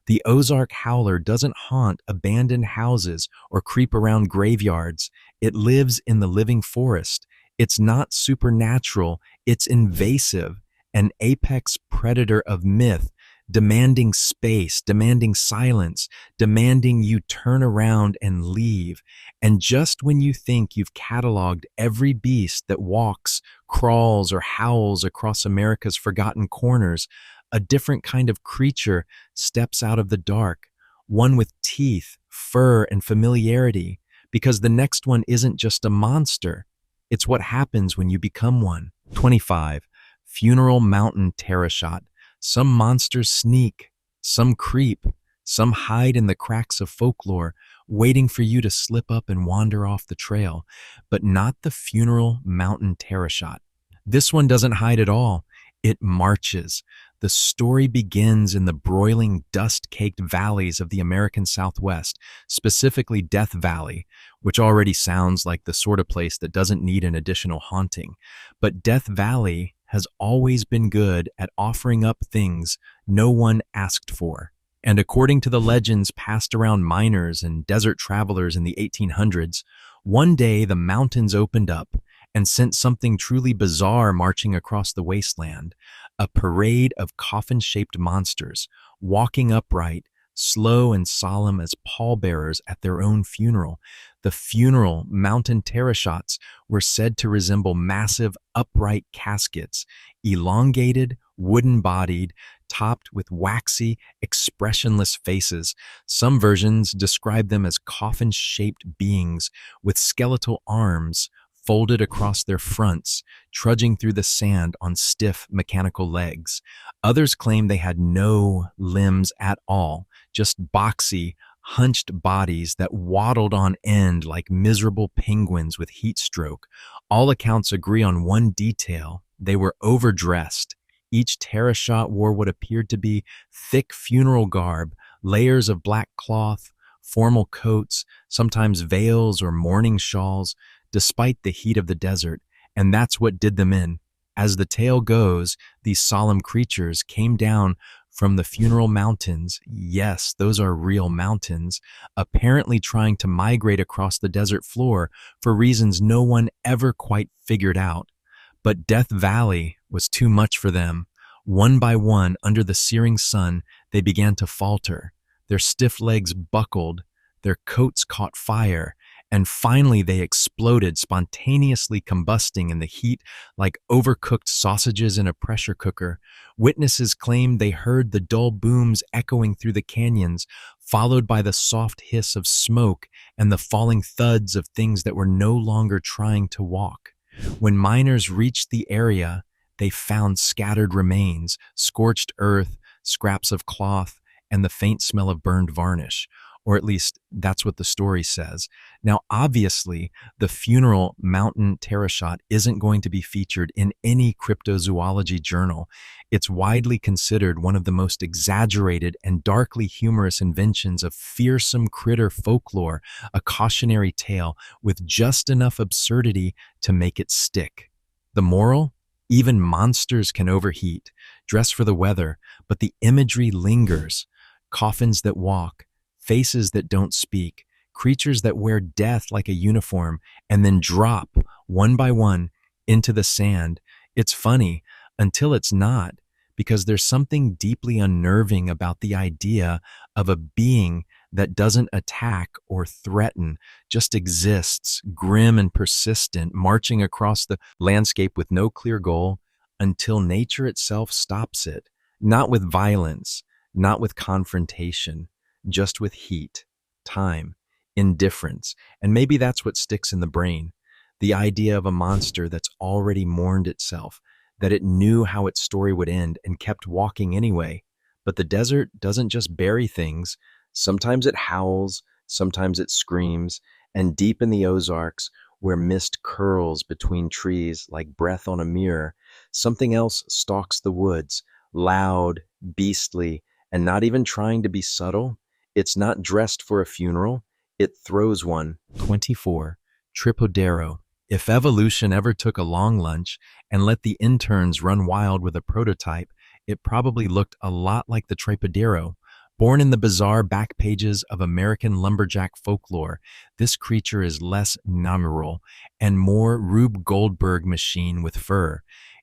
The Ozark howler doesn't haunt abandoned houses or creep around graveyards. It lives in the living forest. It's not supernatural, it's invasive, an apex predator of myth, demanding space, demanding silence, demanding you turn around and leave. And just when you think you've cataloged every beast that walks, crawls, or howls across America's forgotten corners, a different kind of creature steps out of the dark, one with teeth, fur, and familiarity, because the next one isn't just a monster. It's what happens when you become one. 25. Funeral Mountain Terror Shot. Some monsters sneak, some creep, some hide in the cracks of folklore, waiting for you to slip up and wander off the trail, but not the Funeral Mountain Terror Shot. This one doesn't hide at all. It marches. The story begins in the broiling, dust-caked valleys of the American Southwest, specifically Death Valley, which already sounds like the sort of place that doesn't need an additional haunting. But Death Valley has always been good at offering up things no one asked for. And according to the legends passed around miners and desert travelers in the 1800s, one day the mountains opened up and sent something truly bizarre marching across the wasteland, a parade of coffin-shaped monsters, walking upright, slow and solemn as pallbearers at their own funeral. The Funeral Mountain Terror Shots were said to resemble massive, upright caskets, elongated, wooden-bodied, topped with waxy, expressionless faces. Some versions describe them as coffin-shaped beings with skeletal arms folded across their fronts, trudging through the sand on stiff mechanical legs. Others claim they had no limbs at all, just boxy, hunched bodies that waddled on end like miserable penguins with heat stroke. All accounts agree on one detail: they were overdressed. Each terror shot wore what appeared to be thick funeral garb, layers of black cloth, formal coats, sometimes veils or mourning shawls, despite the heat of the desert, and that's what did them in. As the tale goes, these solemn creatures came down from the Funeral Mountains, yes, those are real mountains, apparently trying to migrate across the desert floor for reasons no one ever quite figured out. But Death Valley was too much for them. One by one, under the searing sun, they began to falter. Their stiff legs buckled, their coats caught fire, and finally they exploded, spontaneously combusting in the heat like overcooked sausages in a pressure cooker. Witnesses claimed they heard the dull booms echoing through the canyons, followed by the soft hiss of smoke and the falling thuds of things that were no longer trying to walk. When miners reached the area, they found scattered remains, scorched earth, scraps of cloth, and the faint smell of burned varnish. Or at least that's what the story says. Now, obviously, the Funeral Mountain Terror Shot isn't going to be featured in any cryptozoology journal. It's widely considered one of the most exaggerated and darkly humorous inventions of fearsome critter folklore, a cautionary tale with just enough absurdity to make it stick. The moral? Even monsters can overheat, dress for the weather, but the imagery lingers. Coffins that walk, faces that don't speak, creatures that wear death like a uniform and then drop, one by one, into the sand. It's funny, until it's not, because there's something deeply unnerving about the idea of a being that doesn't attack or threaten, just exists, grim and persistent, marching across the landscape with no clear goal until nature itself stops it, not with violence, not with confrontation, just with heat, time, indifference, and maybe that's what sticks in the brain. The idea of a monster that's already mourned itself, that it knew how its story would end and kept walking anyway. But the desert doesn't just bury things. Sometimes it howls, sometimes it screams, and deep in the Ozarks, where mist curls between trees like breath on a mirror, something else stalks the woods, loud, beastly, and not even trying to be subtle. It's not dressed for a funeral, it throws one. 24. Tripodero. If evolution ever took a long lunch and let the interns run wild with a prototype, it probably looked a lot like the Tripodero, Born in the bizarre back pages of American lumberjack folklore, this creature is less nominal and more Rube Goldberg machine with fur.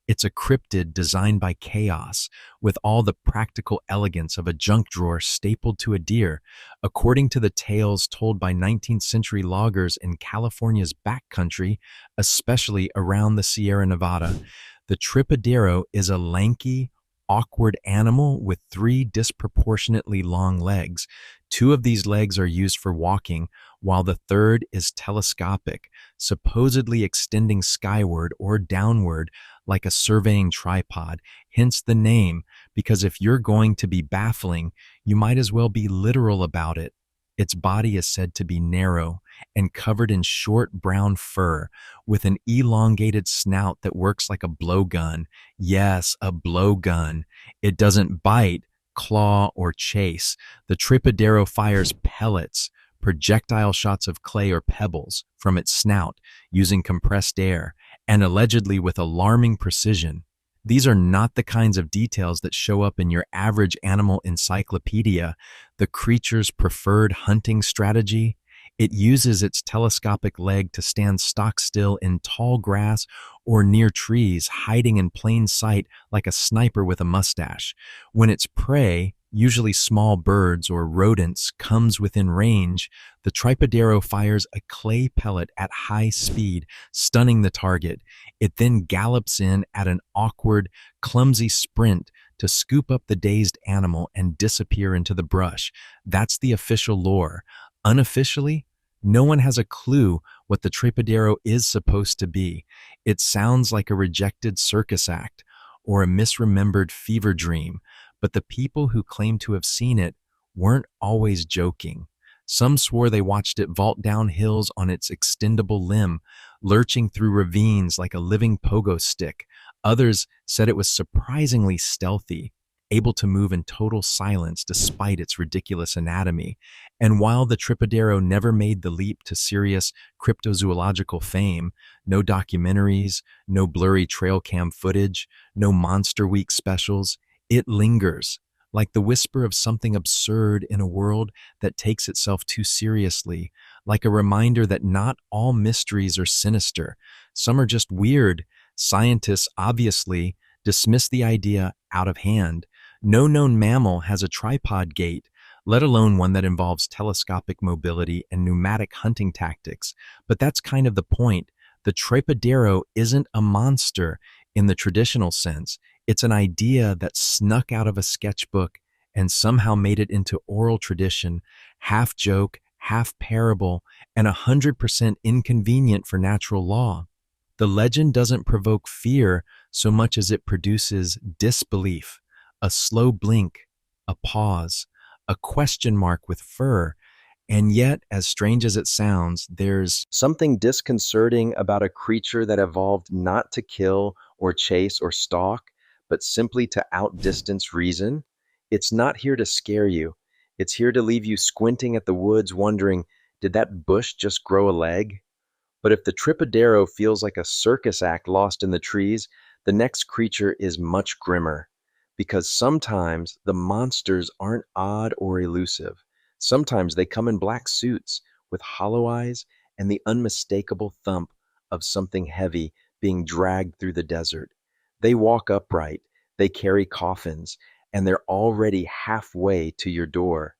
It's a cryptid designed by chaos, with all the practical elegance of a junk drawer stapled to a deer. According to the tales told by 19th century loggers in California's backcountry, especially around the Sierra Nevada, the Tripodero is a lanky, awkward animal with three disproportionately long legs. Two of these legs are used for walking, while the third is telescopic, supposedly extending skyward or downward like a surveying tripod, hence the name, because if you're going to be baffling, you might as well be literal about it. Its body is said to be narrow and covered in short brown fur, with an elongated snout that works like a blowgun. Yes, a blowgun. It doesn't bite, claw, or chase. The Tripodero fires pellets, projectile shots of clay or pebbles, from its snout using compressed air, and allegedly with alarming precision. These are not the kinds of details that show up in your average animal encyclopedia. The creature's preferred hunting strategy: it uses its telescopic leg to stand stock still in tall grass or near trees, hiding in plain sight like a sniper with a mustache. When its prey, usually small birds or rodents, comes within range, the Tripodero fires a clay pellet at high speed, stunning the target. It then gallops in at an awkward, clumsy sprint to scoop up the dazed animal and disappear into the brush. That's the official lore. Unofficially, no one has a clue what the Tripodero is supposed to be. It sounds like a rejected circus act or a misremembered fever dream, but the people who claim to have seen it weren't always joking. Some swore they watched it vault down hills on its extendable limb, lurching through ravines like a living pogo stick. Others said it was surprisingly stealthy, able to move in total silence despite its ridiculous anatomy. And while the Tripodero never made the leap to serious cryptozoological fame, no documentaries, no blurry trail cam footage, no Monster Week specials, it lingers, like the whisper of something absurd in a world that takes itself too seriously, like a reminder that not all mysteries are sinister. Some are just weird. Scientists obviously dismiss the idea out of hand. No known mammal has a tripod gait, let alone one that involves telescopic mobility and pneumatic hunting tactics. But that's kind of the point. The Tripodero isn't a monster in the traditional sense. It's an idea that snuck out of a sketchbook and somehow made it into oral tradition, half joke, half parable, and 100% inconvenient for natural law. The legend doesn't provoke fear so much as it produces disbelief, a slow blink, a pause, a question mark with fur. And yet, as strange as it sounds, there's something disconcerting about a creature that evolved not to kill or chase or stalk, but simply to outdistance reason. It's not here to scare you. It's here to leave you squinting at the woods wondering, did that bush just grow a leg? But if the Tripodero feels like a circus act lost in the trees, the next creature is much grimmer. Because sometimes the monsters aren't odd or elusive. Sometimes they come in black suits with hollow eyes and the unmistakable thump of something heavy being dragged through the desert. They walk upright, they carry coffins, and they're already halfway to your door.